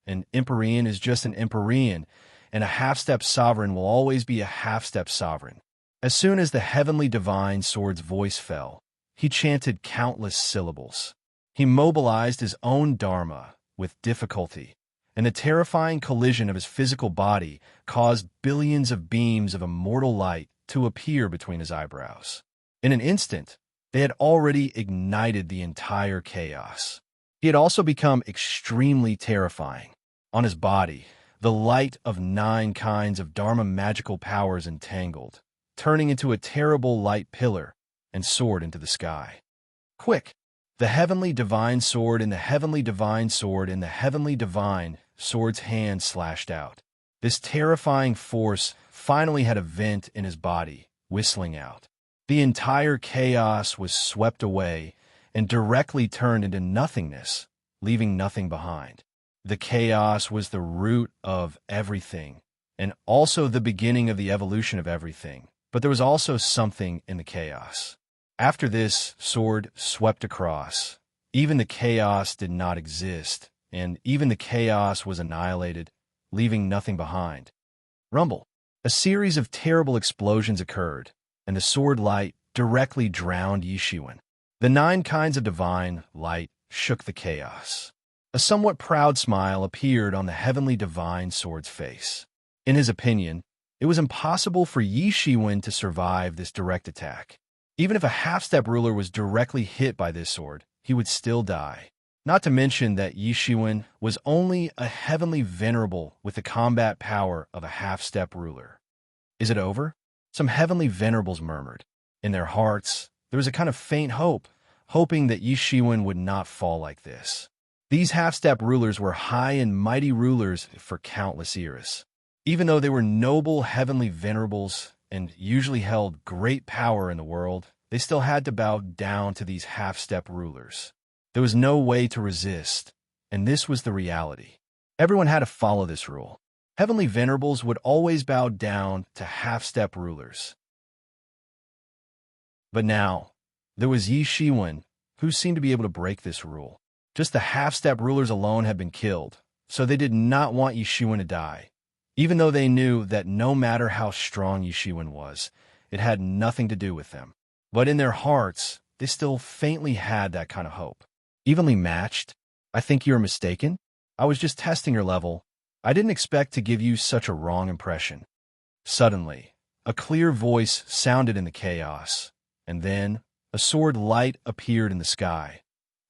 an Empyrean is just an Empyrean, and a half-step sovereign will always be a half-step sovereign. As soon as the heavenly divine sword's voice fell, he chanted countless syllables. He mobilized his own dharma with difficulty, and the terrifying collision of his physical body caused billions of beams of immortal light to appear between his eyebrows. In an instant, they had already ignited the entire chaos. He had also become extremely terrifying. On his body, the light of 9 kinds of Dharma magical powers entangled, turning into a terrible light pillar and soared into the sky. Quick! The heavenly divine sword in the heavenly divine sword in the heavenly divine sword's hand slashed out. This terrifying force finally had a vent in his body, whistling out. The entire chaos was swept away and directly turned into nothingness, leaving nothing behind. The chaos was the root of everything, and also the beginning of the evolution of everything. But there was also something in the chaos. After this sword swept across, even the chaos did not exist, and even the chaos was annihilated, leaving nothing behind. Rumble. A series of terrible explosions occurred, and the sword light directly drowned Yishuan. The 9 kinds of divine light shook the chaos. A somewhat proud smile appeared on the heavenly divine sword's face. In his opinion, it was impossible for Yishuan to survive this direct attack. Even if a half-step ruler was directly hit by this sword, he would still die. Not to mention that Yishuan was only a heavenly venerable with the combat power of a half-step ruler. Is it over? Some heavenly venerables murmured. In their hearts, there was a kind of faint hope, hoping that Yishuan would not fall like this. These half-step rulers were high and mighty rulers for countless eras. Even though they were noble heavenly venerables and usually held great power in the world, they still had to bow down to these half-step rulers. There was no way to resist, and this was the reality. Everyone had to follow this rule. Heavenly venerables would always bow down to half-step rulers. But now, there was Yishuan, who seemed to be able to break this rule. Just the half-step rulers alone had been killed, so they did not want Yishuan to die. Even though they knew that no matter how strong Yishuan was, it had nothing to do with them. But in their hearts, they still faintly had that kind of hope. Evenly matched? I think you're mistaken. I was just testing your level. I didn't expect to give you such a wrong impression. Suddenly, a clear voice sounded in the chaos, and then a sword light appeared in the sky,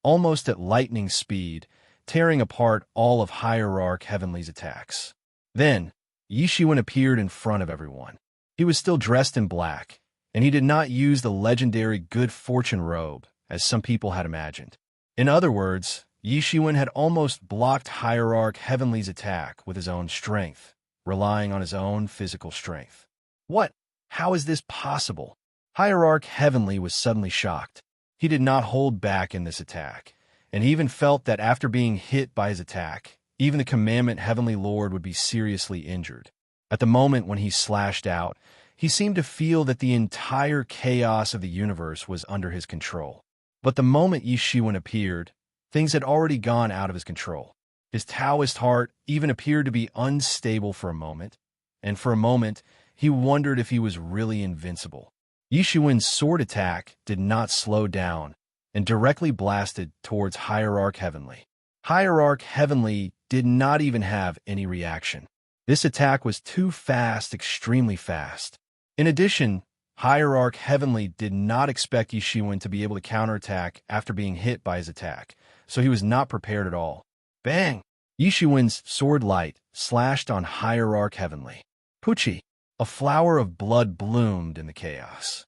almost at lightning speed, tearing apart all of Hierarch Heavenly's attacks. Then, Yishuan appeared in front of everyone. He was still dressed in black, and he did not use the legendary good fortune robe, as some people had imagined. In other words, Yishuan had almost blocked Hierarch Heavenly's attack with his own strength, relying on his own physical strength. What? How is this possible? Hierarch Heavenly was suddenly shocked. He did not hold back in this attack, and he even felt that after being hit by his attack, even the Commandment Heavenly Lord would be seriously injured. At the moment when he slashed out, he seemed to feel that the entire chaos of the universe was under his control. But the moment Yishuan appeared, things had already gone out of his control. His Taoist heart even appeared to be unstable for a moment, and for a moment, he wondered if he was really invincible. Yishuan's sword attack did not slow down and directly blasted towards Hierarch Heavenly. Hierarch Heavenly did not even have any reaction. This attack was too fast, extremely fast. In addition, Hierarch Heavenly did not expect Yishuan to be able to counterattack after being hit by his attack, so he was not prepared at all. Bang! Yishuan's sword light slashed on Hierarch Heavenly. Puchi! A flower of blood bloomed in the chaos.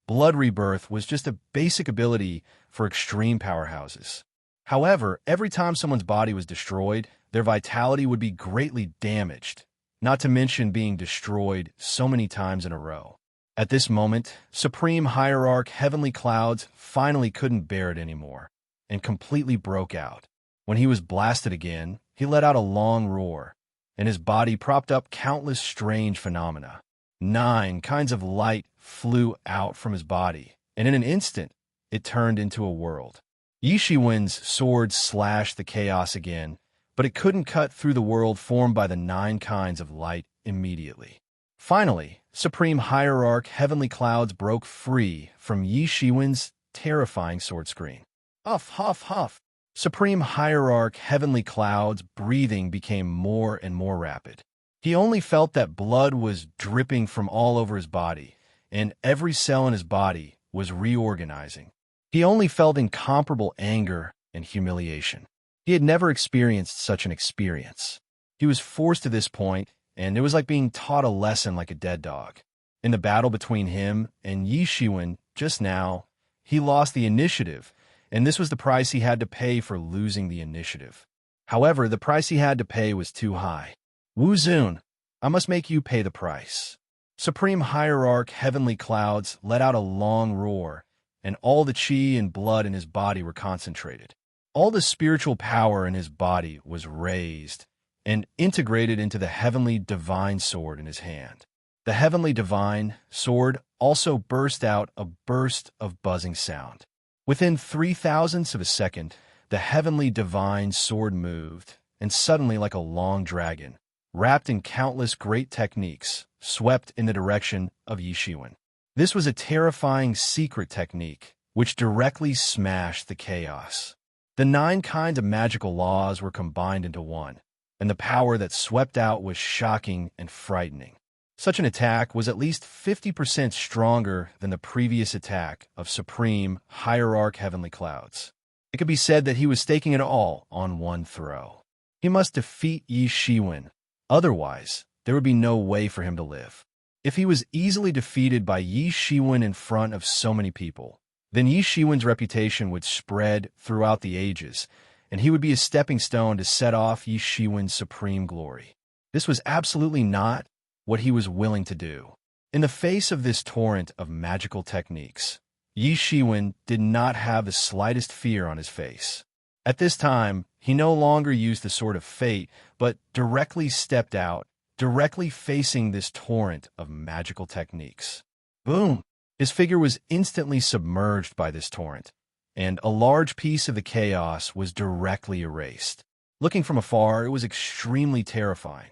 Blood rebirth was just a basic ability for extreme powerhouses. However, every time someone's body was destroyed, their vitality would be greatly damaged, not to mention being destroyed so many times in a row. At this moment, Supreme Hierarch Heavenly Clouds finally couldn't bear it anymore, and completely broke out. When he was blasted again, he let out a long roar, and his body propped up countless strange phenomena. 9 kinds of light flew out from his body, and in an instant, it turned into a world. Yishuan's sword slashed the chaos again, but it couldn't cut through the world formed by the 9 kinds of light immediately. Finally, Supreme Hierarch Heavenly Clouds broke free from Yishuan's terrifying sword screen. Huff, huff, huff. Supreme Hierarch Heavenly Cloud's breathing became more and more rapid. He only felt that blood was dripping from all over his body, and every cell in his body was reorganizing. He only felt incomparable anger and humiliation. He had never experienced such an experience. He was forced to this point, and it was like being taught a lesson like a dead dog. In the battle between him and Yi Shiwen just now, he lost the initiative, and this was the price he had to pay for losing the initiative. However, the price he had to pay was too high. Wu Zun, I must make you pay the price. Supreme Hierarch Heavenly Clouds let out a long roar, and all the chi and blood in his body were concentrated. All the spiritual power in his body was raised and integrated into the heavenly divine sword in his hand. The heavenly divine sword also burst out a burst of buzzing sound. Within 0.003 of a second, the heavenly divine sword moved, and suddenly, like a long dragon, wrapped in countless great techniques, swept in the direction of Yi Shiwen. This was a terrifying secret technique, which directly smashed the chaos. The 9 kinds of magical laws were combined into one, and the power that swept out was shocking and frightening. Such an attack was at least 50% stronger than the previous attack of Supreme Hierarch Heavenly Clouds. It could be said that he was staking it all on one throw. He must defeat Yi Shiwen, otherwise there would be no way for him to live. If he was easily defeated by Yi Shiwen in front of so many people, then Yi Shiwen's reputation would spread throughout the ages, and he would be a stepping stone to set off Yi Shiwen's supreme glory. This was absolutely not what he was willing to do. In the face of this torrent of magical techniques, Yi Shiwen did not have the slightest fear on his face. At this time, he no longer used the Sword of Fate, but directly stepped out, directly facing this torrent of magical techniques. Boom! His figure was instantly submerged by this torrent, and a large piece of the chaos was directly erased. Looking from afar, it was extremely terrifying.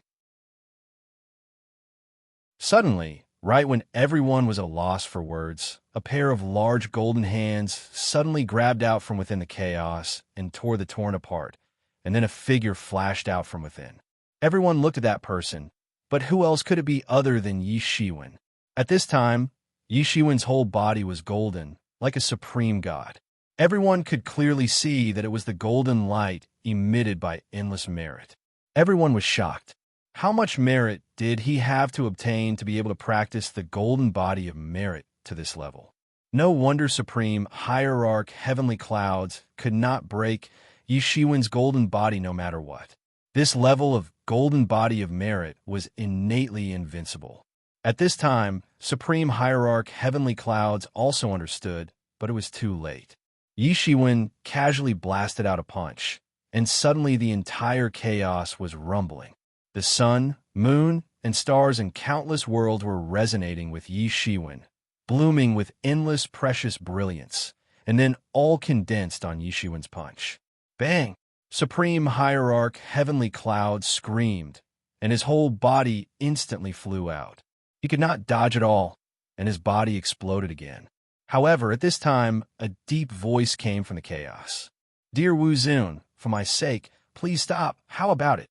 Suddenly, right when everyone was at a loss for words, a pair of large golden hands suddenly grabbed out from within the chaos and tore the torrent apart, and then a figure flashed out from within. Everyone looked at that person, but who else could it be other than Yi Shiwen? At this time, Yi Shiwen's whole body was golden, like a supreme god. Everyone could clearly see that it was the golden light emitted by endless merit. Everyone was shocked. How much merit did he have to obtain to be able to practice the golden body of merit to this level? No wonder Supreme Hierarch Heavenly Clouds could not break Yi Shiwen's golden body no matter what. This level of golden body of merit was innately invincible. At this time, Supreme Hierarch Heavenly Clouds also understood, but it was too late. Yi Shiwen casually blasted out a punch, and suddenly the entire chaos was rumbling. The sun, moon, and stars in countless worlds were resonating with Yi Shiwen, blooming with endless precious brilliance, and then all condensed on Yi Shiwen's punch. Bang! Supreme Hierarch Heavenly Cloud screamed, and his whole body instantly flew out. He could not dodge at all, and his body exploded again. However, at this time, a deep voice came from the chaos. "Dear Wu Zun, for my sake, please stop. How about it?"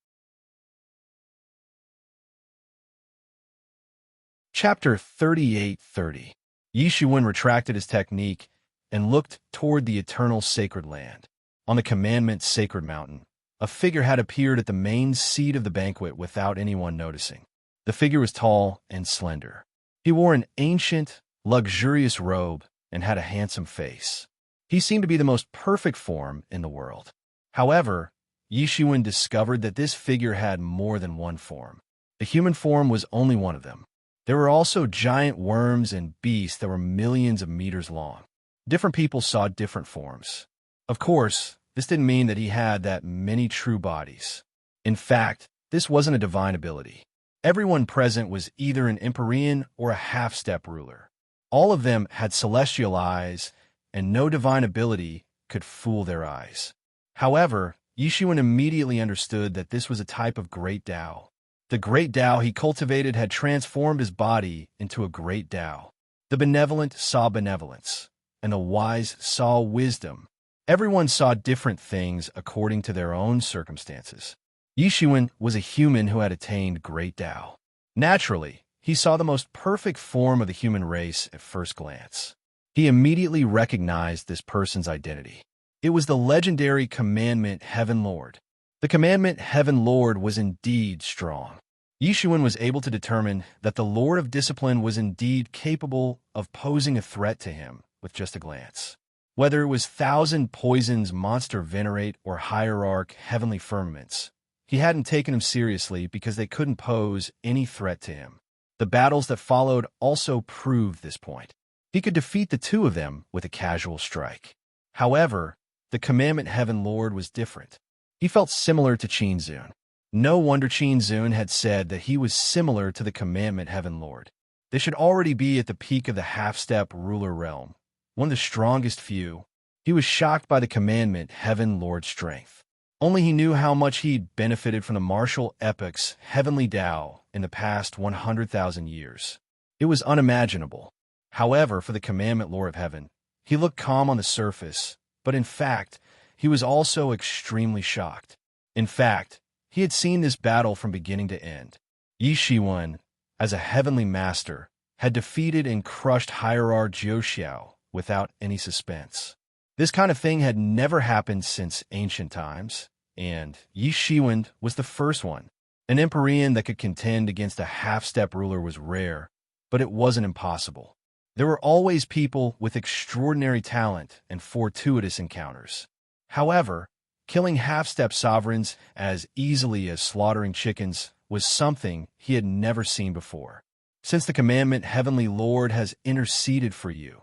Chapter 38:30. Yi Shiwen retracted his technique and looked toward the eternal sacred land. On the commandment sacred mountain, a figure had appeared at the main seat of the banquet without anyone noticing. The figure was tall and slender. He wore an ancient, luxurious robe and had a handsome face. He seemed to be the most perfect form in the world. However, Yi Shiwen discovered that this figure had more than one form. The human form was only one of them. There were also giant worms and beasts that were millions of meters long. Different people saw different forms. Of course, this didn't mean that he had that many true bodies. In fact, this wasn't a divine ability. Everyone present was either an Empyrean or a half-step ruler. All of them had celestial eyes, and no divine ability could fool their eyes. However, Yi Shiwen immediately understood that this was a type of great Tao. The great Tao he cultivated had transformed his body into a great Tao. The benevolent saw benevolence, and the wise saw wisdom. Everyone saw different things according to their own circumstances. Yixuan was a human who had attained great Tao. Naturally, he saw the most perfect form of the human race at first glance. He immediately recognized this person's identity. It was the legendary commandment Heaven Lord. The commandment Heaven Lord was indeed strong. Yixuan was able to determine that the Lord of Discipline was indeed capable of posing a threat to him with just a glance. Whether it was Thousand Poisons Monster Venerate or Hierarch Heavenly Firmaments, he hadn't taken them seriously because they couldn't pose any threat to him. The battles that followed also proved this point. He could defeat the two of them with a casual strike. However, the commandment Heaven Lord was different. He felt similar to Qin Zun. No wonder Qin Zun had said that he was similar to the commandment Heaven Lord. They should already be at the peak of the half-step ruler realm, one of the strongest few. He was shocked by the commandment Heaven Lord's strength. Only he knew how much he'd benefited from the martial epic's heavenly Tao in the past 100,000 years. It was unimaginable. However, for the commandment Lord of Heaven, he looked calm on the surface, but in fact, he was also extremely shocked. In fact, he had seen this battle from beginning to end. Yixuan, as a heavenly master, had defeated and crushed Hierarch Jiuxiao without any suspense. This kind of thing had never happened since ancient times, and Yixuan was the first one. An Empyrean that could contend against a half-step ruler was rare, but it wasn't impossible. There were always people with extraordinary talent and fortuitous encounters. However, killing half-step sovereigns as easily as slaughtering chickens was something he had never seen before. Since the commandment Heavenly Lord has interceded for you,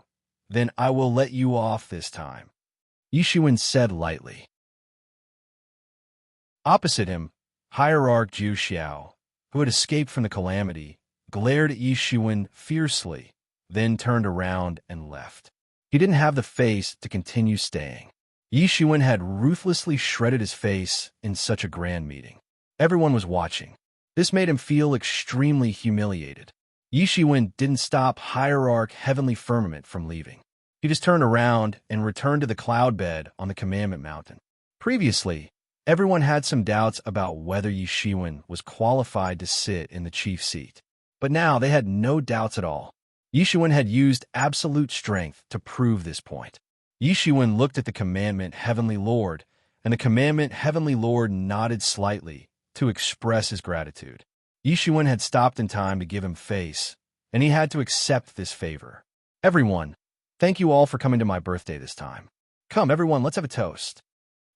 then I will let you off this time, Yixuan said lightly. Opposite him, Hierarch Jiuxiao, who had escaped from the calamity, glared at Yixuan fiercely, then turned around and left. He didn't have the face to continue staying. Yixuan had ruthlessly shredded his face in such a grand meeting. Everyone was watching. This made him feel extremely humiliated. Yixuan didn't stop Hierarch Heavenly Firmament from leaving. He just turned around and returned to the cloud bed on the Commandment Mountain. Previously, everyone had some doubts about whether Yixuan was qualified to sit in the chief seat. But now they had no doubts at all. Yixuan had used absolute strength to prove this point. Yixuan looked at the commandment Heavenly Lord, and the commandment Heavenly Lord nodded slightly to express his gratitude. Yixuan had stopped in time to give him face, and he had to accept this favor. Everyone, thank you all for coming to my birthday this time. Come, everyone, let's have a toast.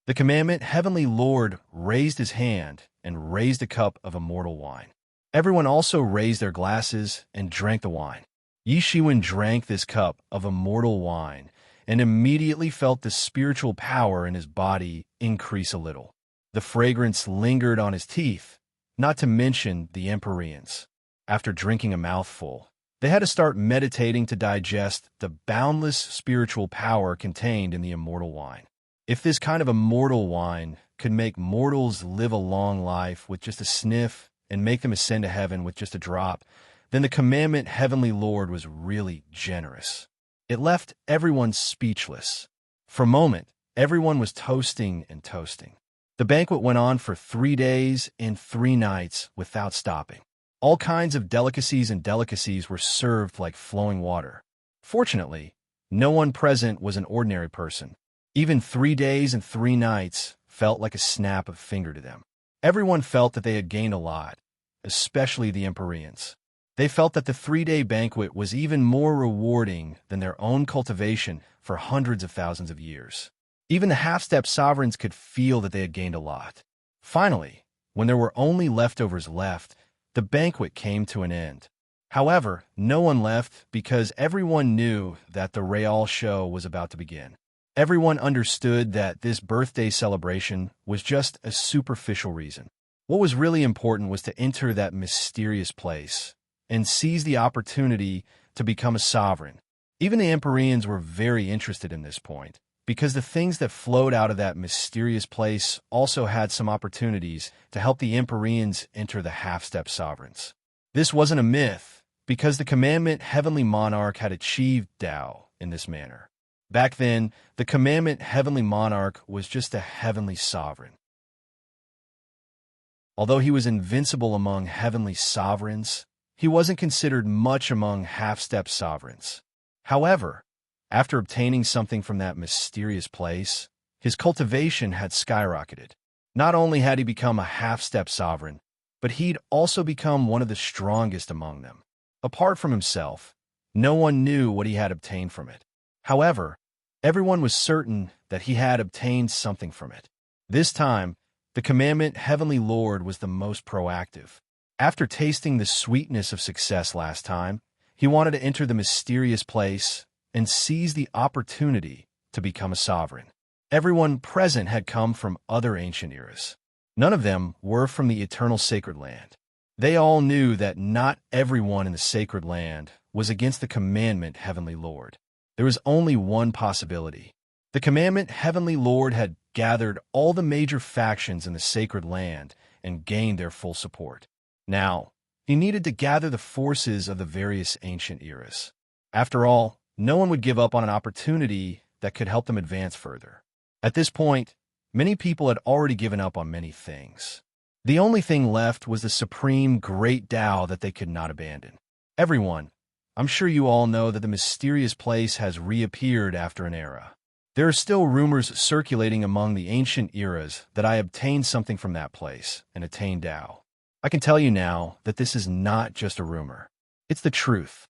The commandment Heavenly Lord raised his hand and raised a cup of immortal wine. Everyone also raised their glasses and drank the wine. Yixuan drank this cup of immortal wine and immediately felt the spiritual power in his body increase a little. The fragrance lingered on his teeth, not to mention the Empyreans. After drinking a mouthful, they had to start meditating to digest the boundless spiritual power contained in the immortal wine. If this kind of immortal wine could make mortals live a long life with just a sniff and make them ascend to heaven with just a drop, then the commandment Heavenly Lord was really generous. It left everyone speechless. For a moment, everyone was toasting and toasting. The banquet went on for 3 days and 3 nights without stopping. All kinds of delicacies were served like flowing water. Fortunately, no one present was an ordinary person. Even 3 days and 3 nights felt like a snap of a finger to them. Everyone felt that they had gained a lot, especially the Empyreans. They felt that the 3-day banquet was even more rewarding than their own cultivation for hundreds of thousands of years. Even the half-step sovereigns could feel that they had gained a lot. Finally, when there were only leftovers left, the banquet came to an end. However, no one left because everyone knew that the Real show was about to begin. Everyone understood that this birthday celebration was just a superficial reason. What was really important was to enter that mysterious place and seize the opportunity to become a sovereign. Even the Empyreans were very interested in this point, because the things that flowed out of that mysterious place also had some opportunities to help the Empyreans enter the half-step sovereigns. This wasn't a myth, because the commandment Heavenly Monarch had achieved Tao in this manner. Back then, the commandment heavenly monarch was just a heavenly sovereign. Although he was invincible among heavenly sovereigns, he wasn't considered much among half-step sovereigns. However, after obtaining something from that mysterious place, his cultivation had skyrocketed. Not only had he become a half-step sovereign, but he'd also become one of the strongest among them. Apart from himself, no one knew what he had obtained from it. However, everyone was certain that he had obtained something from it. This time, the commandment Heavenly Lord was the most proactive. After tasting the sweetness of success last time, he wanted to enter the mysterious place and seize the opportunity to become a sovereign. Everyone present had come from other ancient eras. None of them were from the eternal sacred land. They all knew that not everyone in the sacred land was against the commandment Heavenly Lord. There was only one possibility. The commandment Heavenly Lord had gathered all the major factions in the sacred land and gained their full support. Now, he needed to gather the forces of the various ancient eras. After all, no one would give up on an opportunity that could help them advance further. At this point, many people had already given up on many things. The only thing left was the supreme great Tao that they could not abandon. Everyone, I'm sure you all know that the mysterious place has reappeared after an era. There are still rumors circulating among the ancient eras that I obtained something from that place and attained Tao. I can tell you now that this is not just a rumor. It's the truth.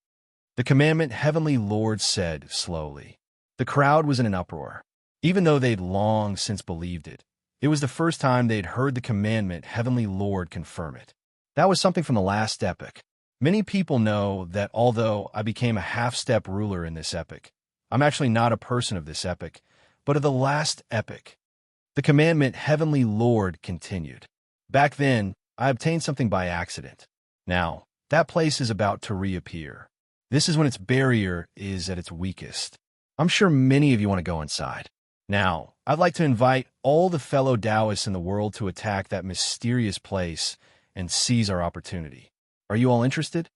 The commandment Heavenly Lord said slowly. The crowd was in an uproar. Even though they'd long since believed it, it was the first time they'd heard the commandment Heavenly Lord confirm it. That was something from the last epoch. Many people know that although I became a half-step ruler in this epoch, I'm actually not a person of this epoch, but of the last epoch. The commandment Heavenly Lord continued. Back then, I obtained something by accident. Now, that place is about to reappear. This is when its barrier is at its weakest. I'm sure many of you want to go inside. Now, I'd like to invite all the fellow Taoists in the world to attack that mysterious place and seize our opportunity. Are you all interested?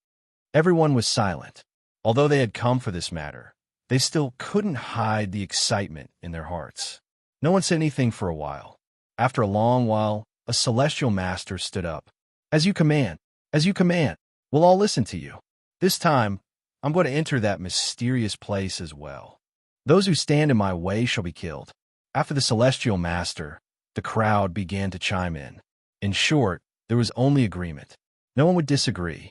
Everyone was silent. Although they had come for this matter, they still couldn't hide the excitement in their hearts. No one said anything for a while. After a long while, a celestial master stood up. As you command, we'll all listen to you. This time, I'm going to enter that mysterious place as well. Those who stand in my way shall be killed. After the celestial master, the crowd began to chime in. In short, there was only agreement. No one would disagree.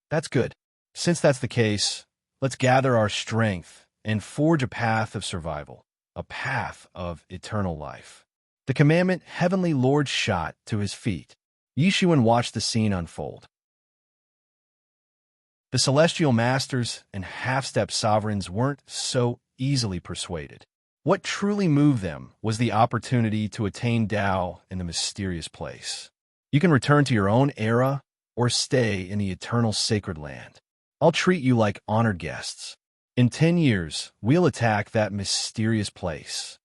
That's good. Since that's the case, let's gather our strength and forge a path of survival, a path of eternal life. The commandment Heavenly Lord shot to his feet. Yishuan watched the scene unfold. The celestial masters and half-step sovereigns weren't so easily persuaded. What truly moved them was the opportunity to attain Tao in the mysterious place. You can return to your own era or stay in the eternal sacred land. I'll treat you like honored guests. In 10 years, we'll attack that mysterious place.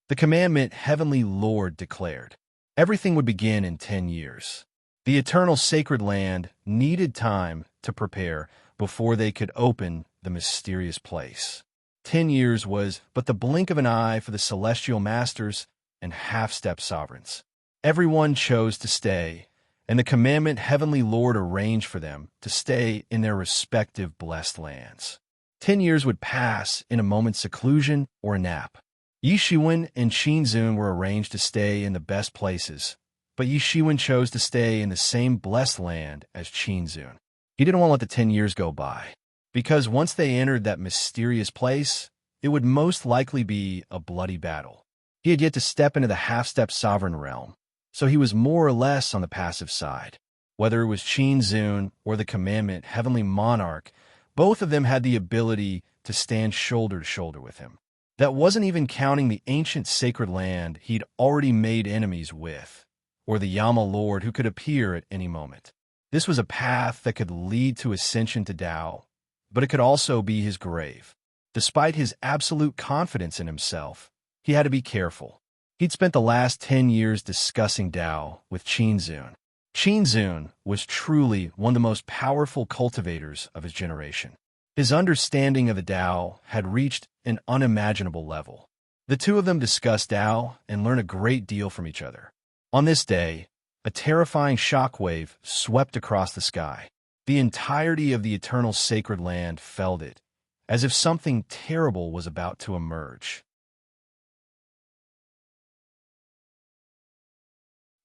The commandment Heavenly Lord declared. Everything would begin in 10 years. The eternal sacred land needed time to prepare before they could open the mysterious place. 10 years was but the blink of an eye for the celestial masters and half-step sovereigns. Everyone chose to stay, and the commandment Heavenly Lord arranged for them to stay in their respective blessed lands. 10 years would pass in a moment's seclusion or a nap. Yishuan and Qinzun were arranged to stay in the best places, but Yishuan chose to stay in the same blessed land as Qinzun. He didn't want to let the 10 years go by, because once they entered that mysterious place, it would most likely be a bloody battle. He had yet to step into the half-step sovereign realm, so he was more or less on the passive side. Whether it was Qinzun or the commandment Heavenly Monarch, both of them had the ability to stand shoulder to shoulder with him. That wasn't even counting the ancient sacred land he'd already made enemies with, or the Yama Lord who could appear at any moment. This was a path that could lead to ascension to Tao, but it could also be his grave. Despite his absolute confidence in himself, he had to be careful. He'd spent the last 10 years discussing Tao with Qinzun. Qinzun was truly one of the most powerful cultivators of his generation. His understanding of the Tao had reached an unimaginable level. The two of them discuss Tao and learn a great deal from each other. On this day, a terrifying shockwave swept across the sky. The entirety of the eternal sacred land felt it, as if something terrible was about to emerge.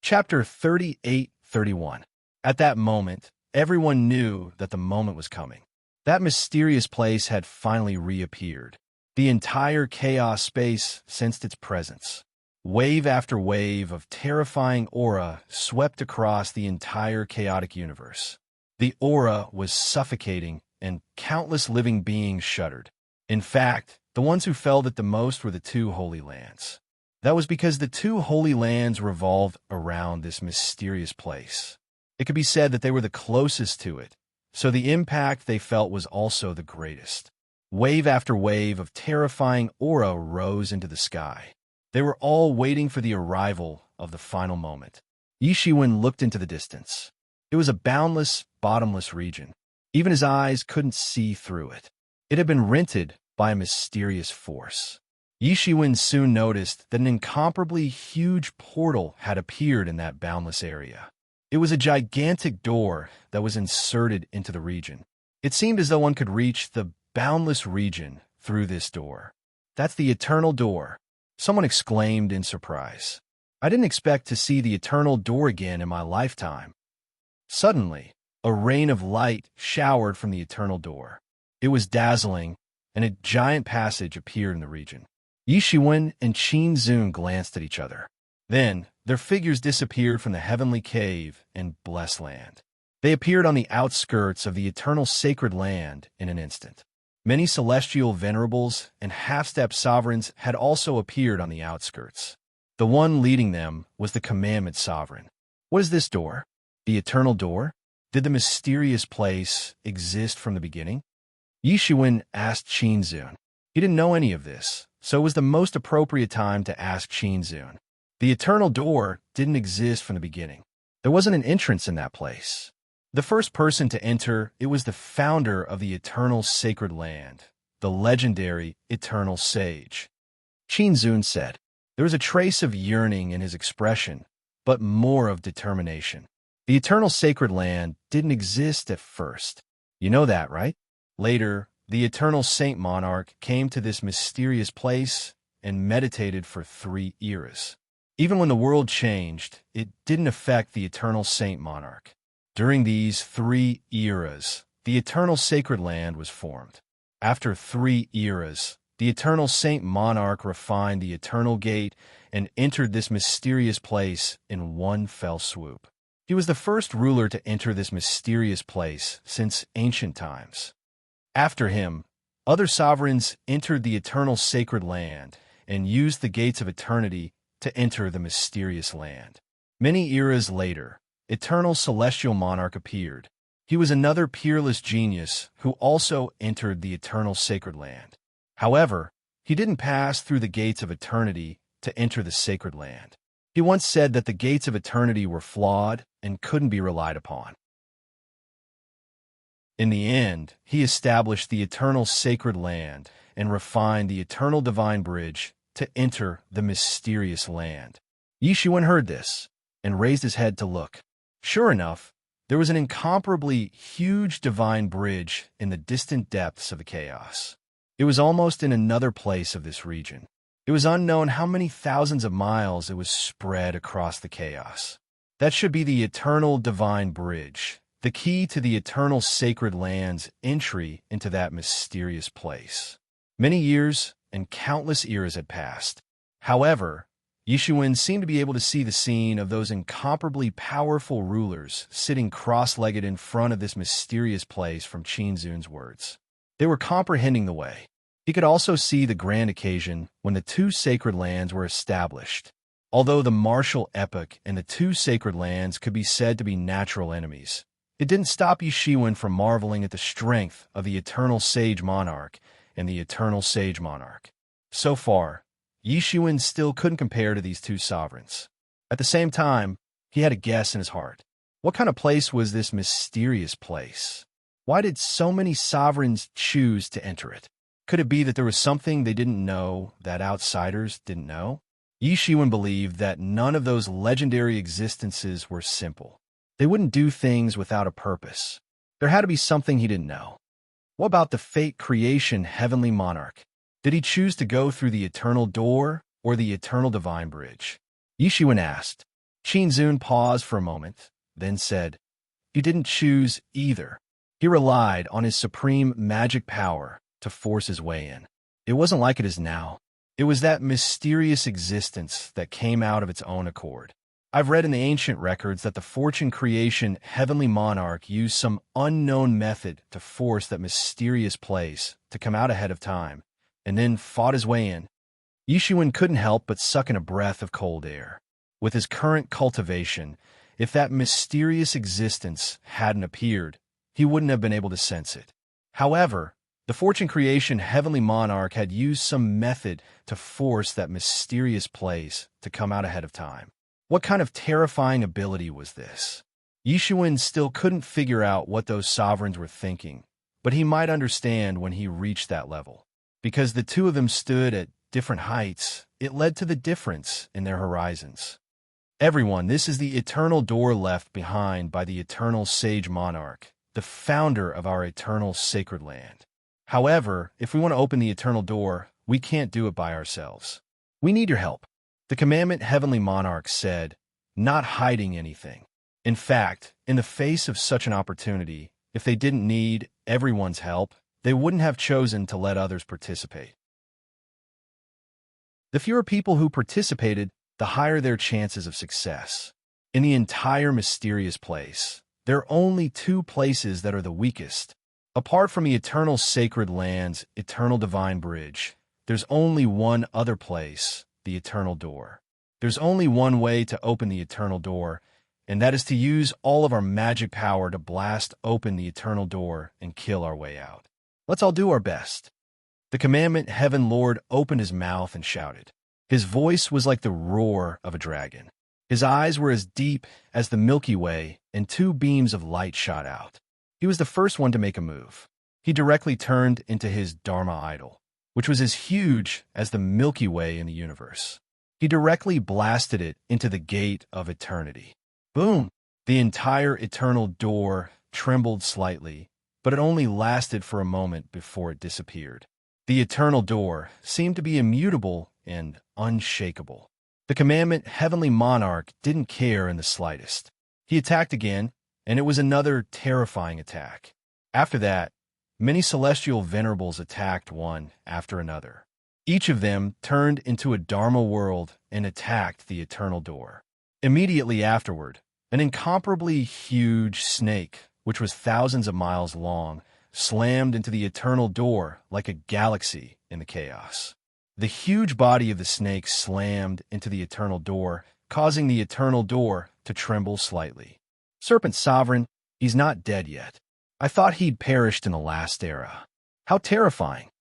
Chapter 38-31. At that moment, everyone knew that the moment was coming. That mysterious place had finally reappeared. The entire chaos space sensed its presence. Wave after wave of terrifying aura swept across the entire chaotic universe. The aura was suffocating, and countless living beings shuddered. In fact, the ones who felt it the most were the two Holy Lands. That was because the two Holy Lands revolved around this mysterious place. It could be said that they were the closest to it, so the impact they felt was also the greatest. Wave after wave of terrifying aura rose into the sky. They were all waiting for the arrival of the final moment. Yi Shiwen looked into the distance. It was a boundless, bottomless region. Even his eyes couldn't see through it. It had been rented by a mysterious force. Yi Shiwen soon noticed that an incomparably huge portal had appeared in that boundless area. It was a gigantic door that was inserted into the region. It seemed as though one could reach the boundless region through this door. "That's the eternal door," someone exclaimed in surprise. "I didn't expect to see the eternal door again in my lifetime." Suddenly, a rain of light showered from the eternal door. It was dazzling, and a giant passage appeared in the region. Yi Shiwen and Qin Zun glanced at each other. Then, their figures disappeared from the heavenly cave and blessed land. They appeared on the outskirts of the eternal sacred land in an instant. Many celestial venerables and half-step sovereigns had also appeared on the outskirts. The one leading them was the commandment sovereign. "What is this door? The eternal door? Did the mysterious place exist from the beginning?" Yi Shiwen asked Qin Zun. He didn't know any of this, so it was the most appropriate time to ask Qin Zun. The eternal door didn't exist from the beginning. There wasn't an entrance in that place. The first person to enter, it was the founder of the eternal sacred land, the legendary eternal sage. Qin Zun said. There was a trace of yearning in his expression, but more of determination. The eternal sacred land didn't exist at first. You know that, right? Later, the eternal saint monarch came to this mysterious place and meditated for 3 eras. Even when the world changed, it didn't affect the eternal saint monarch. During these 3 eras, the eternal sacred land was formed. After 3 eras, the eternal saint monarch refined the eternal gate and entered this mysterious place in one fell swoop. He was the first ruler to enter this mysterious place since ancient times. After him, other sovereigns entered the eternal sacred land and used the gates of eternity to enter the mysterious land. Many eras later, eternal celestial monarch appeared. He was another peerless genius who also entered the eternal sacred land. However, he didn't pass through the gates of eternity to enter the sacred land. He once said that the gates of eternity were flawed and couldn't be relied upon. In the end, he established the eternal sacred land and refined the eternal divine bridge to enter the mysterious land. Yi Shiwen heard this and raised his head to look. Sure enough, there was an incomparably huge divine bridge in the distant depths of the chaos. It was almost in another place of this region. It was unknown how many thousands of miles it was spread across the chaos. That should be the eternal divine bridge, the key to the eternal sacred land's entry into that mysterious place. Many years and countless eras had passed. However, Yi Shiwen seemed to be able to see the scene of those incomparably powerful rulers sitting cross-legged in front of this mysterious place from Qin Zun's words. They were comprehending the way. He could also see the grand occasion when the 2 sacred lands were established. Although the martial epoch and the 2 sacred lands could be said to be natural enemies, it didn't stop Yi Shiwen from marveling at the strength of the eternal sage monarch and the eternal sage monarch. So far, Yi Shiwen still couldn't compare to these 2 sovereigns. At the same time, he had a guess in his heart. What kind of place was this mysterious place? Why did so many sovereigns choose to enter it? Could it be that there was something they didn't know that outsiders didn't know? Yi Shiwen believed that none of those legendary existences were simple. They wouldn't do things without a purpose. There had to be something he didn't know. What about the fate creation heavenly monarch? Did he choose to go through the eternal door or the eternal divine bridge? Yi Shiwen asked. Qin Zun paused for a moment, then said, "He didn't choose either. He relied on his supreme magic power to force his way in. It wasn't like it is now. It was that mysterious existence that came out of its own accord. I've read in the ancient records that the fortune creation heavenly monarch used some unknown method to force that mysterious place to come out ahead of time, and then fought his way in." Yi Shiwen couldn't help but suck in a breath of cold air. With his current cultivation, if that mysterious existence hadn't appeared, he wouldn't have been able to sense it. However, the fortune creation heavenly monarch had used some method to force that mysterious place to come out ahead of time. What kind of terrifying ability was this? Yi Shiwen still couldn't figure out what those sovereigns were thinking, but he might understand when he reached that level. Because the two of them stood at different heights, it led to the difference in their horizons. Everyone, this is the eternal door left behind by the eternal sage monarch, the founder of our eternal sacred land. However, if we want to open the eternal door, we can't do it by ourselves. We need your help. The commandment heavenly monarch said, not hiding anything. In fact, in the face of such an opportunity, if they didn't need everyone's help, they wouldn't have chosen to let others participate. The fewer people who participated, the higher their chances of success. In the entire mysterious place, there are only two places that are the weakest. Apart from the eternal sacred land's eternal divine bridge, there's only one other place, the eternal door. There's only one way to open the eternal door, and that is to use all of our magic power to blast open the eternal door and kill our way out. Let's all do our best. The commandment heaven lord opened his mouth and shouted. His voice was like the roar of a dragon. His eyes were as deep as the Milky Way, and two beams of light shot out. He was the first one to make a move. He directly turned into his Dharma idol, which was as huge as the Milky Way in the universe. He directly blasted it into the gate of eternity. Boom! The entire eternal door trembled slightly, but it only lasted for a moment before it disappeared. The eternal door seemed to be immutable and unshakable. The commandment heavenly monarch didn't care in the slightest. He attacked again, and it was another terrifying attack. After that, many celestial venerables attacked one after another. Each of them turned into a Dharma world and attacked the eternal door. Immediately afterward, an incomparably huge snake, which was thousands of miles long, slammed into the eternal door like a galaxy in the chaos. The huge body of the snake slammed into the eternal door, causing the eternal door to tremble slightly. Serpent Sovereign, he's not dead yet. I thought he'd perished in the last era. How terrifying.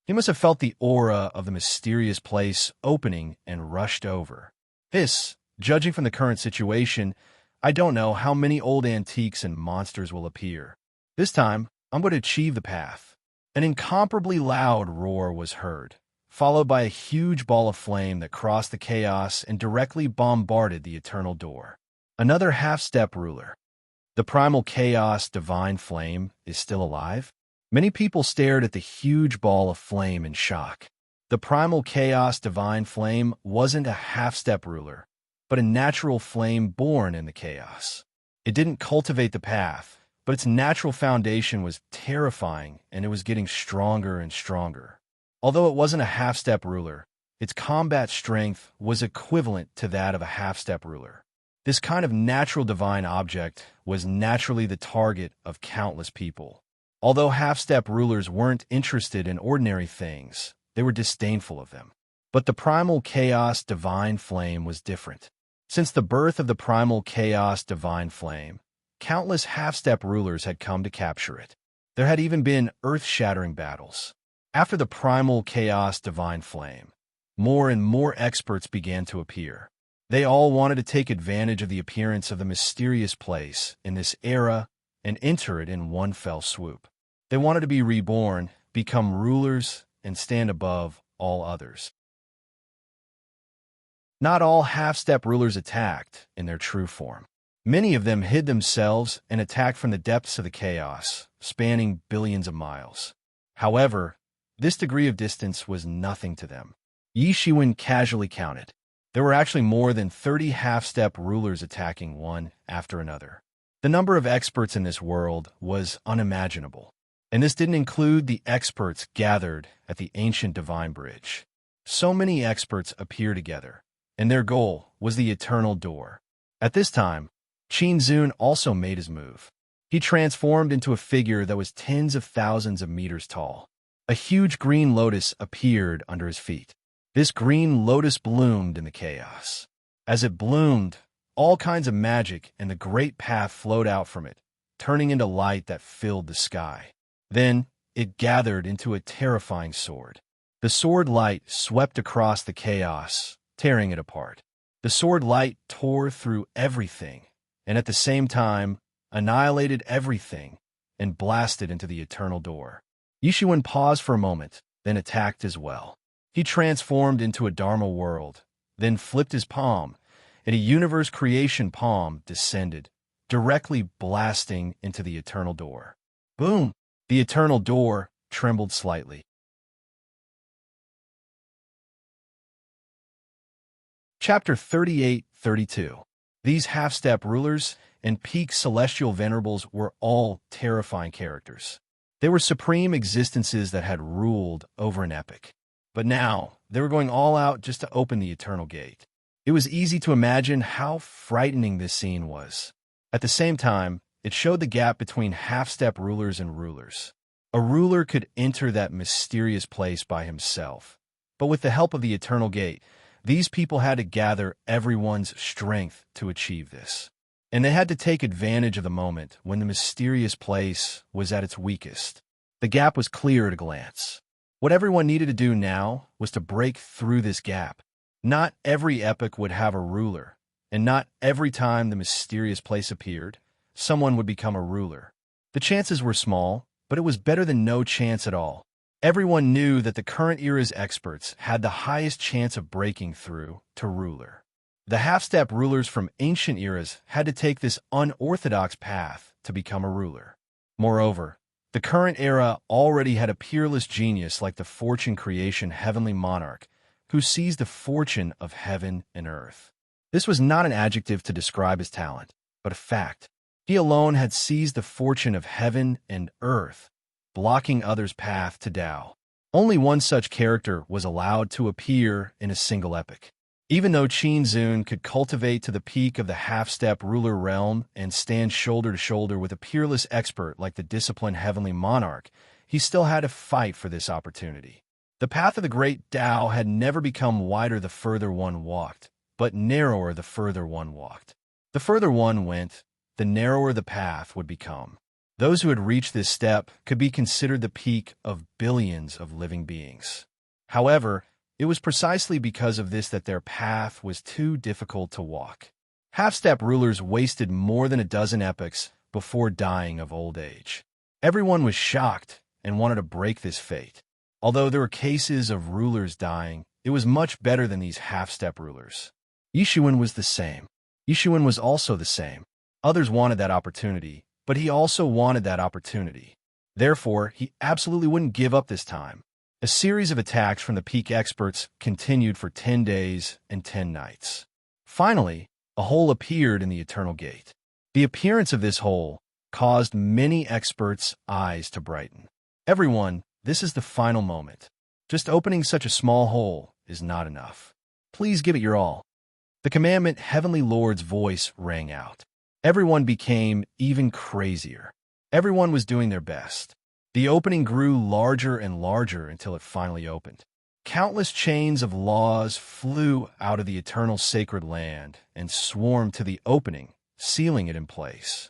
He must have felt the aura of the mysterious place opening and rushed over. This, judging from the current situation, I don't know how many old antiques and monsters will appear. This time, I'm going to achieve the path. An incomparably loud roar was heard, followed by a huge ball of flame that crossed the chaos and directly bombarded the eternal door. Another half-step ruler. The primal chaos divine flame is still alive? Many people stared at the huge ball of flame in shock. The primal chaos divine flame wasn't a half-step ruler, but a natural flame born in the chaos. It didn't cultivate the path, but its natural foundation was terrifying, and it was getting stronger and stronger. Although it wasn't a half-step ruler, its combat strength was equivalent to that of a half-step ruler. This kind of natural divine object was naturally the target of countless people. Although half-step rulers weren't interested in ordinary things, they were disdainful of them. But the primal chaos divine flame was different. Since the birth of the primal chaos divine flame, countless half-step rulers had come to capture it. There had even been earth-shattering battles. After the primal chaos divine flame, more and more experts began to appear. They all wanted to take advantage of the appearance of the mysterious place in this era and enter it in one fell swoop. They wanted to be reborn, become rulers, and stand above all others. Not all half-step rulers attacked in their true form. Many of them hid themselves and attacked from the depths of the chaos, spanning billions of miles. However, this degree of distance was nothing to them. Yi Shiwen casually counted. There were actually more than 30 half-step rulers attacking one after another. The number of experts in this world was unimaginable, and this didn't include the experts gathered at the ancient divine bridge. So many experts appear together, and their goal was the eternal door. At this time, Qin Zun also made his move. He transformed into a figure that was tens of thousands of meters tall. A huge green lotus appeared under his feet. This green lotus bloomed in the chaos. As it bloomed, all kinds of magic and the great path flowed out from it, turning into light that filled the sky. Then, it gathered into a terrifying sword. The sword light swept across the chaos, tearing it apart. The sword light tore through everything, and at the same time, annihilated everything and blasted into the eternal door. Yi Shiwen paused for a moment, then attacked as well. He transformed into a Dharma world, then flipped his palm, and a universe creation palm descended, directly blasting into the eternal door. Boom! The eternal door trembled slightly. Chapter 38-32. These half-step rulers and peak celestial venerables were all terrifying characters. They were supreme existences that had ruled over an epoch. But now, they were going all out just to open the eternal gate. It was easy to imagine how frightening this scene was. At the same time, it showed the gap between half-step rulers and rulers. A ruler could enter that mysterious place by himself. But with the help of the eternal gate, these people had to gather everyone's strength to achieve this. And they had to take advantage of the moment when the mysterious place was at its weakest. The gap was clear at a glance. What everyone needed to do now was to break through this gap. Not every epoch would have a ruler, and not every time the mysterious place appeared, someone would become a ruler. The chances were small, but it was better than no chance at all. Everyone knew that the current era's experts had the highest chance of breaking through to ruler. The half-step rulers from ancient eras had to take this unorthodox path to become a ruler. Moreover, the current era already had a peerless genius like the fortune creation heavenly monarch, who sees the fortune of heaven and earth. This was not an adjective to describe his talent, but a fact. He alone had seized the fortune of heaven and earth, blocking others' path to Tao. Only one such character was allowed to appear in a single epoch. Even though Qin Zun could cultivate to the peak of the half-step ruler realm and stand shoulder to shoulder with a peerless expert like the disciplined heavenly monarch, he still had to fight for this opportunity. The path of the great Tao had never become wider the further one walked, but narrower the further one walked. The further one went, the narrower the path would become. Those who had reached this step could be considered the peak of billions of living beings. However, it was precisely because of this that their path was too difficult to walk. Half-step rulers wasted more than a dozen epochs before dying of old age. Everyone was shocked and wanted to break this fate. Although there were cases of rulers dying, it was much better than these half-step rulers. Yi Shiwen was the same. Yi Shiwen was also the same. Others wanted that opportunity, but he also wanted that opportunity. Therefore, he absolutely wouldn't give up this time. A series of attacks from the peak experts continued for 10 days and 10 nights. Finally, a hole appeared in the eternal gate. The appearance of this hole caused many experts' eyes to brighten. Everyone, this is the final moment. Just opening such a small hole is not enough. Please give it your all. The commandment Heavenly Lord's voice rang out. Everyone became even crazier. Everyone was doing their best. The opening grew larger and larger until it finally opened. Countless chains of laws flew out of the eternal sacred land and swarmed to the opening, sealing it in place.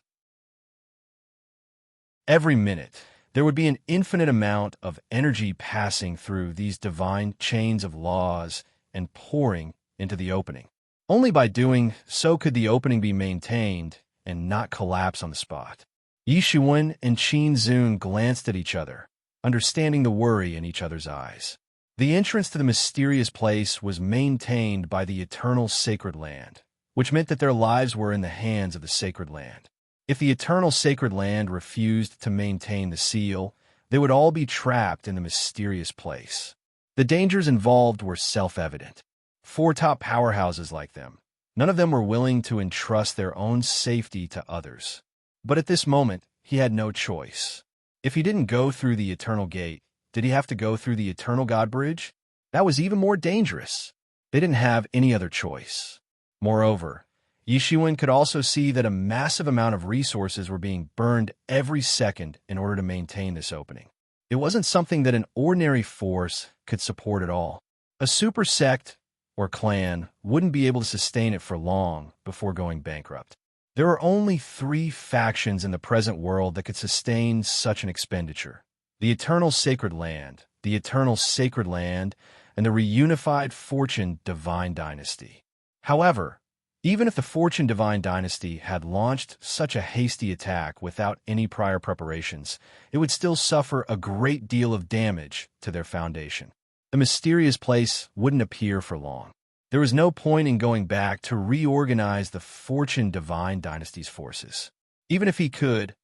Every minute, there would be an infinite amount of energy passing through these divine chains of laws and pouring into the opening. Only by doing so could the opening be maintained and not collapse on the spot. Yi Shiwen and Qin Zun glanced at each other. understanding the worry in each other's eyes. The entrance to the mysterious place was maintained by the eternal sacred land, which meant that their lives were in the hands of the sacred land. If the eternal sacred land refused to maintain the seal, they would all be trapped in the mysterious place. The dangers involved were self-evident. 4 top powerhouses like them. None of them were willing to entrust their own safety to others. But at this moment, he had no choice. If he didn't go through the eternal gate, did he have to go through the eternal God bridge? That was even more dangerous. They didn't have any other choice. Moreover, Yishuin could also see that a massive amount of resources were being burned every second in order to maintain this opening. It wasn't something that an ordinary force could support at all. A super sect or clan wouldn't be able to sustain it for long before going bankrupt. There are only 3 factions in the present world that could sustain such an expenditure: the Eternal Sacred Land, the Eternal Sacred Land, and the reunified Fortune Divine Dynasty. However, even if the Fortune Divine Dynasty had launched such a hasty attack without any prior preparations, it would still suffer a great deal of damage to their foundation. The mysterious place wouldn't appear for long. There was no point in going back to reorganize the Fortune Divine Dynasty's forces. Even if he could,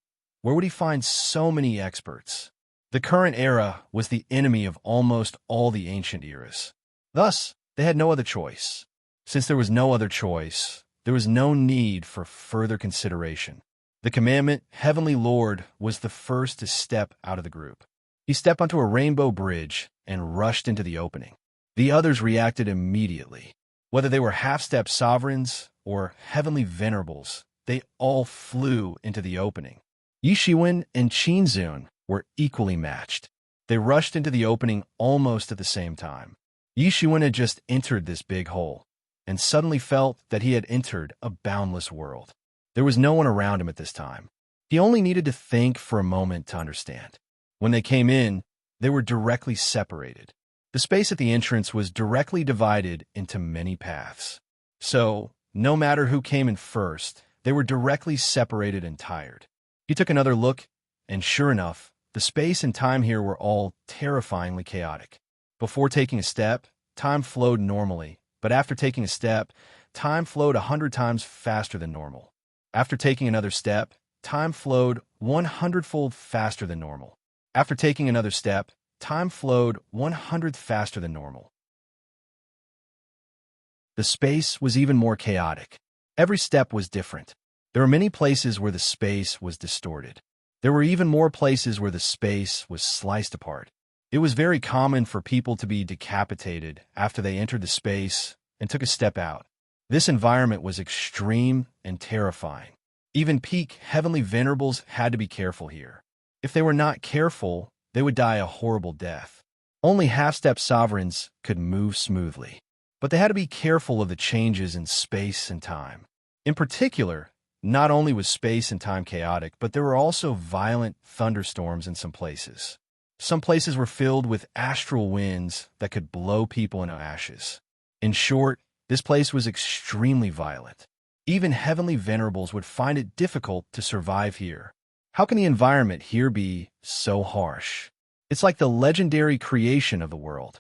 where would he find so many experts? The current era was the enemy of almost all the ancient eras. Thus, they had no other choice. Since there was no other choice, there was no need for further consideration. The commandment, Heavenly Lord, was the first to step out of the group. He stepped onto a rainbow bridge and rushed into the opening. The others reacted immediately. Whether they were half-step sovereigns or heavenly venerables, they all flew into the opening. Yishuin and Qinzun were equally matched. They rushed into the opening almost at the same time. Yishuin had just entered this big hole, and suddenly felt that he had entered a boundless world. There was no one around him at this time. He only needed to think for a moment to understand. When they came in, they were directly separated. The space at the entrance was directly divided into many paths. So, no matter who came in first, they were directly separated and tired. He took another look, and sure enough, the space and time here were all terrifyingly chaotic. Before taking a step, time flowed normally, but after taking a step, time flowed 100 times faster than normal. After taking another step, time flowed 100-fold faster than normal. After taking another step, time flowed 100th faster than normal. The space was even more chaotic. Every step was different. There were many places where the space was distorted. There were even more places where the space was sliced apart. It was very common for people to be decapitated after they entered the space and took a step out. This environment was extreme and terrifying. Even peak heavenly venerables had to be careful here. If they were not careful, they would die a horrible death. Only half-step sovereigns could move smoothly. But they had to be careful of the changes in space and time. In particular, not only was space and time chaotic, but there were also violent thunderstorms in some places. Some places were filled with astral winds that could blow people into ashes. In short, this place was extremely violent. Even heavenly venerables would find it difficult to survive here. How can the environment here be so harsh? It's like the legendary creation of the world.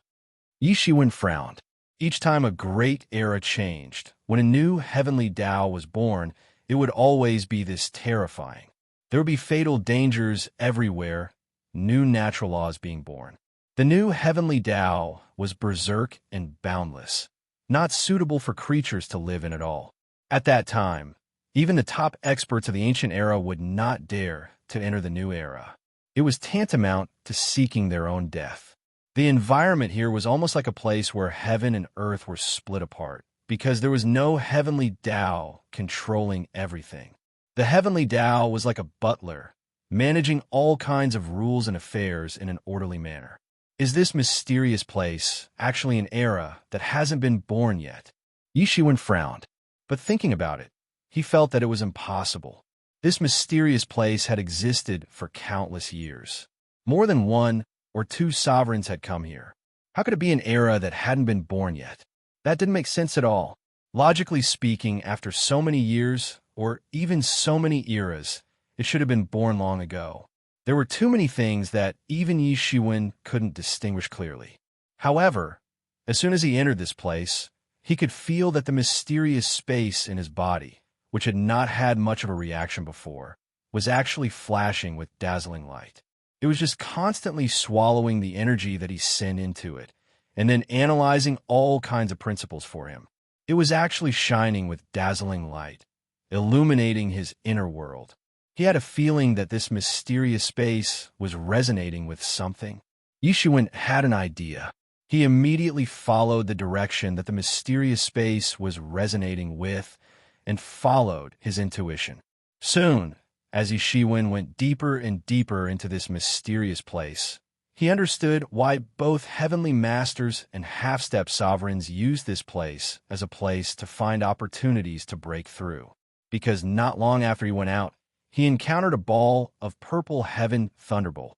Yishuin frowned. Each time a great era changed, when a new heavenly Tao was born, it would always be this terrifying. There would be fatal dangers everywhere, new natural laws being born. The new heavenly Tao was berserk and boundless, not suitable for creatures to live in at all. At that time, even the top experts of the ancient era would not dare to enter the new era. It was tantamount to seeking their own death. The environment here was almost like a place where heaven and earth were split apart, because there was no heavenly Tao controlling everything. The heavenly Tao was like a butler, managing all kinds of rules and affairs in an orderly manner. Is this mysterious place actually an era that hasn't been born yet? Yishuin frowned, but thinking about it, he felt that it was impossible. This mysterious place had existed for countless years. More than 1 or 2 sovereigns had come here. How could it be an era that hadn't been born yet? That didn't make sense at all. Logically speaking, after so many years, or even so many eras, it should have been born long ago. There were too many things that even Yi Shiwen couldn't distinguish clearly. However, as soon as he entered this place, he could feel that the mysterious space in his body, which had not had much of a reaction before, was actually flashing with dazzling light. It was just constantly swallowing the energy that he sent into it, and then analyzing all kinds of principles for him. It was actually shining with dazzling light, illuminating his inner world. He had a feeling that this mysterious space was resonating with something. Yi Shiwen had an idea. He immediately followed the direction that the mysterious space was resonating with and followed his intuition. Soon, as Yi Shiwen went deeper and deeper into this mysterious place, he understood why both heavenly masters and half-step sovereigns used this place as a place to find opportunities to break through. Because not long after he went out, he encountered a ball of purple heaven thunderbolt.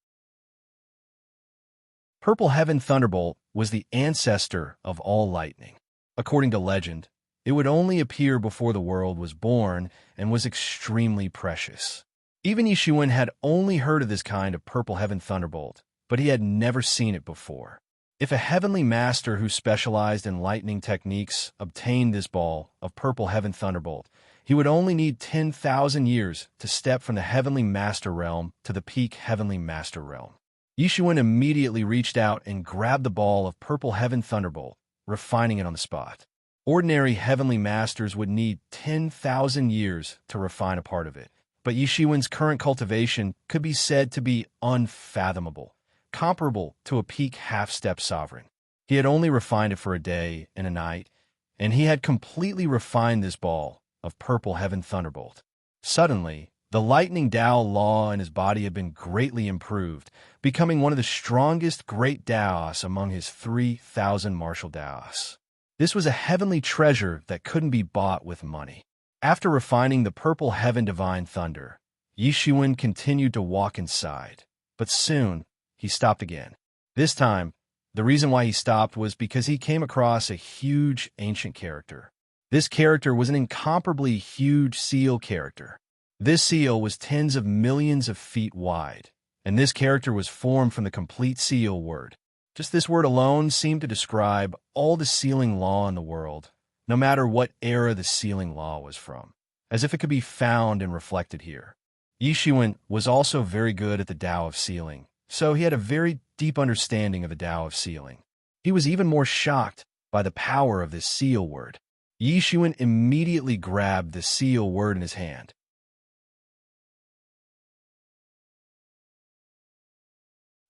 Purple heaven thunderbolt was the ancestor of all lightning. According to legend, it would only appear before the world was born and was extremely precious. Even Yi Shiwen had only heard of this kind of purple heaven thunderbolt, but he had never seen it before. If a heavenly master who specialized in lightning techniques obtained this ball of purple heaven thunderbolt, he would only need 10,000 years to step from the heavenly master realm to the peak heavenly master realm. Yi Shiwen immediately reached out and grabbed the ball of purple heaven thunderbolt, refining it on the spot. Ordinary heavenly masters would need 10,000 years to refine a part of it, but Yi Shiwen's current cultivation could be said to be unfathomable, comparable to a peak half-step sovereign. He had only refined it for a day and a night, and he had completely refined this ball of purple heaven thunderbolt. Suddenly, the lightning Tao law in his body had been greatly improved, becoming one of the strongest great Taos among his 3,000 martial Taos. This was a heavenly treasure that couldn't be bought with money. After refining the purple heaven divine thunder, Yi Shiwen continued to walk inside, but soon he stopped again. This time, the reason why he stopped was because he came across a huge ancient character. This character was an incomparably huge seal character. This seal was tens of millions of feet wide, and this character was formed from the complete seal word. Just this word alone seemed to describe all the sealing law in the world, no matter what era the sealing law was from, as if it could be found and reflected here. Yi Shiwen was also very good at the Tao of sealing, so he had a very deep understanding of the Tao of sealing. He was even more shocked by the power of this seal word. Yi Shiwen immediately grabbed the seal word in his hand.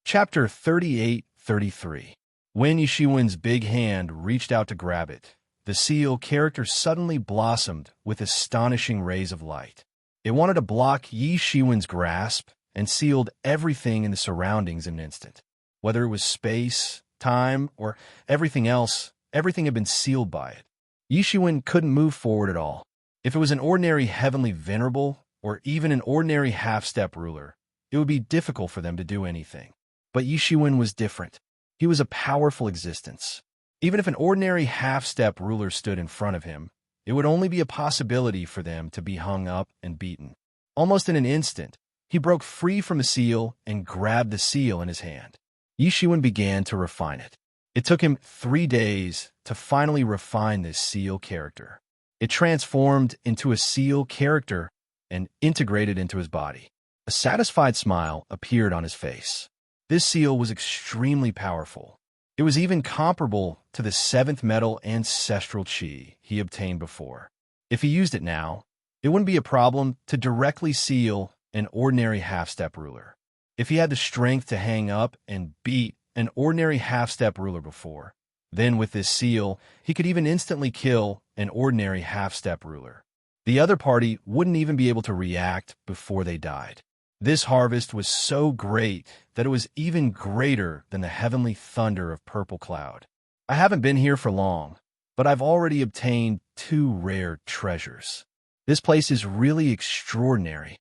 Chapter 38-33. When Yi Shiwen's big hand reached out to grab it, the seal character suddenly blossomed with astonishing rays of light. It wanted to block Yi Shiwen's grasp and sealed everything in the surroundings in an instant. Whether it was space, time, or everything else, everything had been sealed by it. Yi Shiwen couldn't move forward at all. If it was an ordinary heavenly venerable, or even an ordinary half-step ruler, it would be difficult for them to do anything. But Yi Shiwen was different. He was a powerful existence. Even if an ordinary half-step ruler stood in front of him, it would only be a possibility for them to be hung up and beaten. Almost in an instant, he broke free from the seal and grabbed the seal in his hand. Yi Shiwen began to refine it. It took him 3 days to finally refine this seal character. It transformed into a seal character and integrated into his body. A satisfied smile appeared on his face. This seal was extremely powerful. It was even comparable to the 7th metal ancestral chi he obtained before. If he used it now, it wouldn't be a problem to directly seal an ordinary half-step ruler. If he had the strength to hang up and beat an ordinary half-step ruler before, then with this seal, he could even instantly kill an ordinary half-step ruler. The other party wouldn't even be able to react before they died. This harvest was so great that it was even greater than the heavenly thunder of purple cloud. I haven't been here for long, but I've already obtained 2 rare treasures. This place is really extraordinary.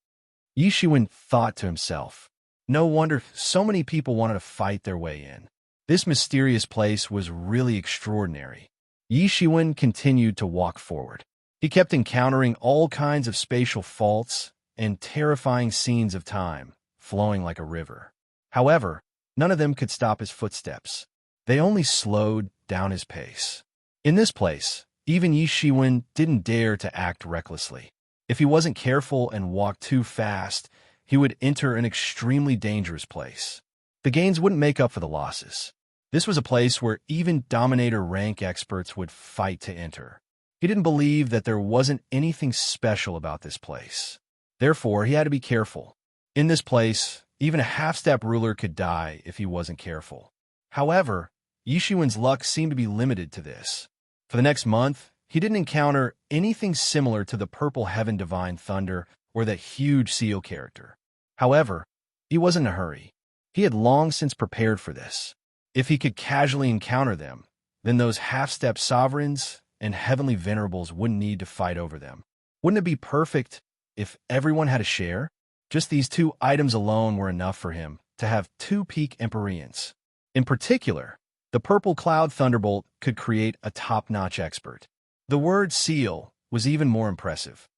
Yi Shiwen thought to himself. No wonder so many people wanted to fight their way in. This mysterious place was really extraordinary. Yi Shiwen continued to walk forward. He kept encountering all kinds of spatial faults and terrifying scenes of time, flowing like a river. However, none of them could stop his footsteps. They only slowed down his pace. In this place, even Yi Shiwen didn't dare to act recklessly. If he wasn't careful and walked too fast, he would enter an extremely dangerous place. The gains wouldn't make up for the losses. This was a place where even Dominator rank experts would fight to enter. He didn't believe that there wasn't anything special about this place. Therefore, he had to be careful. In this place, even a half-step ruler could die if he wasn't careful. However, Yi Shiwen's luck seemed to be limited to this. For the next month, he didn't encounter anything similar to the Purple Heaven Divine Thunder or that huge seal character. However, he wasn't in a hurry. He had long since prepared for this. If he could casually encounter them, then those half-step sovereigns and heavenly venerables wouldn't need to fight over them. Wouldn't it be perfect if everyone had a share? Just these two items alone were enough for him to have two peak Empyreans. In particular, the Purple Cloud Thunderbolt could create a top-notch expert. The word seal was even more impressive.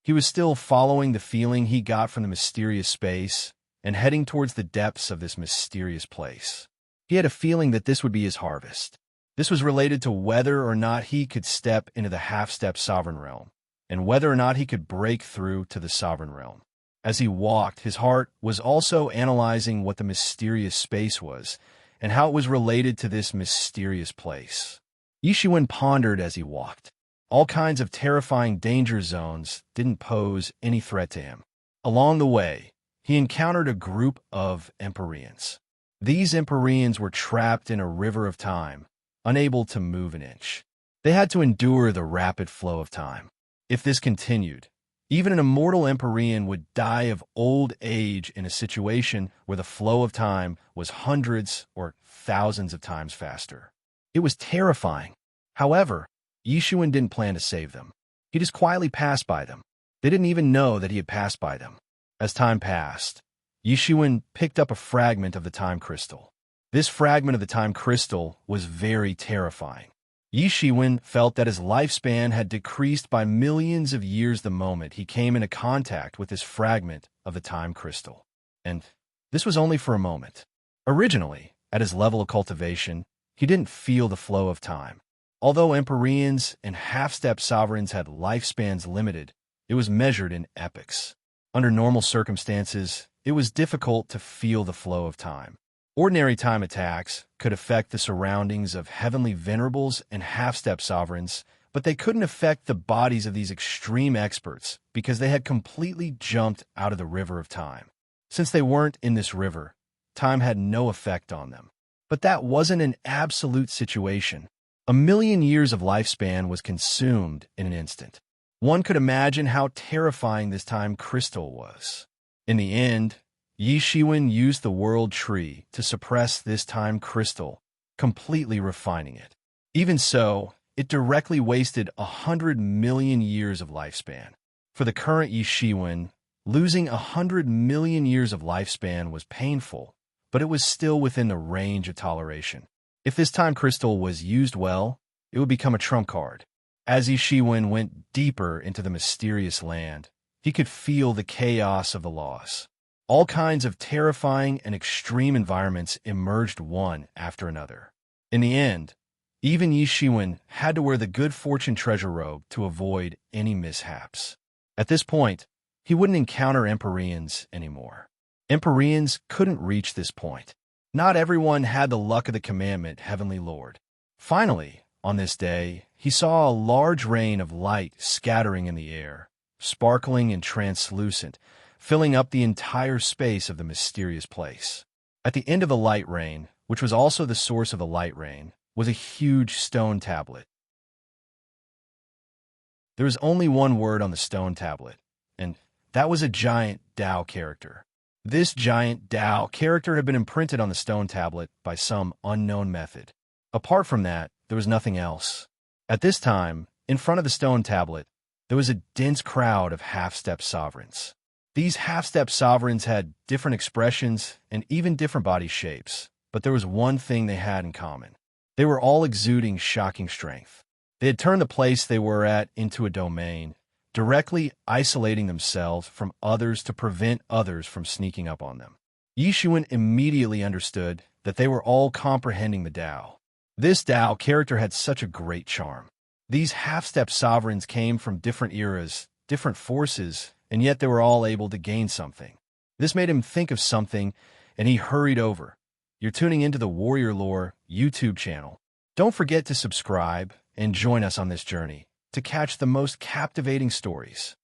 He was still following the feeling he got from the mysterious space and heading towards the depths of this mysterious place. He had a feeling that this would be his harvest. This was related to whether or not he could step into the half-step sovereign realm, and whether or not he could break through to the sovereign realm. As he walked, his heart was also analyzing what the mysterious space was and how it was related to this mysterious place. Yi Shiwen pondered as he walked. All kinds of terrifying danger zones didn't pose any threat to him. Along the way, he encountered a group of Empyreans. These Empyreans were trapped in a river of time, unable to move an inch. They had to endure the rapid flow of time. If this continued, even an immortal Empyrean would die of old age in a situation where the flow of time was hundreds or thousands of times faster. It was terrifying. However, Yi Shiwen didn't plan to save them. He just quietly passed by them. They didn't even know that he had passed by them. As time passed, Yi Shiwen picked up a fragment of the time crystal. This fragment of the time crystal was very terrifying. Yi Shiwen felt that his lifespan had decreased by millions of years the moment he came into contact with this fragment of the time crystal. And this was only for a moment. Originally, at his level of cultivation, he didn't feel the flow of time. Although Empyreans and half-step sovereigns had lifespans limited, it was measured in epochs. Under normal circumstances, it was difficult to feel the flow of time. Ordinary time attacks could affect the surroundings of heavenly venerables and half-step sovereigns, but they couldn't affect the bodies of these extreme experts because they had completely jumped out of the river of time. Since they weren't in this river, time had no effect on them. But that wasn't an absolute situation. 1,000,000 years of lifespan was consumed in an instant. One could imagine how terrifying this time crystal was. In the end, Yi Shiwen used the world tree to suppress this time crystal, completely refining it. Even so, it directly wasted 100,000,000 years of lifespan. For the current Yi Shiwen, losing 100,000,000 years of lifespan was painful, but it was still within the range of toleration. If this time crystal was used well, it would become a trump card. As Yi Shiwen went deeper into the mysterious land, he could feel the chaos of the loss. All kinds of terrifying and extreme environments emerged one after another. In the end, even Yi Shiwen had to wear the good fortune treasure robe to avoid any mishaps. At this point, he wouldn't encounter Empyreans anymore. Empyreans couldn't reach this point. Not everyone had the luck of the commandment, Heavenly Lord. Finally, on this day, he saw a large rain of light scattering in the air, sparkling and translucent, filling up the entire space of the mysterious place. At the end of the light rain, which was also the source of the light rain, was a huge stone tablet. There was only one word on the stone tablet, and that was a giant Tao character. This giant Tao character had been imprinted on the stone tablet by some unknown method. Apart from that, there was nothing else. At this time, in front of the stone tablet, there was a dense crowd of half-step sovereigns. These half-step sovereigns had different expressions and even different body shapes, but there was one thing they had in common. They were all exuding shocking strength. They had turned the place they were at into a domain, directly isolating themselves from others to prevent others from sneaking up on them. Yixuan immediately understood that they were all comprehending the Tao. This Tao character had such a great charm. These half-step sovereigns came from different eras, different forces, and yet they were all able to gain something. This made him think of something, and he hurried over. You're tuning into the Warrior Lore YouTube channel. Don't forget to subscribe and join us on this journey to catch the most captivating stories.